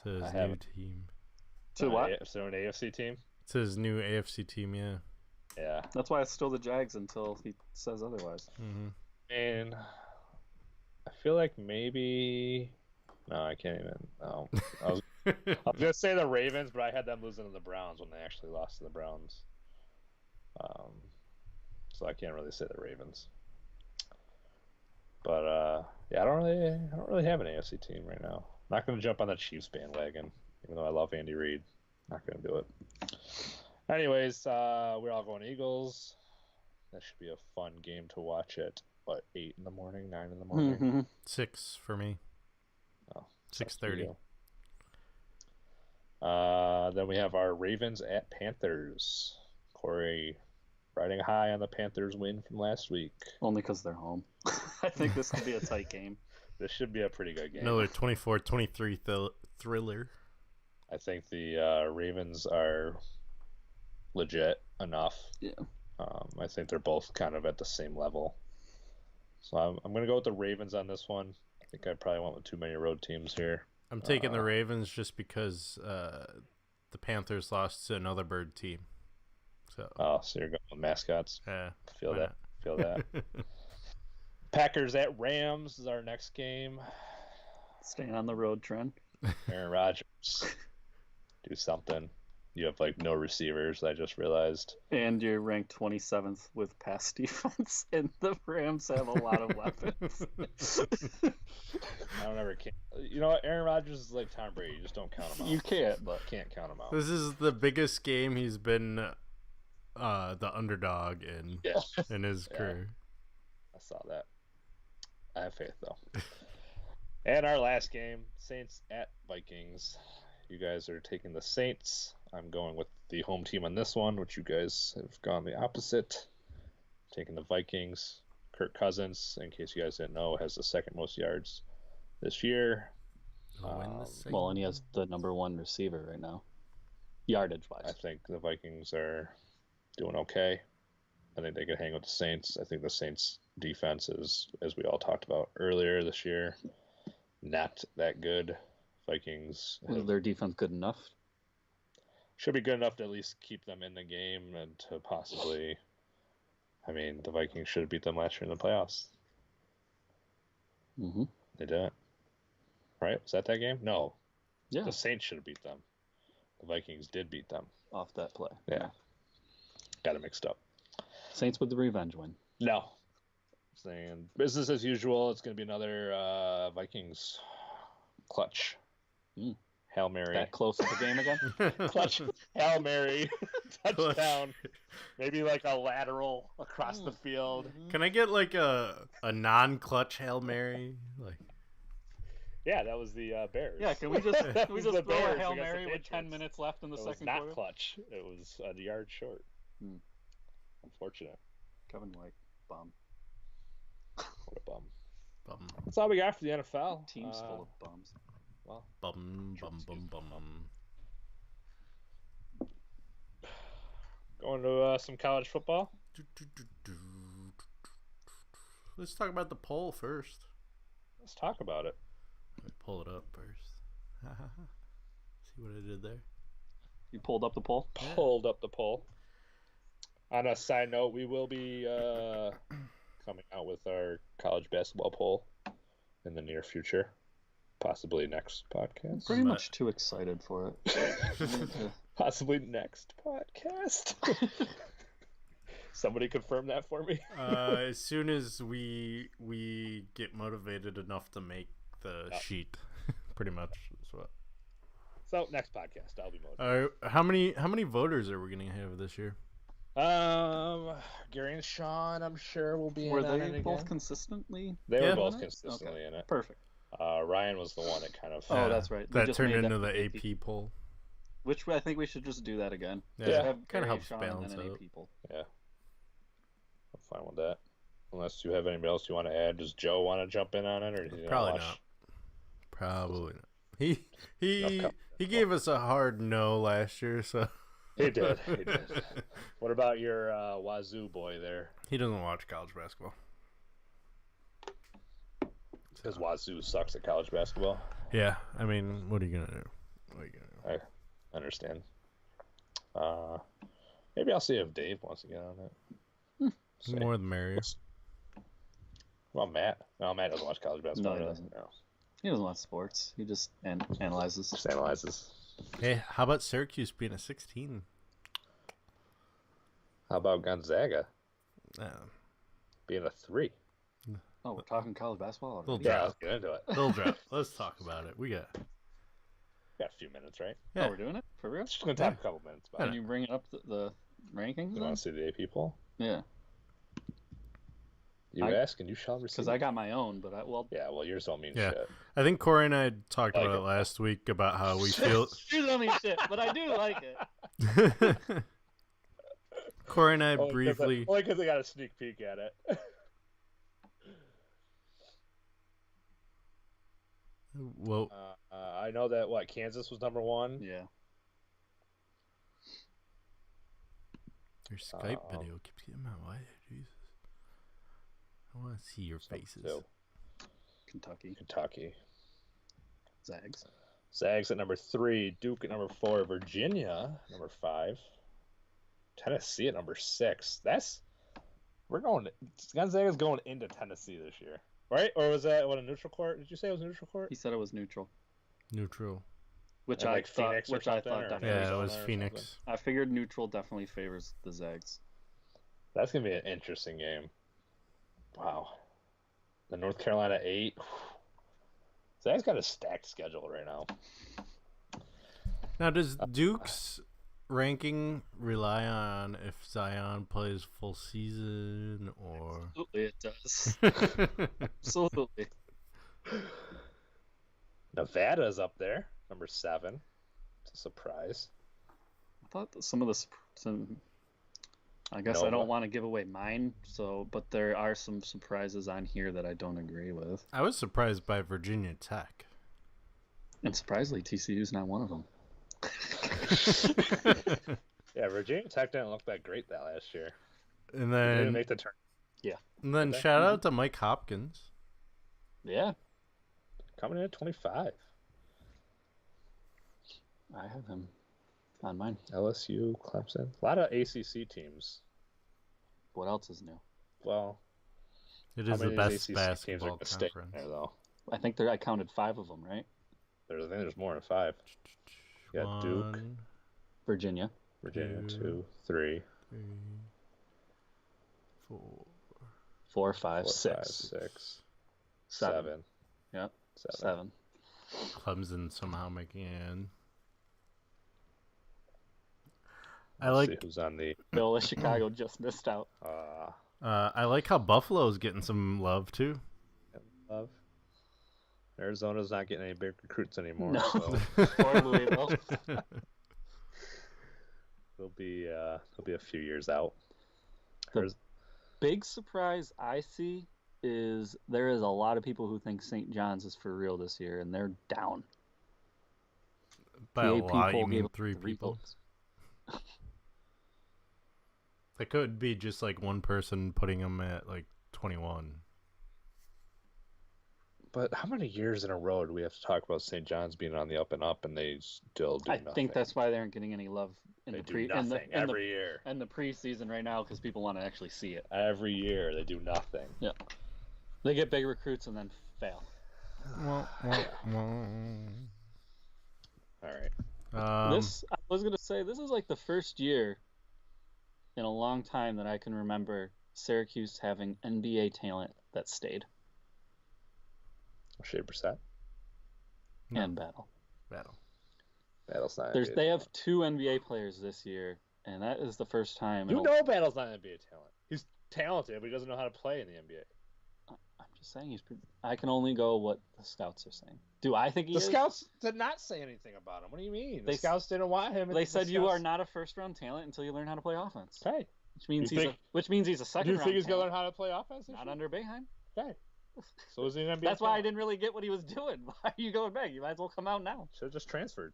S1: to his
S4: I
S1: new
S4: haven't.
S1: team.
S2: To what?
S4: So an AFC team?
S1: To his new AFC team. Yeah.
S4: Yeah.
S2: That's why it's still the Jags until he says otherwise.
S1: hmm
S4: And I feel like maybe. No, I can't even. No. I was gonna say the Ravens, but I had them losing to the Browns when they actually lost to the Browns. So I can't really say the Ravens. But yeah, I don't really have an AFC team right now. Not gonna jump on the Chiefs bandwagon, even though I love Andy Reid. Not gonna do it. Anyways, we're all going Eagles. That should be a fun game to watch at 8 in the morning, 9 in the morning.
S2: Mm-hmm.
S1: 6 for me.
S4: Oh,
S1: 6:30.
S4: Then we have our Ravens at Panthers. Corey riding high on the Panthers win from last week.
S2: Only because they're home. I think this could be a tight game.
S4: This should be a pretty good game.
S1: Another 24-23 thriller.
S4: I think the Ravens are legit enough.
S2: Yeah.
S4: I think they're both kind of at the same level. So I'm going to go with the Ravens on this one. I think I probably went with too many road teams here.
S1: I'm taking the Ravens just because the Panthers lost to another bird team. So
S4: Oh, so you're going with mascots.
S1: yeah,
S4: Feel
S1: why
S4: that. Feel that. Packers at Rams is our next game.
S2: Staying on the road trend.
S4: Aaron Rodgers, do something. You have like no receivers. I just realized.
S2: And you're ranked 27th with pass defense, and the Rams have a lot of weapons.
S4: I don't ever can't. You know what? Aaron Rodgers is like Tom Brady. You just don't count him out.
S2: You can't, but
S4: Can't count him out.
S1: This is the biggest game he's been the underdog in his
S4: Yeah.
S1: career.
S4: I saw that. I have faith though. And our last game, Saints at Vikings. You guys are taking the Saints. I'm going with the home team on this one, which you guys have gone the opposite. Taking the Vikings. Kirk Cousins, in case you guys didn't know, has the second most yards this year.
S1: Win the Saints.
S2: well, and he has the number one receiver right now. Yardage-wise.
S4: I think the Vikings are doing okay. I think they could hang with the Saints. I think the Saints' defense is, as we all talked about earlier this year, not that good. Vikings
S2: Is their defense good enough?
S4: should be good enough to at least keep them in the game and to possibly. I mean, the Vikings should have beat them last year in the playoffs.
S2: Mm-hmm.
S4: They didn't. Right? Was that game? No.
S2: Yeah,
S4: The Saints should have beat them. The Vikings did beat them.
S2: off that play.
S4: Yeah. Got it mixed up.
S2: Saints with the revenge win.
S4: No. Saying business as usual. It's going to be another Vikings clutch.
S2: Mm.
S4: Hail Mary.
S2: That close to the game again?
S4: Clutch. Hail Mary. Touchdown. Maybe like a lateral across the field.
S1: Can I get like a non-clutch Hail Mary? Like,
S4: Yeah, that was the Bears.
S2: Yeah, can we just
S4: That
S2: throw
S4: was
S2: a
S4: the Bears
S2: Hail
S4: against the
S2: Mary with 10
S4: Patriots.
S2: minutes left in the
S4: It was
S2: second
S4: not
S2: quarter?
S4: clutch. It was a yard short.
S2: Hmm.
S4: Unfortunate.
S2: Kevin White, bum.
S4: What a bum.
S1: bum,
S4: That's all we got for the NFL.
S2: Team's full of bums.
S4: Well,
S1: bum, bum.
S4: going to some college football.
S1: Let's talk about the poll first.
S4: Let's talk about it.
S1: Let me pull it up first. See what I did there?
S2: You pulled up the poll?
S4: Pulled up the poll. On a side note, we will be coming out with our college basketball poll in the near future. Possibly next podcast.
S2: Pretty much too excited for it.
S4: Possibly next podcast. Somebody confirm that for me.
S1: As soon as we get motivated enough to make the sheet, pretty much is what.
S4: So next podcast, I'll be motivated.
S1: How many voters are we gonna have this year?
S4: Gary and Sean, I'm sure will be.
S2: Were
S4: in on
S2: they
S4: it
S2: both
S4: again.
S2: consistently?
S4: They
S1: Yeah.
S4: were both
S2: in it?
S4: consistently in it.
S2: Perfect.
S4: Ryan was the one that kind of.
S2: Oh, that's right. We
S1: That
S2: just
S1: turned
S2: made
S1: into
S2: that
S1: the
S2: AP.
S1: AP poll.
S2: Which I think we should just do that again.
S1: Yeah,
S2: Just have
S1: kind
S2: Gary,
S1: of helps
S2: Sean,
S1: balance
S2: and then
S1: out.
S2: AP poll.
S4: Yeah. I'm fine with that. Unless you have anybody else you want to add. Does Joe want to jump in on it, or does he
S1: Probably
S4: watch?
S1: not. Probably not. He
S4: Enough
S1: gave us a hard no last year, so
S4: He did. He did. What about your Wazoo boy there?
S1: he doesn't watch college basketball.
S4: Because Wazoo sucks at college basketball.
S1: Yeah, I mean, what are you gonna do? What are you gonna do?
S4: I understand. Maybe I'll see if Dave wants to get on it. See.
S1: More the merrier.
S4: Well, Matt. No, Matt doesn't watch college basketball.
S2: No, he
S4: really.
S2: doesn't.
S4: No.
S2: He doesn't watch sports. He just analyzes.
S4: Just analyzes.
S1: Hey, how about Syracuse being a 16?
S4: How about Gonzaga
S1: Uh,
S4: being a 3?
S2: Oh, we're talking college basketball
S1: Little
S2: already?
S4: Yeah, let's get into it.
S1: they'll drop. Let's talk about it. We got.
S4: Got a few minutes, right?
S1: Yeah.
S2: Oh, we're doing it? For real?
S4: Just gonna talk a couple minutes about
S2: Can
S4: it.
S2: you bring it up the rankings?
S4: You
S2: then?
S4: want to see the AP poll?
S2: Yeah.
S4: You ask and you shall receive.
S2: Because I got my own, but
S4: Yeah, well, yours don't mean
S1: Yeah.
S4: shit.
S1: I think Corey and I talked
S4: Like
S1: about
S4: it.
S1: it last week about how we feel.
S2: You don't mean shit, but I do like it.
S1: Corey and I
S4: Only
S1: briefly.
S4: because I got a sneak peek at it.
S1: Well,
S4: I know that Kansas was number 1.
S2: Yeah.
S1: your Skype video keeps getting my way. Jesus, I want to see your faces.
S4: So,
S2: Kentucky.
S4: Kentucky.
S2: Zags.
S4: Zags at number 3, Duke at number 4, Virginia number 5, Tennessee at number 6. Gonzaga's going into Tennessee this year, right? Or was that a neutral court? Did you say it was a neutral court?
S2: He said it was neutral,
S1: Neutral.
S2: which
S4: And
S2: I
S4: like
S2: thought.
S4: Phoenix or
S2: Which I
S4: something,
S2: thought
S4: or-
S2: definitely.
S1: Yeah, it
S4: Arizona
S1: was
S4: or
S1: Phoenix.
S2: I figured neutral definitely favors the Zags.
S4: That's gonna be an interesting game. Wow, the North Carolina 8. Zags got a stacked schedule right now.
S1: Now, does Duke's ranking rely on if Zion plays full season or?
S2: Absolutely, it does. Absolutely.
S4: Nevada's up there, number 7. It's a surprise.
S2: I thought that some of the. I guess I
S4: Nova.
S2: don't want to give away mine, but there are some surprises on here that I don't agree with.
S1: I was surprised by Virginia Tech.
S2: And surprisingly, TCU's not one of them.
S4: Yeah, Virginia Tech didn't look that great that last year.
S1: And
S4: They didn't
S1: then,
S4: make the turn. Okay.
S1: shout out to Mike Hopkins.
S5: Yeah,
S4: Coming in at 25.
S5: I have him on mine.
S4: LSU, Clemson. A lot of ACC teams.
S5: What else is new?
S4: Well,
S1: It
S4: how
S1: is the
S4: many
S1: best
S4: ACC teams are
S1: basketball
S4: going to stay in
S1: conference.
S4: there, though?
S5: I think I counted 5 of them, right?
S4: I think there's more than 5. You got Duke,
S1: 1,
S5: Virginia.
S4: Virginia,
S1: 2,
S4: 2, 3,
S1: 3, 4.
S5: 4, 5,
S4: 4,
S5: 6,
S4: 5, 6,
S5: 7.
S4: 7.
S5: Yep.
S4: 7.
S5: 7.
S1: Clemson somehow making it in. I
S4: Let's see
S1: like
S4: who's on the.
S5: Bill of Chicago just missed out.
S1: I like how Buffalo's getting some love too.
S4: Love. Arizona's not getting any big recruits anymore,
S5: No.
S4: so
S5: Or Louisville.
S4: they'll be a few years out.
S5: The big surprise I see is there is a lot of people who think St. John's is for real this year, and they're down.
S1: By a
S5: PAP
S1: lot,
S5: poll
S1: you
S5: gave
S1: mean
S5: them
S1: 3
S5: 3
S1: people?
S5: votes.
S1: That could be just like one person putting them at like 21.
S4: But how many years in a row do we have to talk about St. John's being on the up and up, and they still do
S5: I
S4: nothing?
S5: think that's why they aren't getting any love in
S4: They
S5: the
S4: do nothing every year.
S5: and the preseason right now because people want to actually see it.
S4: Every year they do nothing.
S5: Yeah, they get big recruits and then fail.
S4: All right.
S1: I
S5: was gonna say this is like the first year in a long time that I can remember Syracuse having NBA talent that stayed
S4: Shea Brissett.
S1: No.
S5: and battle.
S4: Battle's not.
S5: They
S4: NBA
S5: have 2 NBA players this year, and that is the first time.
S4: You know, Battle's not NBA talent. He's talented, but he doesn't know how to play in the NBA.
S5: I'm just saying I can only go what the scouts are saying. Do I think he
S4: The
S5: is?
S4: scouts did not say anything about him. What do you mean? The
S5: They-
S4: scouts didn't want him.
S5: They said you are not a first-round talent until you learn how to play offense.
S4: Okay.
S5: Which means
S4: You
S5: he's a second
S4: Do you
S5: round
S4: think he's gonna learn
S5: talent.
S4: how to play offense? This
S5: Not
S4: year?
S5: under Boeheim.
S4: Okay. So is he an NBA?
S5: That's why I
S4: talent?
S5: didn't really get what he was doing. Why are you going back? You might as well come out now.
S4: Should have just transferred.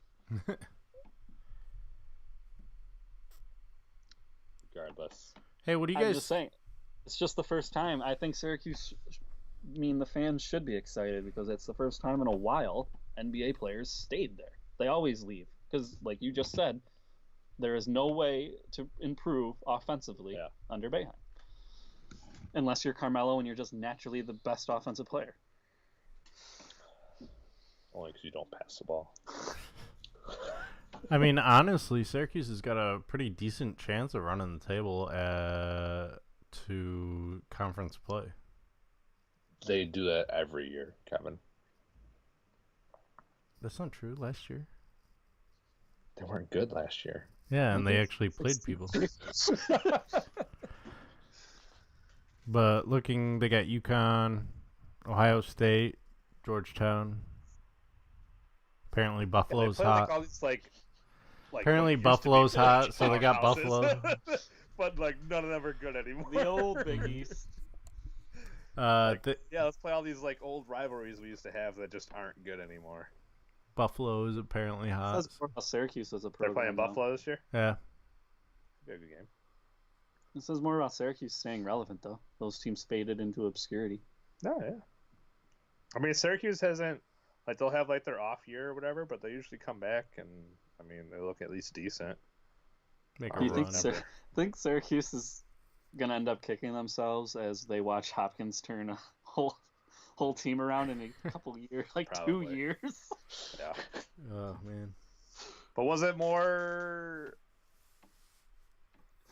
S4: Regardless.
S1: Hey, what do you
S5: I'm
S1: guys?
S5: just saying. It's just the first time. I think Syracuse. The fans should be excited because it's the first time in a while NBA players stayed there. They always leave because, like you just said, there is no way to improve offensively under Boeheim. Unless you're Carmelo and you're just naturally the best offensive player.
S4: Only because you don't pass the ball.
S1: I mean, honestly, Syracuse has got a pretty decent chance of running the table to conference play.
S4: They do that every year, Kevin.
S1: That's not true. Last year,
S4: They weren't good last year.
S1: yeah, and they actually played people. But they got UConn, Ohio State, Georgetown. Apparently, Buffalo's
S6: play,
S1: hot.
S6: Like, all these, like
S1: Apparently,
S6: what used to be
S1: Buffalo's hot,
S6: village
S1: so they got
S6: powerhouses.
S1: Buffalo.
S6: But like none of them are good anymore.
S5: The old Big East.
S6: Yeah, let's play all these like old rivalries we used to have that just aren't good anymore.
S1: Buffalo is apparently hot.
S5: Says more about Syracuse as a
S6: They're
S5: program.
S6: playing
S5: though.
S6: Buffalo this year.
S1: Yeah.
S6: Good game.
S5: It says more about Syracuse staying relevant, though. Those teams faded into obscurity.
S6: Oh yeah. I mean, Syracuse hasn't they'll have like their off year or whatever, but they usually come back and I mean they look at least decent.
S1: Make a
S5: Do you
S1: run.
S5: think Syracuse is gonna end up kicking themselves as they watch Hopkins turn a whole team around in a couple years, like
S6: Probably.
S5: 2 years?
S6: Yeah.
S1: Oh man.
S6: But was it more?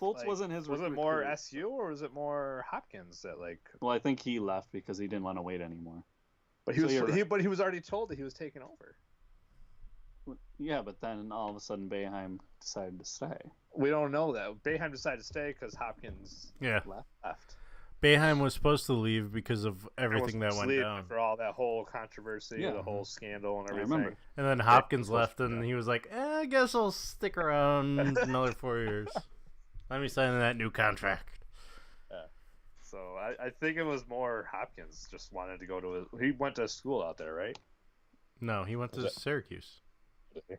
S5: Fultz wasn't his.
S6: Was it more
S5: recruit.
S6: SU or was it more Hopkins that like?
S5: Well, I think he left because he didn't want to wait anymore.
S6: But he
S5: So
S6: was.
S5: you're right.
S6: But he was already told that he was taking over.
S5: Yeah, but then all of a sudden Boeheim decided to stay.
S6: We don't know that. Boeheim decided to stay because Hopkins
S1: Yeah.
S6: left.
S1: Boeheim was supposed to leave because of everything that
S6: Was
S1: went
S6: leaving
S1: down.
S6: after all that whole controversy,
S5: Yeah.
S6: the whole scandal, and
S5: I
S6: everything.
S5: remember.
S1: And then Hopkins
S6: Yeah.
S1: left, and he was like, I guess I'll stick around another 4 years. Let me sign that new contract.
S6: So I think it was more Hopkins just wanted to go to. He went to school out there, right?
S1: No, he went to
S4: Was it-
S1: Syracuse.
S4: Did he?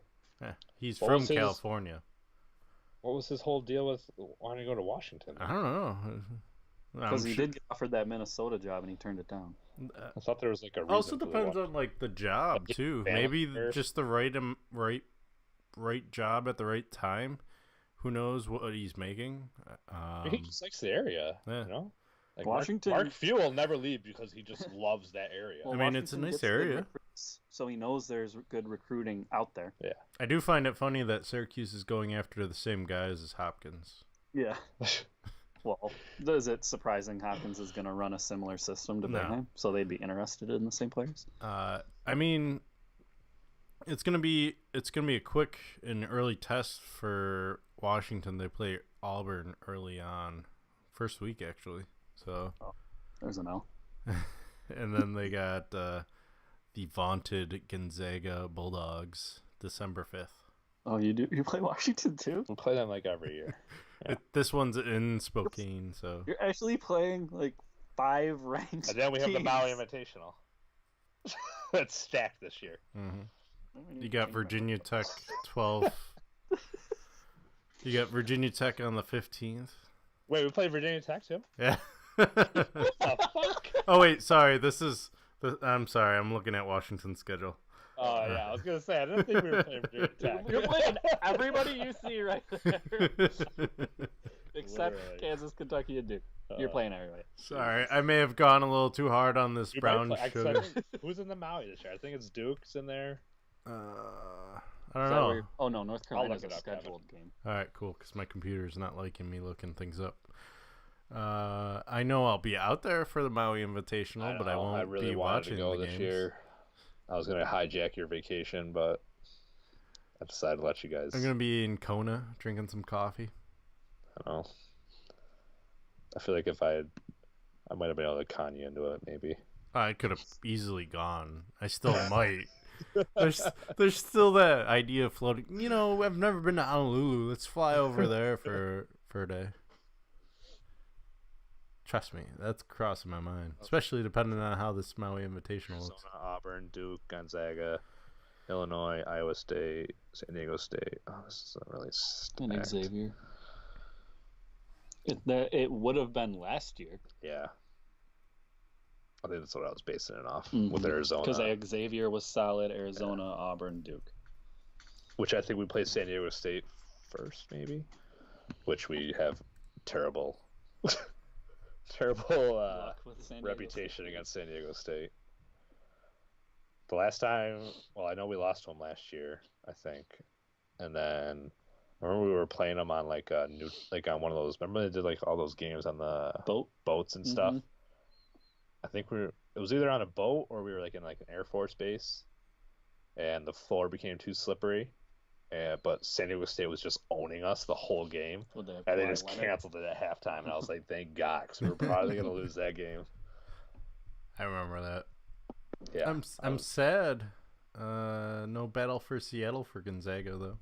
S1: He's
S4: What
S1: from
S4: was his-
S1: California.
S4: What was his whole deal with wanting to go to Washington?
S1: I don't know.
S5: Because
S1: I'm
S5: he
S1: sure-
S5: did get offered that Minnesota job and he turned it down.
S4: I thought there was like a reason.
S1: Also
S4: for the
S1: depends
S4: walk.
S1: on like the job
S4: Like,
S1: too.
S4: family
S1: Maybe
S4: first.
S1: just the right job at the right time. Who knows what he's making?
S4: He just likes the area,
S1: yeah.
S4: you know. Like
S5: Washington-
S4: Mark Few will never leave because he just loves that area.
S1: I mean, it's a
S5: Washington
S1: nice
S5: gets good
S1: area.
S5: recruits, so he knows there's good recruiting out there.
S1: I do find it funny that Syracuse is going after the same guys as Hopkins.
S5: Yeah. Well, is it surprising Hopkins is going to run a similar system to
S1: No.
S5: Boeheim? So they'd be interested in the same players?
S1: I mean, it's gonna be a quick and early test for Washington. They play Auburn early on, first week actually. So,
S5: There's an L.
S1: and then they got the vaunted Gonzaga Bulldogs December 5th.
S5: Oh, you do? You play Washington too?
S4: We play them like every year. Yeah.
S1: This one's in Spokane, so
S5: You're actually playing like 5 ranked.
S4: And then we have the
S5: teams.
S4: Maui Invitational. It's stacked this year.
S1: you got Virginia Tech 12. You got Virginia Tech on the 15th.
S4: Wait, we play Virginia Tech too?
S1: Yeah.
S4: The fuck?
S1: Oh wait, sorry. I'm sorry. I'm looking at Washington's schedule.
S4: Oh yeah, I was gonna say I didn't think we were playing Virginia Tech.
S5: You're playing everybody you see right there, except
S4: Literally.
S5: Kansas, Kentucky, and Duke. You're playing everybody.
S1: Sorry, I may have gone a little too hard on this
S4: We might
S1: brown
S4: play-
S1: sugar.
S4: Who's in the Maui this year? I think it's Duke's in there.
S1: I
S5: Is
S1: don't
S5: that
S1: know.
S5: where- Oh no, North Carolina's
S4: look
S5: a
S4: it up, Kevin.
S5: scheduled game.
S1: All right, cool. Because my computer's not liking me looking things up. I know I'll be out there for the Maui Invitational, but I
S4: know,
S1: won't
S4: I really
S1: be
S4: wanted
S1: watching
S4: to go
S1: the
S4: this
S1: games.
S4: year. I was gonna hijack your vacation, but I decided to let you guys.
S1: I'm gonna be in Kona drinking some coffee.
S4: I don't know. I feel like if I might have been able to con you into it, maybe.
S1: I could have easily gone. I still might. There's still that idea floating. You know, I've never been to Honolulu. Let's fly over there for a day. Trust me, that's crossing my mind, especially depending on how this Maui Invitational looks.
S4: Arizona, Auburn, Duke, Gonzaga, Illinois, Iowa State, San Diego State. Oh, this isn't really stacked.
S5: And Xavier. It would have been last year.
S4: Yeah. I think that's what I was basing it off with Arizona.
S5: Because Xavier was solid, Arizona, Auburn, Duke.
S4: Which I think we play San Diego State first, maybe. Which we have terrible
S5: Luck with San Diego
S4: reputation
S5: State.
S4: against San Diego State. The last time, well, I know we lost to them last year, I think, and then I remember we were playing them on like a new, like on one of those. Remember they did like all those games on the boats and stuff. I think it was either on a boat or we were like in like an Air Force base, and the floor became too slippery. But San Diego State was just owning us the whole game,
S5: Would they have
S4: and they
S5: Kawhi
S4: just
S5: Leonard?
S4: canceled it at halftime. And I was like, "Thank God," because we were probably going to lose that game.
S1: I remember that.
S4: Yeah,
S1: I'm sad. No battle for Seattle for Gonzaga though.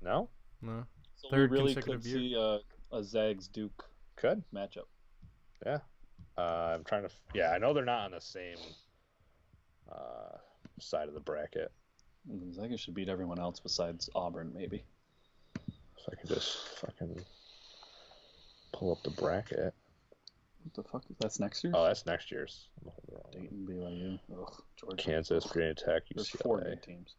S4: No,
S1: No.
S5: So
S1: Third
S5: we really
S1: consecutive
S5: could
S1: year.
S5: see a Zags Duke
S4: could.
S5: matchup.
S4: Yeah, I'm trying to. Yeah, I know they're not on the same side of the bracket.
S5: Gonzaga should beat everyone else besides Auburn, maybe.
S4: So I can just fucking pull up the bracket.
S5: What the fuck? That's next year?
S4: Oh, that's next year's.
S5: Dayton, BYU. Ugh, Georgia.
S4: Kansas, Virginia Tech,
S5: There's 4
S4: UCLA.
S5: good teams.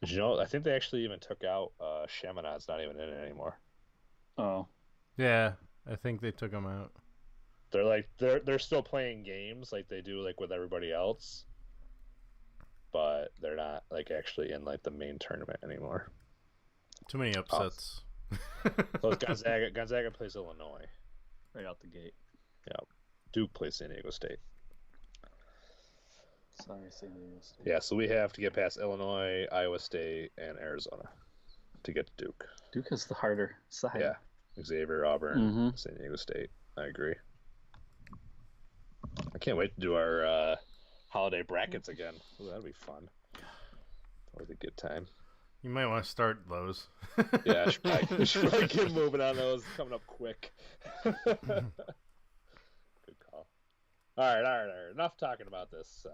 S4: Did you know? I think they actually even took out Chaminade's not even in it anymore.
S5: Oh,
S1: Yeah, I think they took him out.
S4: They're like they're still playing games like they do like with everybody else, but they're not like actually in like the main tournament anymore.
S1: Too many upsets.
S4: So it's Gonzaga plays Illinois.
S5: right out the gate.
S4: Duke plays San Diego State.
S5: Sorry, San Diego State.
S4: Yeah, so we have to get past Illinois, Iowa State, and Arizona to get to Duke.
S5: Duke is the harder side.
S4: Yeah, Xavier, Auburn, San Diego State. I agree. I can't wait to do our holiday brackets again. Ooh, that'll be fun. Always a good time.
S1: You might want to start those.
S4: Yeah, I should probably get moving on those. Coming up quick. Good call. All right. Enough talking about this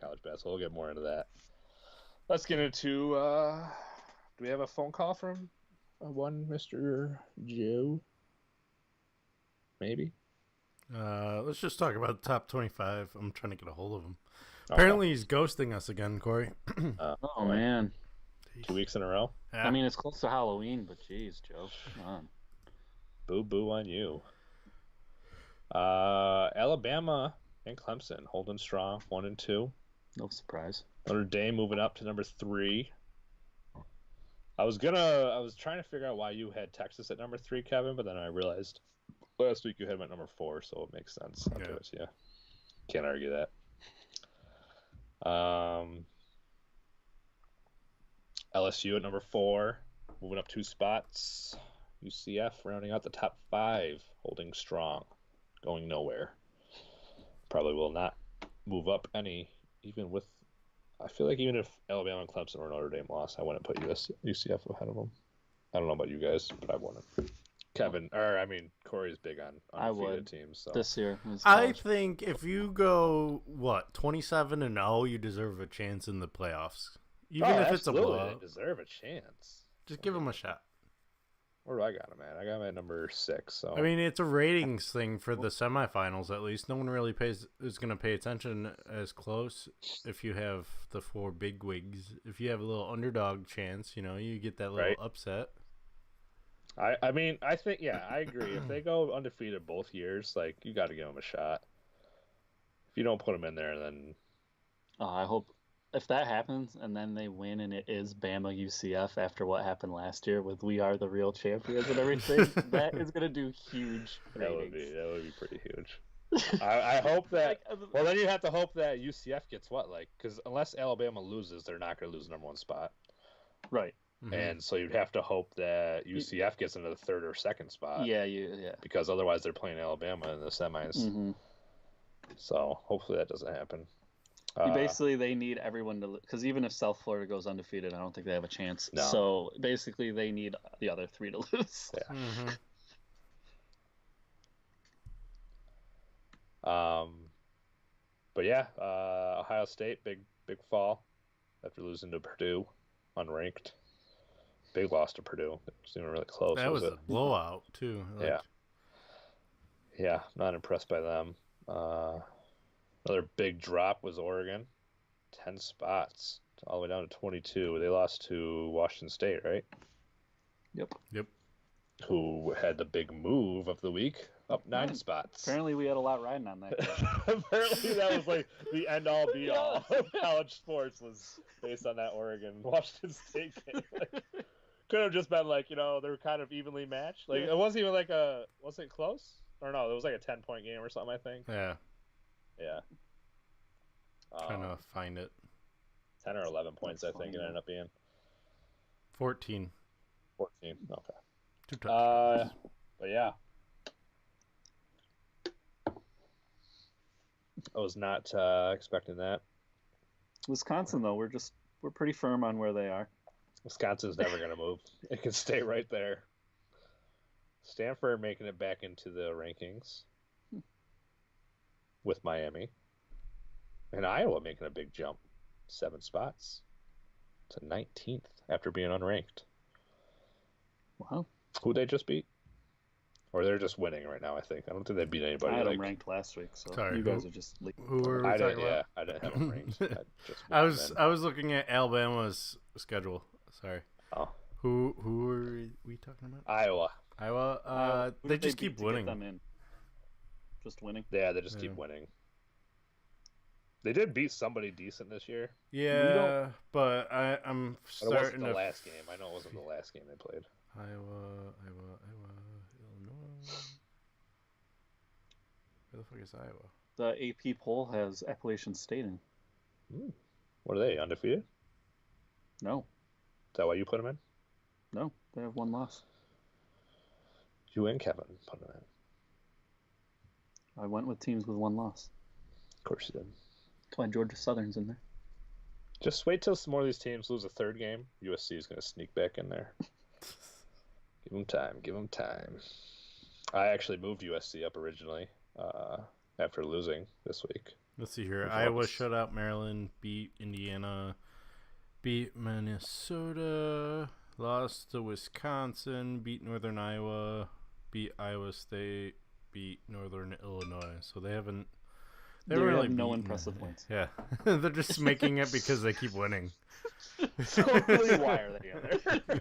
S4: college basketball. We'll get more into that. Let's get into. Do we have a phone call from one Mr. Joe? Maybe.
S1: Let's just talk about the top 25. I'm trying to get a hold of him.
S4: Okay.
S1: Apparently, he's ghosting us again, Corey.
S5: Oh man.
S4: 2 weeks in a row.
S1: Yeah.
S5: I mean, it's close to Halloween, but geez, Joe, come on.
S4: Boo boo on you. Alabama and Clemson holding strong, 1 and 2.
S5: No surprise.
S4: Notre Dame moving up to number 3. I was trying to figure out why you had Texas at number 3, Kevin, but then I realized last week you had them at number 4, so it makes sense. I'll do it, yeah. Can't argue that. LSU at number 4, moving up 2 spots. UCF rounding out the top 5, holding strong, going nowhere. Probably will not move up any, even with. I feel like even if Alabama and Clemson or Notre Dame lost, I wouldn't put UCF ahead of them. I don't know about you guys, but I wouldn't. Corey's big on undefeated teams. So.
S5: This year.
S1: I think if you go 27-0, you deserve a chance in the playoffs, even if it's a blowout.
S4: They deserve a chance.
S1: Just give them a shot.
S4: Where do I got him at? I got him at number 6. So
S1: I mean, it's a ratings thing for the semifinals. At least no one really is going to pay attention as close if you have the 4 big wigs. If you have a little underdog chance, you get that little upset.
S4: I think I agree. If they go undefeated both years, you got to give them a shot. If you don't put them in there, then
S5: I hope if that happens and then they win and it is Bama UCF after what happened last year with We Are the Real Champions and everything, that is going to do huge ratings.
S4: That would be pretty huge. I hope that. Well, then you have to hope that UCF gets because unless Alabama loses, they're not going to lose the number 1 spot.
S5: Right.
S1: Mm-hmm.
S4: And so you'd have to hope that UCF gets into the 3rd or 2nd spot.
S5: Yeah.
S4: Because otherwise they're playing Alabama in the semis.
S5: Mm-hmm.
S4: So hopefully that doesn't happen.
S5: Basically, they need everyone to, because even if South Florida goes undefeated, I don't think they have a chance.
S4: No.
S5: So basically, they need the other 3 to lose.
S4: Yeah.
S1: Mm-hmm.
S4: But yeah, Ohio State, big fall after losing to Purdue, unranked. Big loss to Purdue. It wasn't even really close.
S1: That was a blowout too.
S4: Yeah, not impressed by them. Another big drop was Oregon, 10 spots, all the way down to 22. They lost to Washington State, right?
S5: Yep.
S4: Who had the big move of the week, up 9 spots.
S5: Apparently, we had a lot riding on that.
S4: Apparently, that was the end-all, be-all of college sports was based on that Oregon-Washington State game. Could have just been they were kind of evenly matched. It wasn't even was it close? Or no, it was a 10-point game or something, I think.
S1: Yeah.
S4: Yeah.
S1: Trying to find it.
S4: 10 or 11 points, I think it ended up being.
S1: 14.
S4: 14, okay.
S1: 2 touchdowns.
S4: But yeah. I was not expecting that.
S5: Wisconsin, though, we're pretty firm on where they are.
S4: Wisconsin's never going to move. It can stay right there. Stanford making it back into the rankings with Miami. And Iowa making a big jump. 7 spots to 19th after being unranked.
S5: Wow.
S4: Who they just beat? Or they're just winning right now, I think. I don't think they beat anybody.
S5: I had them ranked last week, so
S1: Sorry,
S5: you guys are just...
S1: Who were we talking about?
S4: I didn't have them ranked.
S1: I was looking at Alabama's schedule. Sorry.
S4: Oh.
S1: Who were we talking about?
S4: Iowa.
S1: They just keep winning.
S5: Get them in? Just winning?
S4: Yeah, they just keep winning. They did beat somebody decent this year.
S1: Yeah, but I'm starting
S4: it wasn't the last game. I know it wasn't the last game they played.
S1: Iowa, Illinois. Where the fuck is Iowa?
S5: The AP poll has Appalachian State in.
S4: What are they, undefeated?
S5: No.
S4: Is that why you put them in?
S5: No, they have 1 loss.
S4: You and Kevin put them in.
S5: I went with teams with 1 loss.
S4: Of course you did.
S5: That's why Georgia Southern's in there.
S4: Just wait till some more of these teams lose a 3rd game. USC is going to sneak back in there. Give them time. I actually moved USC up originally after losing this week.
S1: Let's see here.
S4: Which
S1: Iowa
S4: ones?
S1: shut out Maryland, beat Indiana, beat Minnesota, lost to Wisconsin, beat Northern Iowa, beat Iowa State, beat Northern Illinois. So they haven't. They
S5: They
S1: really
S5: have no
S1: beaten-
S5: impressive wins.
S1: Yeah, they're just making it because they keep winning.
S6: So really, why are they in there?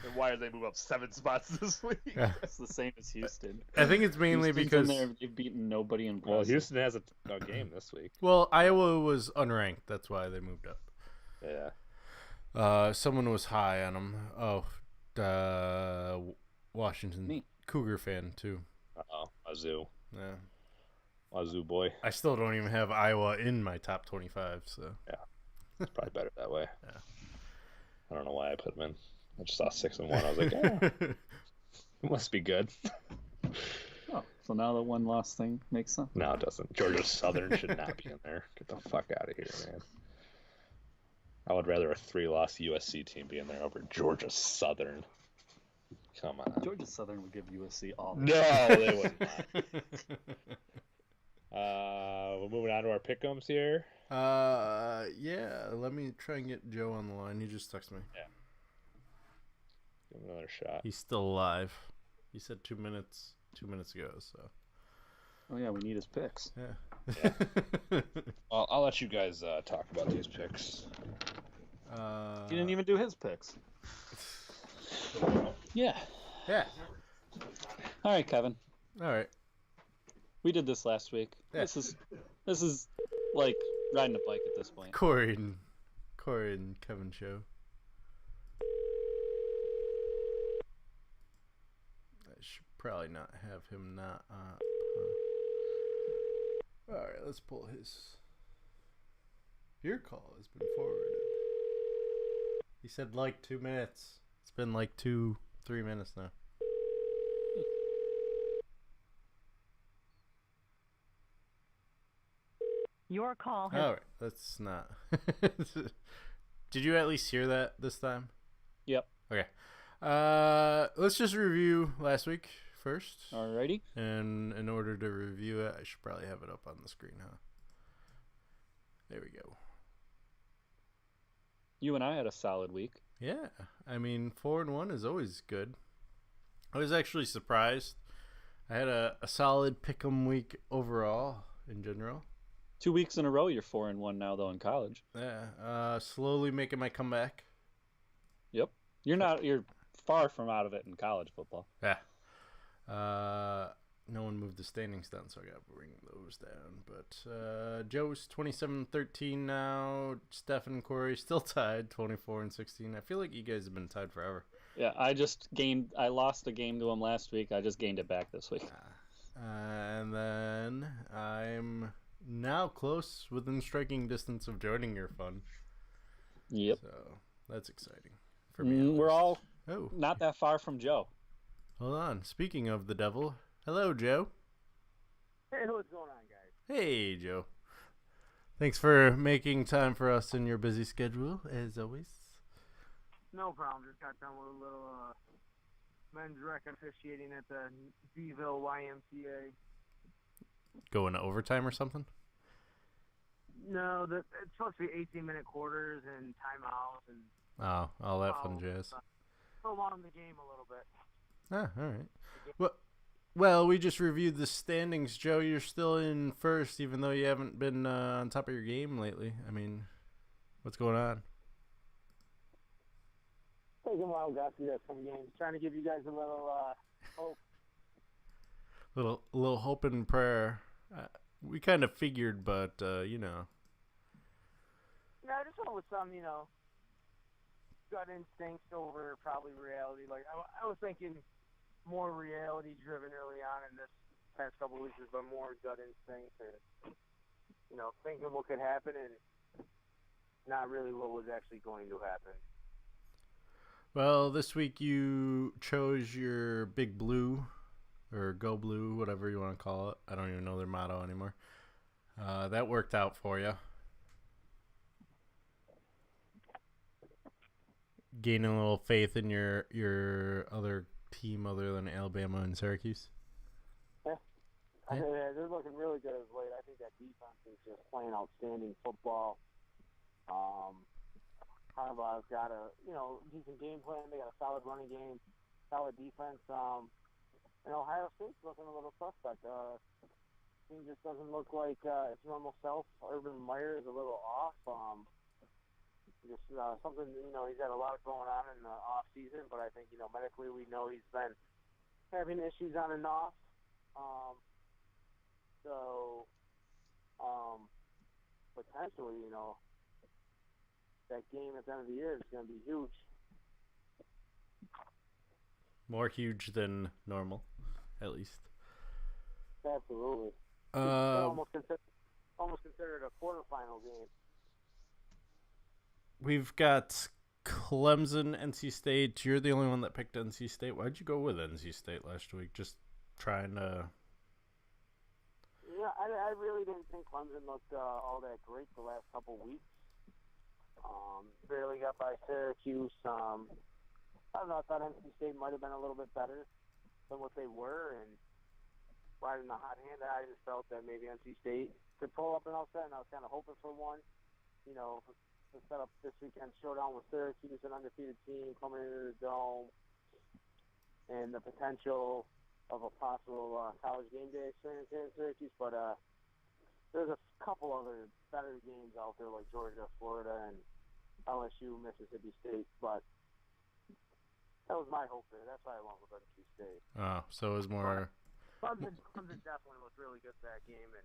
S6: And why did they move up 7 spots this week?
S1: Yeah.
S5: It's the same as Houston.
S1: I think it's mainly
S5: Houston's
S1: because
S5: in there, they've beaten nobody in
S4: Well, Houston has a game this week.
S1: well, Iowa was unranked. That's why they moved up.
S4: Yeah.
S1: Someone was high on them. Washington
S5: Me.
S1: Cougar fan too.
S4: Uh-oh. Wazoo.
S1: Yeah.
S4: Wazoo boy.
S1: I still don't even have Iowa in my top 25. So
S4: It's probably better that way.
S1: Yeah.
S4: I don't know why I put them in. I just saw 6-1. I was like, yeah, it must be good.
S5: Oh, so now the one loss thing makes sense.
S4: No, it doesn't. Georgia Southern should not be in there. Get the fuck out of here, man. I would rather a 3-loss USC team be in there over Georgia Southern. Come on.
S5: Georgia Southern would give USC all.
S4: No, they would not. We're moving on to our pick'ems here.
S1: yeah. Let me try and get Joe on the line. He just texted me.
S4: Give him another shot.
S1: He's still alive. He said 2 minutes. 2 minutes ago. So
S5: Oh yeah, we need his picks.
S1: yeah.
S4: Well, I'll let you guys talk about these picks.
S5: He didn't even do his picks. Yeah.
S1: Yeah.
S5: All right, Kevin.
S1: All right.
S5: We did this last week.
S1: Yeah.
S5: This is like riding a bike at this point.
S1: Cory and Kevin show. I should probably not have him not. All right, let's pull his. Your call has been forwarded. He said like 2 minutes. It's been like 2-3 minutes now.
S7: Your call has
S1: All right, that's not. Did you at least hear that this time?
S5: Yep.
S1: Okay. Let's just review last week first.
S5: Alrighty.
S1: And in order to review it, I should probably have it up on the screen, huh? There we go.
S5: You and I had a solid week.
S1: Yeah. I mean, 4-1 is always good. I was actually surprised. I had a solid pick'em week overall in general.
S5: 2 weeks in a row, you're 4-1 now though in college.
S1: Yeah. Slowly making my comeback.
S5: Yep. You're far from out of it in college football.
S1: Yeah. No one moved the standings down, so I got to bring those down. But Joe's 27-13 now. Steffan and Cory still tied 24-16. I feel like you guys have been tied forever.
S5: Yeah, I lost a game to him last week. I just gained it back this week.
S1: And then I'm now close within striking distance of joining your fun.
S5: Yep.
S1: So that's exciting for me. at
S5: We're
S1: least.
S5: all
S1: Oh,
S5: not that far from Joe.
S1: hold on. Speaking of the devil, hello, Joe.
S8: Hey, what's going on, guys?
S1: Hey, Joe. Thanks for making time for us in your busy schedule, as always.
S8: No problem. Just got done with a little men's rec officiating at the Beeville YMCA.
S1: Going to overtime or something?
S8: No, it's supposed to be 18-minute quarters and timeouts and
S1: Oh, all that fun
S8: fouls,
S1: jazz.
S8: prolong the game a little bit.
S1: Ah, all right. Well, we just reviewed the standings, Joe. You're still in first, even though you haven't been on top of your game lately. I mean, what's going on?
S8: Taking a while, got through some games. Trying to give you guys a little hope.
S1: Little hope and prayer. We kind of figured, but you know.
S8: No, I just went with some, gut instincts over probably reality. Like I was thinking more reality driven early on in this past couple of weeks, but more gut instincts and thinking what could happen and not really what was actually going to happen.
S1: Well, this week you chose your Big Blue, or Go Blue, whatever you want to call it. I don't even know their motto anymore. That worked out for you. Gaining a little faith in your other team other than Alabama and Syracuse.
S8: Yeah, They're looking really good as late. I think that defense is just playing outstanding football. Harbaugh's got a decent game plan. They got a solid running game, solid defense. And Ohio State's looking a little suspect. Team just doesn't look like its normal self. Urban Meyer is a little off. Just something, he's had a lot going on in the off season, but I think medically we know he's been having issues on and off. So potentially, that game at the end of the year is going to be huge.
S1: More huge than normal, at least.
S8: Absolutely. Almost considered a quarterfinal game.
S1: We've got Clemson, NC State. You're the only one that picked NC State. Why'd you go with NC State last week? Just trying to...
S8: Yeah, I really didn't think Clemson looked all that great the last couple weeks. Barely got by Syracuse. I don't know, I thought NC State might have been a little bit better than what they were, and riding the hot hand, I just felt that maybe NC State could pull up an upset, and I was kind of hoping for one, to set up this weekend's showdown with Syracuse, an undefeated team coming into the Dome, and the potential of a possible college game day experience here in Syracuse. But there's a couple other better games out there like Georgia, Florida, and LSU, Mississippi State. But that was my hope there. That's why I went with NC State.
S1: Oh, so it was more...
S8: Clemson definitely looked really good that game, and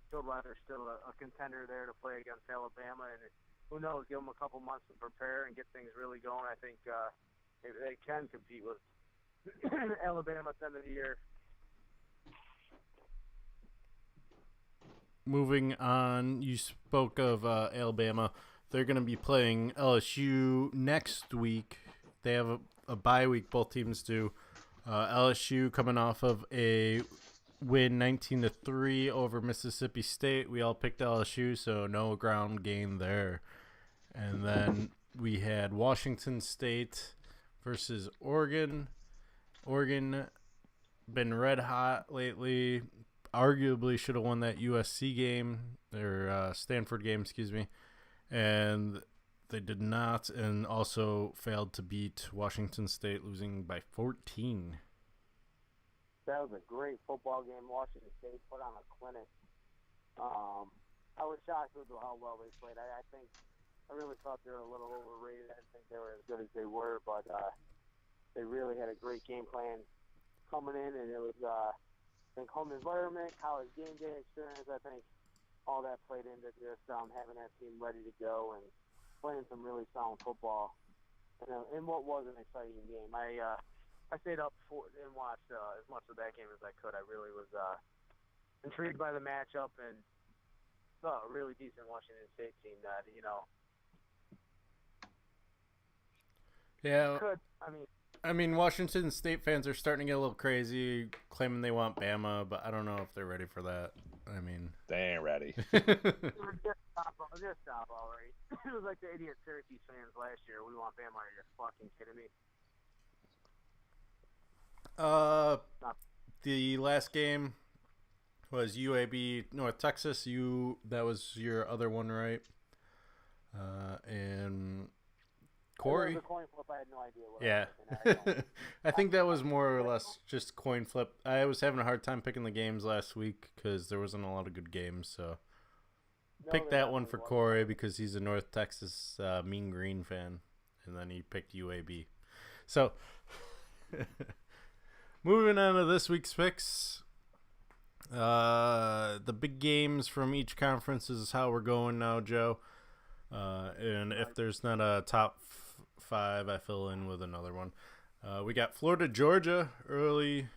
S8: showed why they're still a contender there to play against Alabama. And who knows, give them a couple months to prepare and get things really going. I think maybe they can compete with Alabama at the end of the year.
S1: Moving on, you spoke of Alabama. They're going to be playing LSU next week. They have a bye week, both teams do. LSU coming off of a win 19-3 over Mississippi State. We all picked LSU, so no ground game there. And then we had Washington State versus Oregon. Oregon been red hot lately. Arguably should have won that USC game, or Stanford game, excuse me. And they did not, and also failed to beat Washington State, losing by 14.
S8: That was a great football game. Washington State put on a clinic. I was shocked with how well they played. I really thought they were a little overrated. I didn't think they were as good as they were, but they really had a great game plan coming in, and it was home environment, college game day experience. I think all that played into just having that team ready to go and playing some really sound football. In what was an exciting game. I stayed up and watched as much of that game as I could. I really was intrigued by the matchup and saw a really decent Washington State team that,
S1: Yeah. I mean, Washington State fans are starting to get a little crazy, claiming they want Bama, but I don't know if they're ready for that. I mean,
S4: they ain't ready.
S8: Just stop already. It was like the idiot Syracuse fans last year. We want Bama. Are you fucking kidding me?
S1: The last game was UAB North Texas. That was your other one, right? And Corey.
S8: It was a coin flip. I had no idea what
S1: Yeah. I think that was more or less just coin flip. I was having a hard time picking the games last week because there wasn't a lot of good games. So pick that one for Corey because he's a North Texas Mean Green fan. And then he picked UAB. So moving on to this week's picks. The big games from each conference is how we're going now, Joe. And if there's not a top 5, I fill in with another one. We got Florida, Georgia early.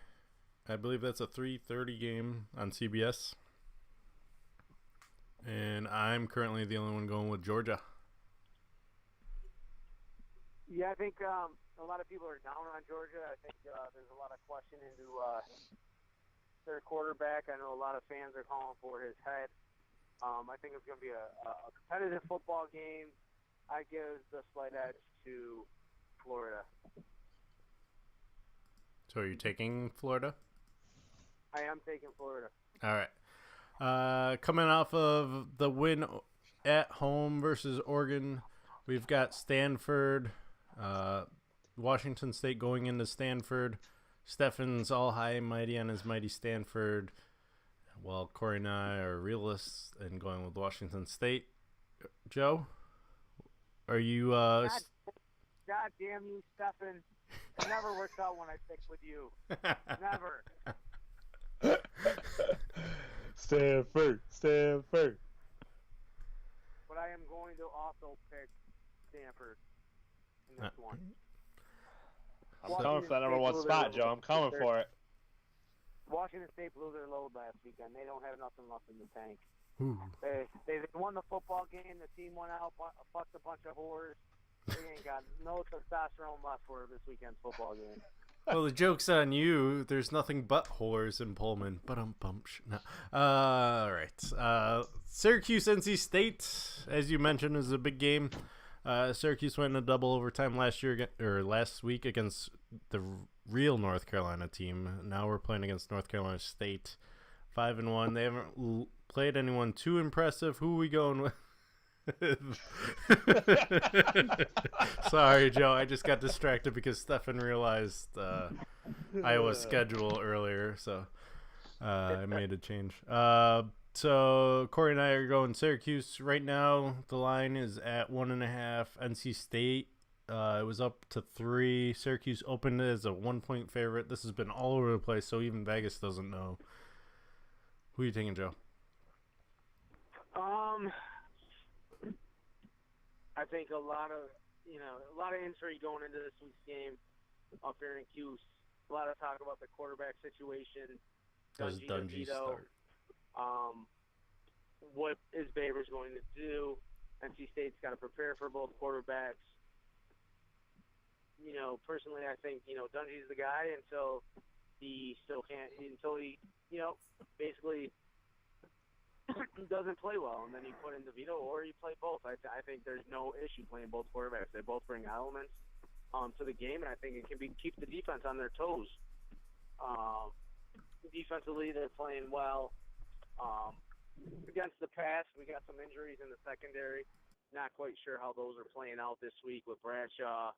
S1: I believe that's a 3:30 game on CBS. And I'm currently the only one going with Georgia.
S8: Yeah, I think a lot of people are down on Georgia. I think there's a lot of question into their quarterback. I know a lot of fans are calling for his head. I think it's going to be a competitive football game. I give the slight edge to Florida.
S1: So are you taking Florida?
S8: I am taking Florida.
S1: All right. Coming off of the win at home versus Oregon, we've got Stanford, Washington State going into Stanford. Steffan's all high and mighty on his mighty Stanford, while Cory and I are realists and going with Washington State. Joe, are you?
S8: God damn you, Steffan. It never works out when I pick with you. Never.
S6: Stanford.
S8: But I am going to also pick Stanford in this one.
S6: I'm coming for that number one spot, Joe. I'm coming for it.
S8: Washington State blew their load last weekend. They don't have nothing left in the tank.
S1: Ooh.
S8: They won the football game. The team went out, fucked a bunch of whores. They ain't got no testosterone left for this weekend's football game.
S1: Well, the joke's on you. There's nothing but whores in Pullman. But no. All right. Syracuse, NC State, as you mentioned, is a big game. Syracuse went in a double overtime last week against the real North Carolina team. Now we're playing against North Carolina State, 5-1. They haven't played anyone too impressive. Who are we going with? Sorry, Joe. I just got distracted because Steffan realized Iowa's schedule earlier, so I made a change. So Cory and I are going Syracuse right now. The line is at 1.5. NC State, it was up to 3. Syracuse opened as a 1-point favorite. This has been all over the place, so even Vegas doesn't know. Who are you taking, Joe?
S8: I think a lot of intrigue going into this week's game up here in Cuse. A lot of talk about the quarterback situation.
S1: Does Dungy start?
S8: What is Babers going to do? NC State's got to prepare for both quarterbacks. Personally, I think Dungy's the guy until he basically doesn't play well, and then you put in DeVito, or you play both. I think there's no issue playing both quarterbacks. They both bring elements to the game, and I think it can keep the defense on their toes. Defensively, they're playing well. Against the pass, we got some injuries in the secondary. Not quite sure how those are playing out this week with Bradshaw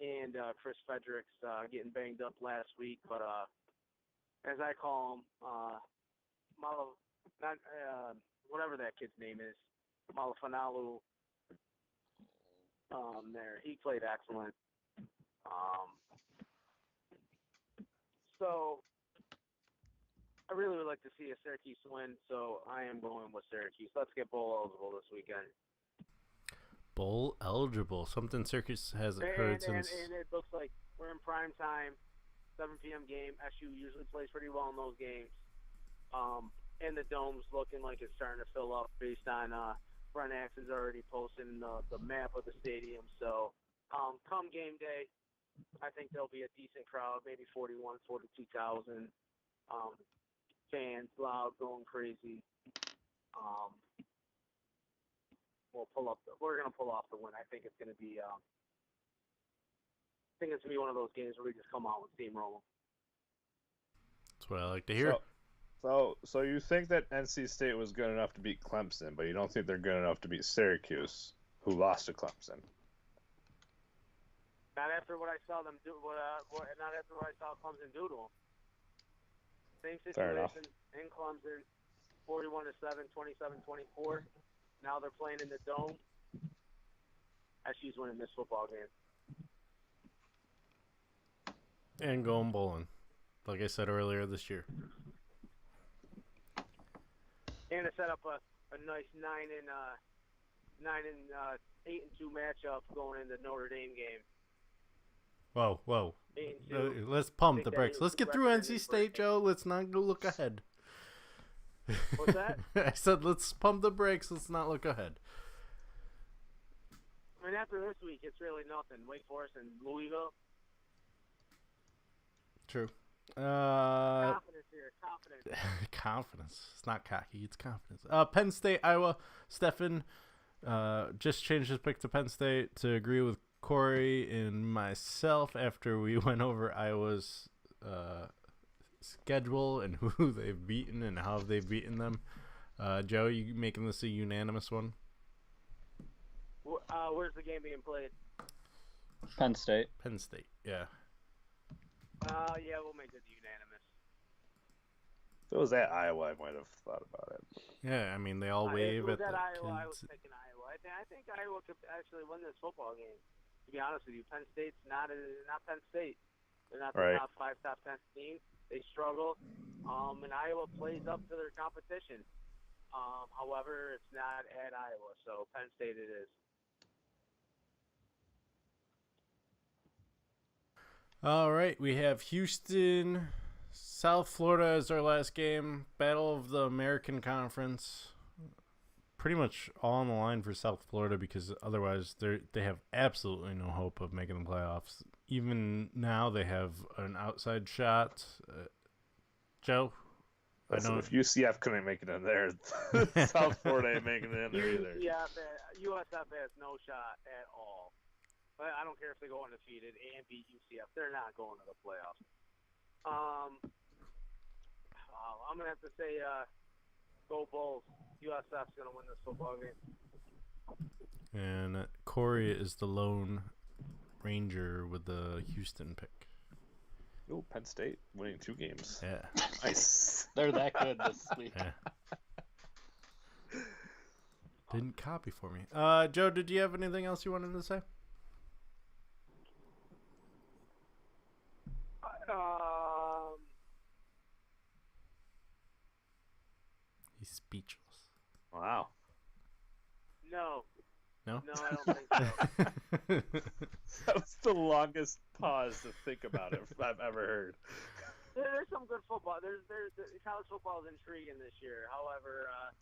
S8: and Chris Fredericks getting banged up last week. But as I call him, whatever that kid's name is, Malafanalu. He played excellent. So I really would like to see a Syracuse win, so I am going with Syracuse. Let's get bowl eligible this weekend.
S1: Bowl eligible, something Syracuse hasn't heard since.
S8: And it looks like we're in prime time, 7 p.m. game. SU usually plays pretty well in those games. And the dome's looking like it's starting to fill up based on Brent Axe is already posting the map of the stadium. So come game day, I think there'll be a decent crowd, maybe 41,000, 42,000 fans, loud, going crazy. We're gonna pull off the win. I think it's gonna be one of those games where we just come out with steamroll.
S1: That's what I like to hear.
S6: So you think that NC State was good enough to beat Clemson, but you don't think they're good enough to beat Syracuse, who lost to Clemson?
S8: Not after what I saw them do. Not after what I saw Clemson do to them. Same situation in Clemson, 41-7, 27-24. Now they're playing in the dome. SU's winning this football game.
S1: And going bowling, like I said earlier this year.
S8: And to set up a nice 8-2 matchup going into Notre Dame game.
S1: Whoa. Let's pump the brakes. Let's get through NC State, Joe. Let's not go look ahead.
S8: What's that?
S1: I said let's pump the brakes. Let's not look ahead.
S8: I mean, after this week, it's really nothing. Wake Forest and Louisville.
S1: True.
S8: Confidence here. Confidence.
S1: Confidence. It's not cocky. It's confidence. Penn State, Iowa. Steffan just changed his pick to Penn State to agree with Cory and myself after we went over Iowa's schedule and who they've beaten and how they've beaten them. Joe, you making this a unanimous one?
S8: Where's the game being played?
S5: Penn State.
S1: Penn State, yeah.
S8: Yeah, we'll make it unanimous.
S6: If it was at Iowa, I might have thought about it.
S1: Yeah, I mean, they all
S8: If
S1: wave
S8: it was
S1: at the
S8: at Iowa, I was
S1: kids.
S8: picking Iowa. I think Iowa could actually win this football game. To be honest with you, Penn State's not Penn State. They're not the
S6: Right.
S8: top 5, top 10 team. They struggle, and Iowa plays up to their competition. However, it's not at Iowa, so Penn State it is.
S1: All right, we have Houston, South Florida as our last game. Battle of the American Conference. Pretty much all on the line for South Florida because otherwise they have absolutely no hope of making the playoffs. Even now they have an outside shot. Joe?
S6: Listen, if UCF couldn't make it in there, South Florida ain't making it in there either.
S8: USF has no shot at all. But I don't care if they go undefeated and beat UCF. They're not going to the playoffs. I'm going to have to say go Bulls. USF's going to win this football game.
S1: And Corey is the lone Ranger with the Houston pick.
S6: Oh, Penn State winning 2 games.
S1: Yeah.
S6: Nice.
S5: They're that good this week.
S1: Yeah. Didn't copy for me. Joe, did you have anything else you wanted to say? He's speechless.
S6: Wow.
S8: No.
S1: No?
S8: No, I don't think so.
S6: That was the longest pause to think about it I've ever heard.
S8: There's some good football. There's college football is intriguing this year. However, I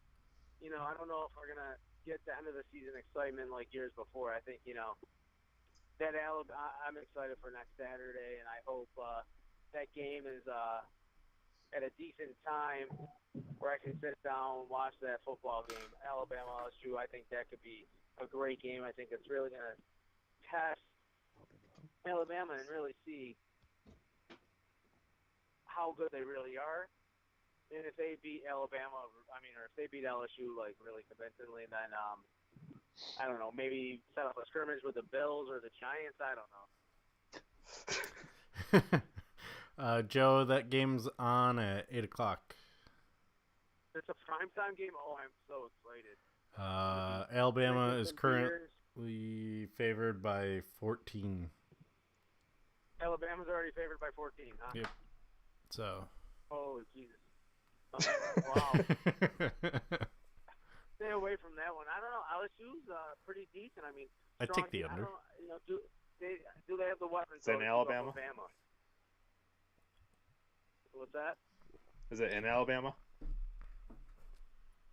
S8: don't know if we're gonna get the end of the season excitement like years before. I think that I'm excited for next Saturday, and I hope that game is at a decent time where I can sit down and watch that football game. Alabama LSU. I think that could be a great game. I think it's really gonna test Alabama and really see how good they really are. And if they beat Alabama, or if they beat LSU like really convincingly, then I don't know, maybe set up a scrimmage with the Bills or the Giants. I don't know.
S1: Joe, that game's on at 8 o'clock.
S8: It's a primetime game. Oh, I'm so excited.
S1: Alabama is currently favored by 14.
S8: Alabama's already favored by 14, huh?
S1: Yep. So.
S8: Oh, Jesus. Wow. Stay away from that one. I don't know. LSU's pretty decent.
S1: I take the under.
S8: Do they have the weapons?
S6: Is it in Alabama?
S8: What's that?
S6: Is it in Alabama?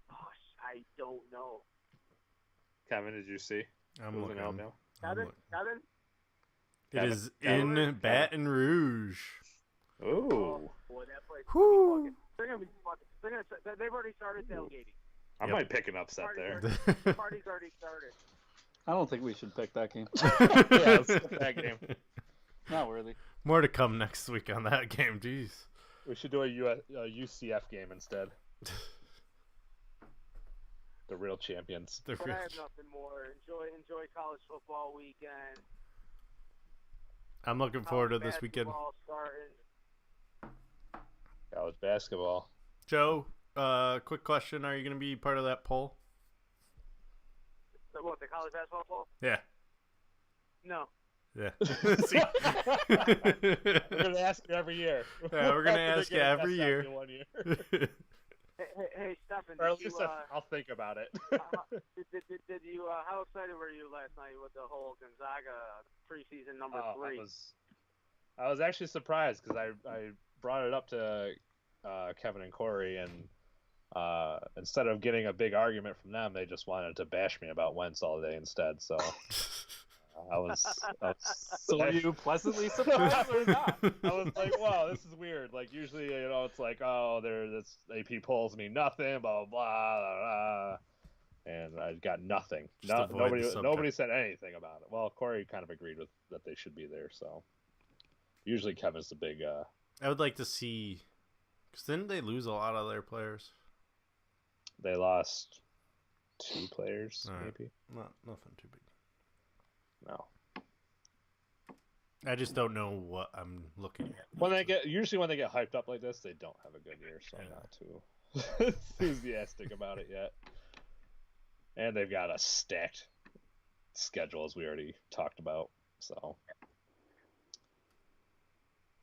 S8: Oh, I don't know.
S6: Kevin, did you see?
S1: I'm
S6: It was
S1: looking.
S6: in Alabama.
S8: Kevin?
S1: It is in Baton Rouge.
S6: Ooh.
S8: Boy, that place.
S1: Whoo!
S8: They're gonna be fucking. They've already started tailgating.
S6: I
S1: Yep.
S6: might pick an upset there.
S8: Party's already started.
S5: I don't think we should pick that game.
S6: Yeah, let's skip that game.
S5: Not worthy.
S1: More to come next week on that game. Jeez.
S6: We should do a UCF game instead. The real champions.
S1: They're
S8: But I have
S1: rich.
S8: nothing more. Enjoy college football weekend.
S1: I'm looking forward to this weekend.
S8: Basketball starting.
S6: College basketball.
S1: Joe, quick question. Are you going to be part of that poll?
S8: What, the college basketball poll?
S1: Yeah.
S8: No.
S1: Yeah. See?
S6: We're gonna ask you every year.
S1: Yeah, we're gonna ask you every year.
S6: One year.
S8: Hey, Steffan.
S6: Or at least I'll think about it.
S8: Did you? How excited were you last night with the whole Gonzaga preseason number 3?
S6: I was actually surprised because I brought it up to Kevin and Corey, and instead of getting a big argument from them, they just wanted to bash me about Wentz all day instead. So I was
S5: So are you pleasantly surprised or not?
S6: I was like, wow, this is weird. Like usually, it's like, oh, this AP polls mean nothing, blah blah blah, blah. And I got nothing.
S1: Just avoid the subject.
S6: Nobody said anything about it. Well, Corey kind of agreed with that they should be there. So usually Kevin's the big.
S1: I would like to see 'Cause didn't they lose a lot of their players?
S6: They lost 2 players,
S1: All right.
S6: maybe.
S1: Nothing too big.
S6: No.
S1: I just don't know what I'm looking at.
S6: When they get hyped up like this, they don't have a good year, so I'm not too enthusiastic about it yet. And they've got a stacked schedule, as we already talked about, so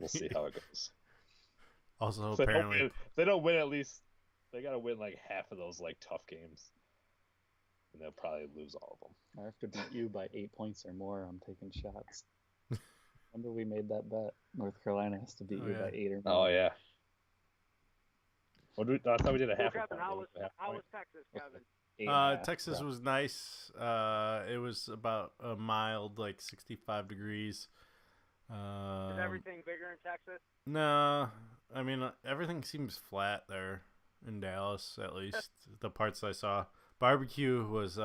S6: we'll see how it goes.
S1: Also,
S6: If they don't
S1: apparently,
S6: win- if they don't win at least they got to win like half of those like tough games, and they'll probably lose all of them.
S5: I have to beat you by 8 points or more. I'm taking shots. Remember we made that bet? North Carolina has to beat
S1: Oh,
S5: you
S1: yeah.
S5: by 8 or more.
S6: Oh yeah. I thought we did a half.
S8: Kevin,
S6: a
S8: how
S6: point.
S8: was Texas, Kevin?
S5: 8.5.
S1: Texas was nice. It was about a mild, like 65 degrees.
S8: Is everything bigger in Texas?
S1: No, I mean everything seems flat there in Dallas, at least the parts I saw. Barbecue was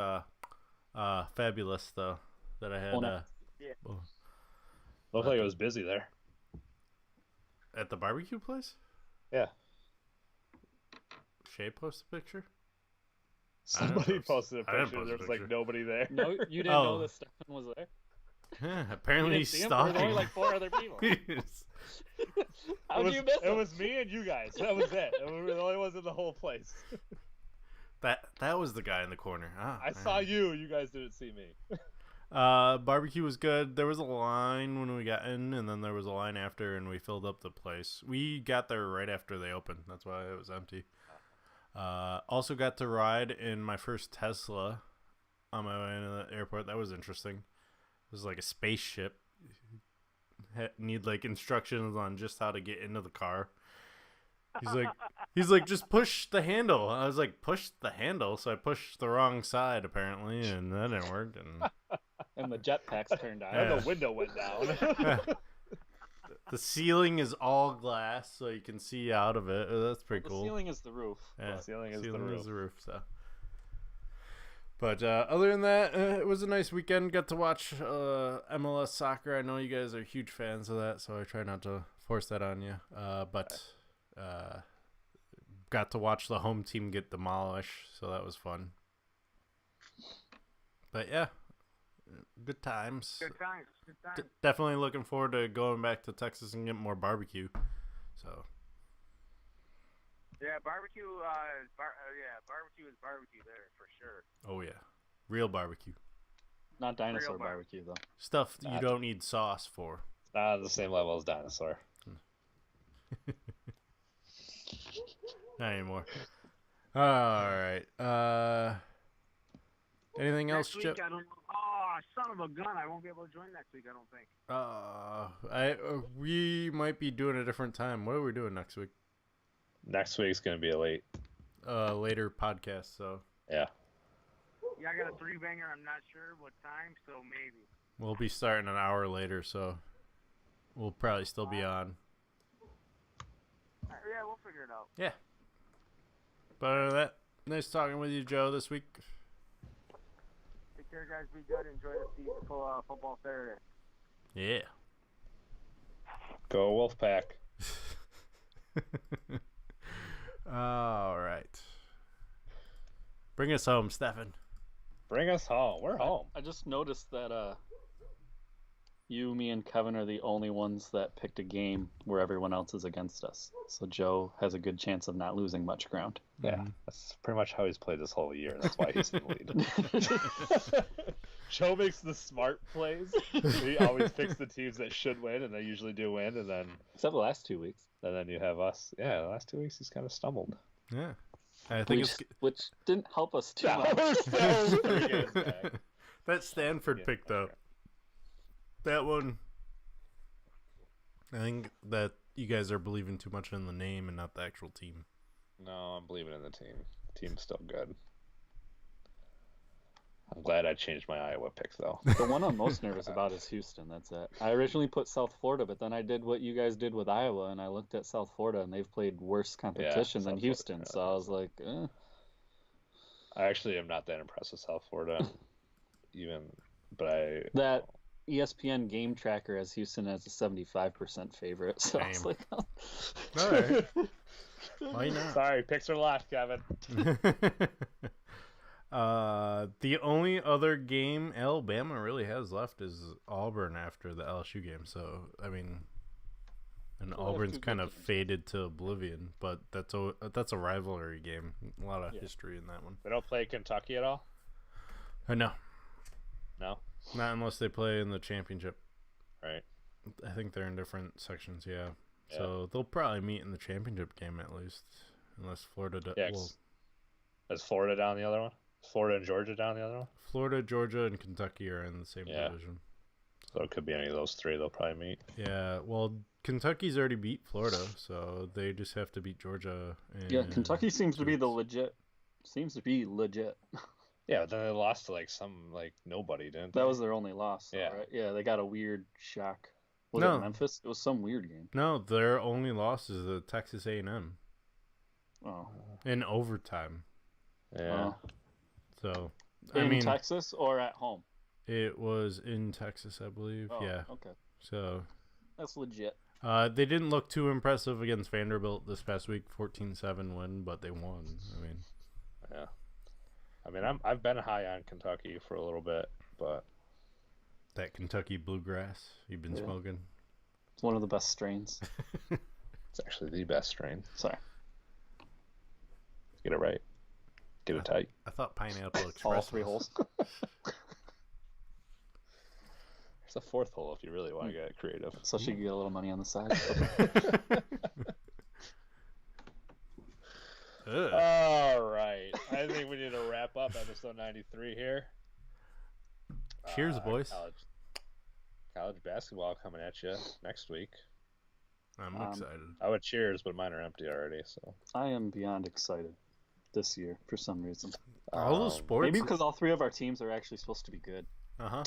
S1: fabulous though. That I had
S5: Oh, no.
S8: Yeah.
S6: Looked like it was busy there.
S1: at the barbecue place.
S6: Yeah.
S1: Shay posted a picture.
S6: Somebody posted a
S1: I didn't
S6: picture.
S1: post
S6: There
S1: a
S6: was like
S1: picture.
S6: nobody there.
S5: No, you didn't
S1: Oh.
S5: know that Stefan was there?
S1: Yeah,
S5: You
S1: apparently
S5: didn't
S1: he's
S5: see him? There was
S1: stalking.
S5: only like 4 other people. How
S6: it
S5: did
S6: was,
S5: you miss
S6: It
S5: him?
S6: was me and you guys. That was it. We were the only ones in the whole place.
S1: That was the guy in the corner.
S6: I saw you. You guys didn't see me.
S1: Barbecue was good. There was a line when we got in, and then there was a line after, and we filled up the place. We got there right after they opened. That's why it was empty. Also got to ride in my first Tesla on my way into the airport. That was interesting. It was like a spaceship. Need like instructions on just how to get into the car. He's like, just push the handle. I was like, push the handle. So I pushed the wrong side apparently, and that didn't work.
S5: And the jetpacks turned on.
S6: And the window went down.
S1: The ceiling is all glass, so you can see out of it. That's pretty
S5: The
S1: cool.
S5: ceiling is the roof.
S1: Yeah,
S6: The ceiling is the roof.
S1: So. But other than that, it was a nice weekend. Got to watch MLS soccer. I know you guys are huge fans of that, so I try not to force that on you. But got to watch the home team get demolished, so that was fun. But yeah, good times.
S8: Good times. Good times.
S1: Definitely looking forward to going back to Texas and getting more barbecue. So.
S8: Yeah, barbecue. Barbecue is barbecue there for sure.
S1: Oh yeah, real barbecue.
S5: Not dinosaur
S8: Real
S5: barbecue, though.
S1: Stuff you don't need sauce for.
S6: Not on the same level as dinosaur.
S1: Not anymore. All right. Anything else,
S8: Next week,
S1: Joe?
S8: I don't know. Oh, son of a gun! I won't be able to join next week. I don't think.
S1: We might be doing a different time. What are we doing next week?
S6: Next week's gonna be a
S1: Later podcast. So
S6: Yeah.
S8: Yeah, I got a 3-banger. I'm not sure what time, so maybe.
S1: we'll be starting an hour later. So we'll probably still be on.
S8: Yeah, we'll figure it out.
S1: Yeah. But other than that, nice talking with you, Joe, this week.
S8: Take care, guys. Be good. Enjoy the season for football Saturday.
S1: Yeah.
S6: Go Wolfpack.
S1: All right. Bring us home, Stefan.
S6: Bring us home. We're home.
S5: I just noticed that you, me, and Kevin are the only ones that picked a game where everyone else is against us. So Joe has a good chance of not losing much ground.
S6: Yeah, that's pretty much how he's played this whole year. That's why he's in the lead. Joe makes the smart plays. He always picks the teams that should win, and they usually do win. And then,
S5: Except the last 2 weeks.
S6: and then you have us. Yeah, the last 2 weeks he's kind of stumbled.
S1: Yeah. I think
S5: Which didn't help us too
S6: Yeah,
S5: much.
S6: we're still 3 games back.
S1: that Stanford
S6: Yeah,
S1: pick, though.
S6: okay.
S1: That one, I think that you guys are believing too much in the name and not the actual team.
S6: No, I'm believing in the team. The team's still good. I'm glad I changed my Iowa pick, though.
S5: The one I'm most nervous about is Houston. That's it. I originally put South Florida, but then I did what you guys did with Iowa, and I looked at South Florida, and they've played worse competition than
S6: South
S5: Houston.
S6: Florida,
S5: So I was like,
S6: I actually am not that impressed with South Florida, but
S5: that ESPN game tracker has Houston as a 75% favorite. So I was
S1: Damn.
S5: like,
S1: All right. Why not?
S6: Sorry, picks are locked, Kevin.
S1: The only other game Alabama really has left is Auburn after the LSU game. So, I mean, and
S5: Well, they have
S1: Auburn's
S5: two
S1: kind
S5: good
S1: of
S5: teams.
S1: faded to oblivion, but that's a rivalry game. A lot of history in that one.
S6: They don't play Kentucky at all?
S1: No,
S6: No?
S1: not unless they play in the championship.
S6: Right.
S1: I think they're in different sections, yeah.
S6: Yeah.
S1: So they'll probably meet in the championship game at least, unless Florida.
S6: Yeah, is Florida down the other one? Is Florida and Georgia down the other one?
S1: Florida, Georgia, and Kentucky are in the same
S6: Yeah.
S1: division.
S6: So it could be any of those three they'll probably meet.
S1: Yeah, well, Kentucky's already beat Florida, so they just have to beat Georgia. And
S5: Yeah, Kentucky seems to be the
S1: Duke.
S5: legit. Seems to be legit.
S6: Yeah, but then they lost to some nobody, didn't they?
S5: That was their only loss. Though,
S6: Yeah.
S5: right? Yeah, they got a weird shock. Was
S1: No.
S5: it Memphis? It was some weird game.
S1: No, their only loss is the Texas A&M
S5: Oh.
S1: in overtime.
S6: Yeah.
S1: So,
S5: In
S1: I mean,
S5: Texas or at home?
S1: it was in Texas, I believe.
S5: Oh,
S1: Yeah.
S5: Okay.
S1: So,
S5: That's legit.
S1: they didn't look too impressive against Vanderbilt this past week, 14-7 win, but they won. I mean,
S6: Yeah. I mean, I've been high on Kentucky for a little bit, but
S1: that Kentucky bluegrass you've been
S5: Yeah.
S1: smoking.
S5: It's one of the best strains.
S6: it's actually the best strain.
S5: Sorry.
S6: Get it right. Get it tight.
S1: I thought Pineapple Express.
S5: All three
S1: was-
S5: holes.
S6: There's a fourth hole if you really want to get creative.
S5: So she could get a little money on the side.
S1: Ugh.
S6: All right. I think we need to wrap up episode 93 here.
S1: Cheers, boys.
S6: College basketball coming at you next week.
S1: I'm
S5: Um,
S1: excited.
S6: I would cheers, but mine are empty already. So
S5: I am beyond excited this year for some reason.
S1: All the sports.
S5: Maybe because all three of our teams are actually supposed to be good.
S1: Uh-huh.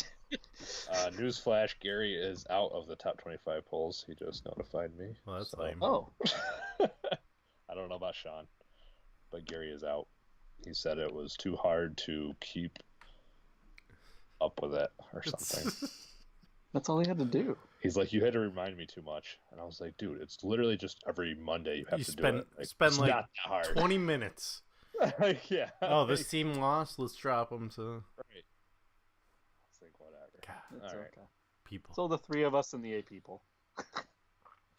S6: Newsflash: Gary is out of the top 25 polls. He just notified me.
S1: Well, that's
S6: So-
S1: lame.
S5: Oh,
S6: I don't know about Sean, but Gary is out. He said it was too hard to keep up with it or something.
S5: that's all he had to do.
S6: He's like, you had to remind me too much, and I was like, dude, it's literally just every Monday you have
S1: You
S6: to
S1: spend-
S6: do it.
S1: spend
S6: it's
S1: like
S6: not that hard.
S1: 20 minutes.
S6: Yeah.
S1: Oh, this team lost. Let's drop them to
S6: Right. It's like whatever.
S1: God,
S5: It's
S6: All right.
S5: okay.
S1: people.
S5: So the three of us and the A people.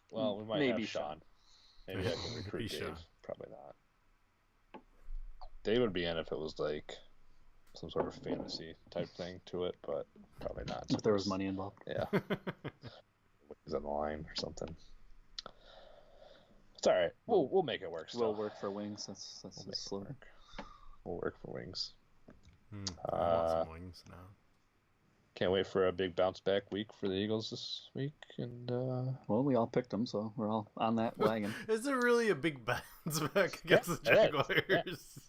S6: Well, we might
S5: Maybe
S6: have Sean. Maybe I can recruit
S1: Maybe
S6: Dave.
S1: Sean.
S6: Probably not. Dave would be in if it was like some sort of fantasy type thing to it, but probably not.
S5: If there was money involved.
S6: Yeah. He's on the line or something. It's all right. We'll make it work. Still.
S5: Will work for wings. That's
S6: We'll
S5: the
S6: make it
S5: slogan.
S6: work. We'll work for wings.
S1: I want some wings now.
S6: Can't wait for a big bounce back week for the Eagles this week, and
S5: Well, we all picked them, so we're all on that wagon.
S1: Is it really a big bounce back against the
S6: it is.
S1: Jaguars?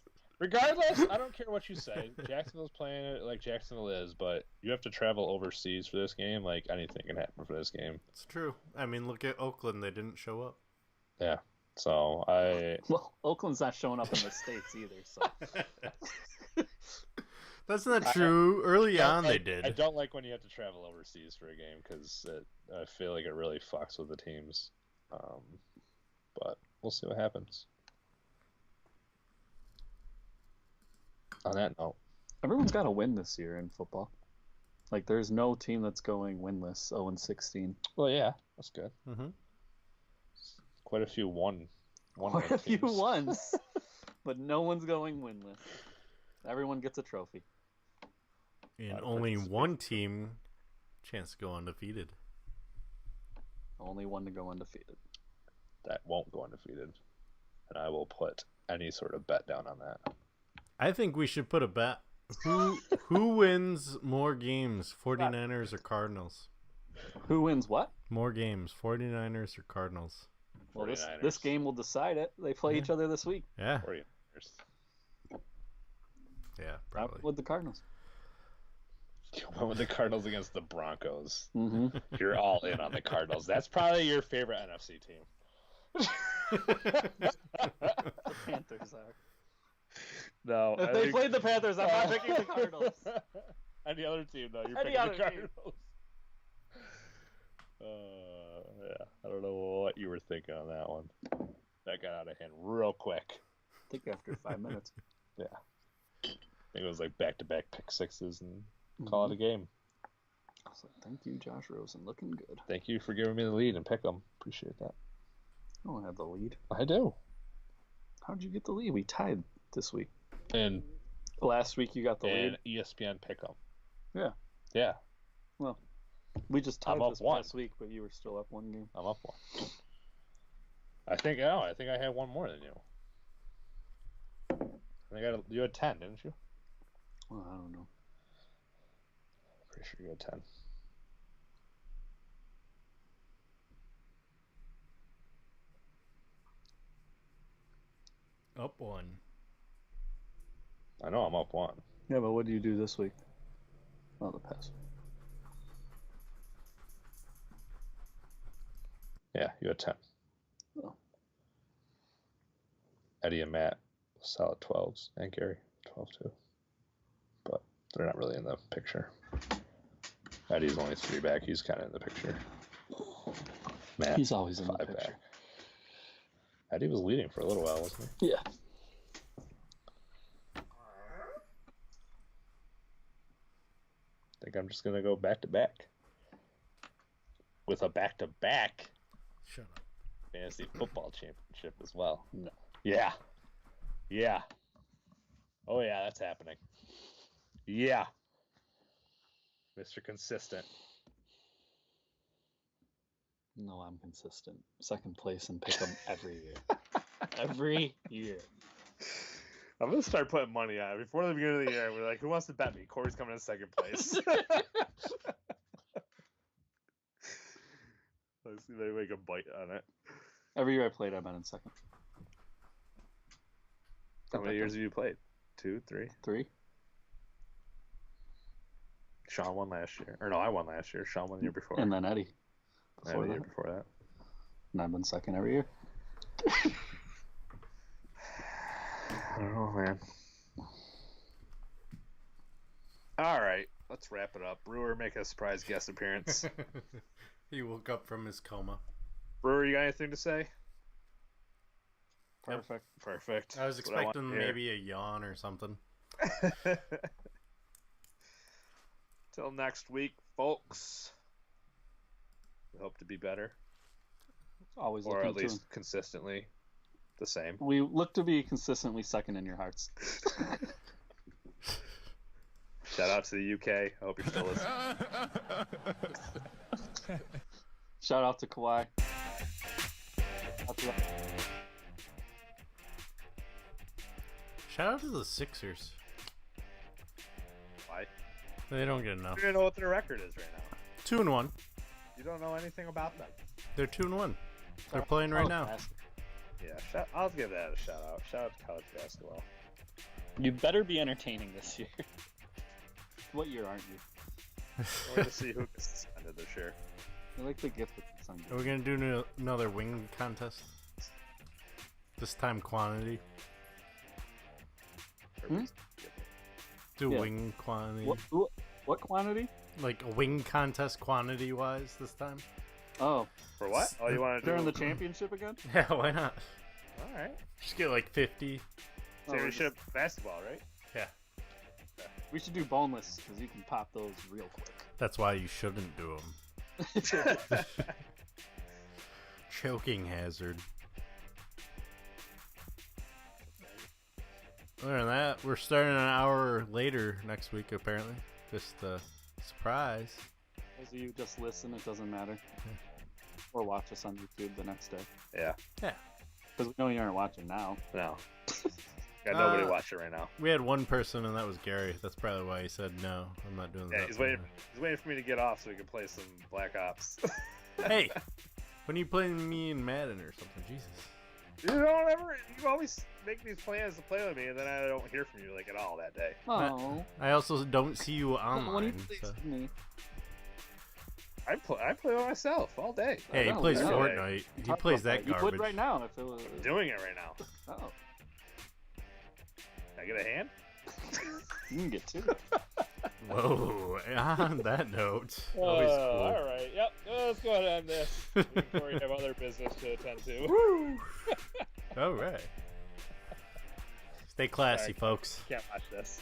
S6: regardless, I don't care what you say. Jacksonville's playing it like Jacksonville is, but you have to travel overseas for this game. Like anything can happen for this game.
S1: It's true. I mean, look at Oakland. They didn't show up.
S6: Yeah. So
S5: Well, Oakland's not showing up in the States either, so.
S1: That's not true. Early on, they did.
S6: I don't like when you have to travel overseas for a game because I feel like it really fucks with the teams. But we'll see what happens. On that note,
S5: Everyone's got to win this year in football. Like, there's no team that's going winless 0-16.
S6: well, yeah, that's good.
S1: Mm-hmm.
S6: Quite a few one
S5: Quite a few ones, but no one's going winless. Everyone gets a trophy.
S1: And
S6: of
S1: only
S6: participation.
S1: one team chance to go undefeated.
S5: Only one to go undefeated.
S6: that won't go undefeated, and I will put any sort of bet down on that.
S1: I think we should put a bet. Who wins more games, 49ers or Cardinals?
S5: Who wins what?
S1: More games, 49ers or Cardinals?
S5: Well,
S6: 49ers.
S5: this game will decide it. They play each other this week.
S1: Yeah,
S6: 49ers.
S1: yeah,
S5: Out
S1: probably.
S5: with the Cardinals.
S6: You went with the Cardinals against the Broncos.
S5: Mm-hmm.
S6: You're all in on the Cardinals. That's probably your favorite NFC team.
S5: The Panthers are.
S6: No.
S5: If they played the Panthers, I'm not picking the Cardinals.
S6: Any other team, though, you're
S5: Any
S6: picking
S5: other
S6: the
S5: team.
S6: Cardinals. Yeah, I don't know what you were thinking on that one. that got out of hand real quick.
S5: I think after 5 minutes.
S6: Yeah. I think it was like back-to-back pick sixes and call it a game.
S5: So thank you, Josh Rosen. Looking good.
S6: Thank you for giving me the lead and pick them. Appreciate that.
S5: I don't have the lead.
S6: I do.
S5: How'd you get the lead? We tied this week.
S6: And
S5: Last week you got the lead.
S6: ESPN pick them.
S5: Yeah.
S6: Yeah.
S5: Well, we just tied
S6: I'm up
S5: this
S6: one.
S5: past week, but you were still up one game.
S6: I'm up one. I think I had one more than you. You had 10, didn't you?
S5: Well, I don't know.
S6: Pretty sure you had 10.
S1: Up one.
S6: I know I'm up one.
S5: Yeah, but what do you do this week? Oh, the pass.
S6: Yeah, you had 10.
S5: Oh.
S6: Eddie and Matt, solid 12s. And Gary, 12 too. But they're not really in the picture. Eddie's only 3 back. He's kind of in the picture. Matt,
S5: He's always in the
S6: 5
S5: picture.
S6: back. Eddie was leading for a little while, wasn't he?
S5: Yeah.
S6: I think I'm just going to go back-to-back. With a back-to-back
S1: Shut up.
S6: fantasy football championship as well.
S5: No.
S6: Yeah. Yeah. Oh, yeah, that's happening. Yeah. Mr. Consistent.
S5: No, I'm consistent. Second place and pick 'em every year. Every year.
S6: I'm going to start putting money on it. Before the beginning of the year, we're like, who wants to bet me? Corey's coming in second place. Let's see if I make a bite on it.
S5: Every year I played, I've been in second.
S6: How many years have you played? 2, 3?
S5: 3.
S6: Sean won last year. Or no, I won last year. Sean won the year before.
S5: And then Eddie.
S6: And the year before that.
S5: And I've been second every year.
S6: I don't know, man. All right, let's wrap it up. Brewer, make a surprise guest appearance.
S1: He woke up from his coma.
S6: Brewer, you got anything to say?
S5: Perfect.
S6: Perfect.
S1: I was
S6: That's what I want
S1: expecting
S6: to hear.
S1: maybe a yawn or something.
S6: Till next week, folks. We hope to be better,
S5: Always
S6: or
S5: looking
S6: at least consistently the same.
S5: We look to be consistently second in your hearts.
S6: Shout out to the UK. I hope you're still listening.
S5: Shout out to Kawhi.
S1: Shout out to the Sixers.
S6: Why?
S1: They don't get enough.
S6: You don't know what their record is right now.
S1: 2-1.
S6: You don't know anything about them.
S1: They're 2-1. They're playing right now.
S6: Yeah, I'll give that a shout out. Shout out to college basketball.
S5: You better be entertaining this year. What year aren't you?
S6: We're going to see who gets suspended this year.
S5: I like the gift with the sun.
S1: Are we going to do another wing contest? This time quantity. Do
S5: Yeah.
S1: wing quantity.
S5: What quantity?
S1: Like a wing contest quantity wise this time?
S5: Oh,
S6: For what? Oh, you want to do
S5: during the championship again?
S1: Yeah, why not?
S6: All right.
S1: Just get like 50.
S6: Championship basketball, right?
S1: Yeah.
S5: We should do boneless because you can pop those real quick.
S1: That's why you shouldn't do them. Choking hazard. Other than that, we're starting an hour later next week, apparently. Just a surprise.
S5: Those of you just listen, it doesn't matter. Or watch us on YouTube the next day.
S6: Yeah.
S1: Yeah.
S5: Because we know you aren't watching now.
S6: No. Got nobody
S1: Uh,
S6: watching right now.
S1: We had one person, and that was Gary. That's probably why he said no. I'm not doing
S6: Yeah,
S1: that.
S6: he's waiting for me to get off so we can play some Black Ops.
S1: Hey, when are you playing me in Madden or something? Jesus.
S6: You always make these plans to play with me, and then I don't hear from you like at all that day.
S5: Oh.
S1: I also don't see you
S5: When you
S1: online.
S5: play
S1: So.
S5: me.
S6: I play by myself all day.
S1: Hey, he
S5: know,
S1: plays
S5: yeah.
S1: Fortnite. He
S5: Talk
S1: plays
S5: about
S1: that
S5: You
S1: garbage.
S5: would right now if it was.
S6: I'm doing it right now.
S5: Oh.
S6: Can I get a hand?
S5: You can get two.
S1: Whoa. On that note, always cool.
S6: All right. Yep. Let's go ahead and end this before we have other business to attend to.
S1: Woo! All right. Stay classy,
S6: Sorry,
S1: folks.
S6: Can't watch this.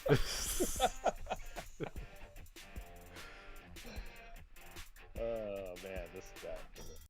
S6: Oh man, this guy.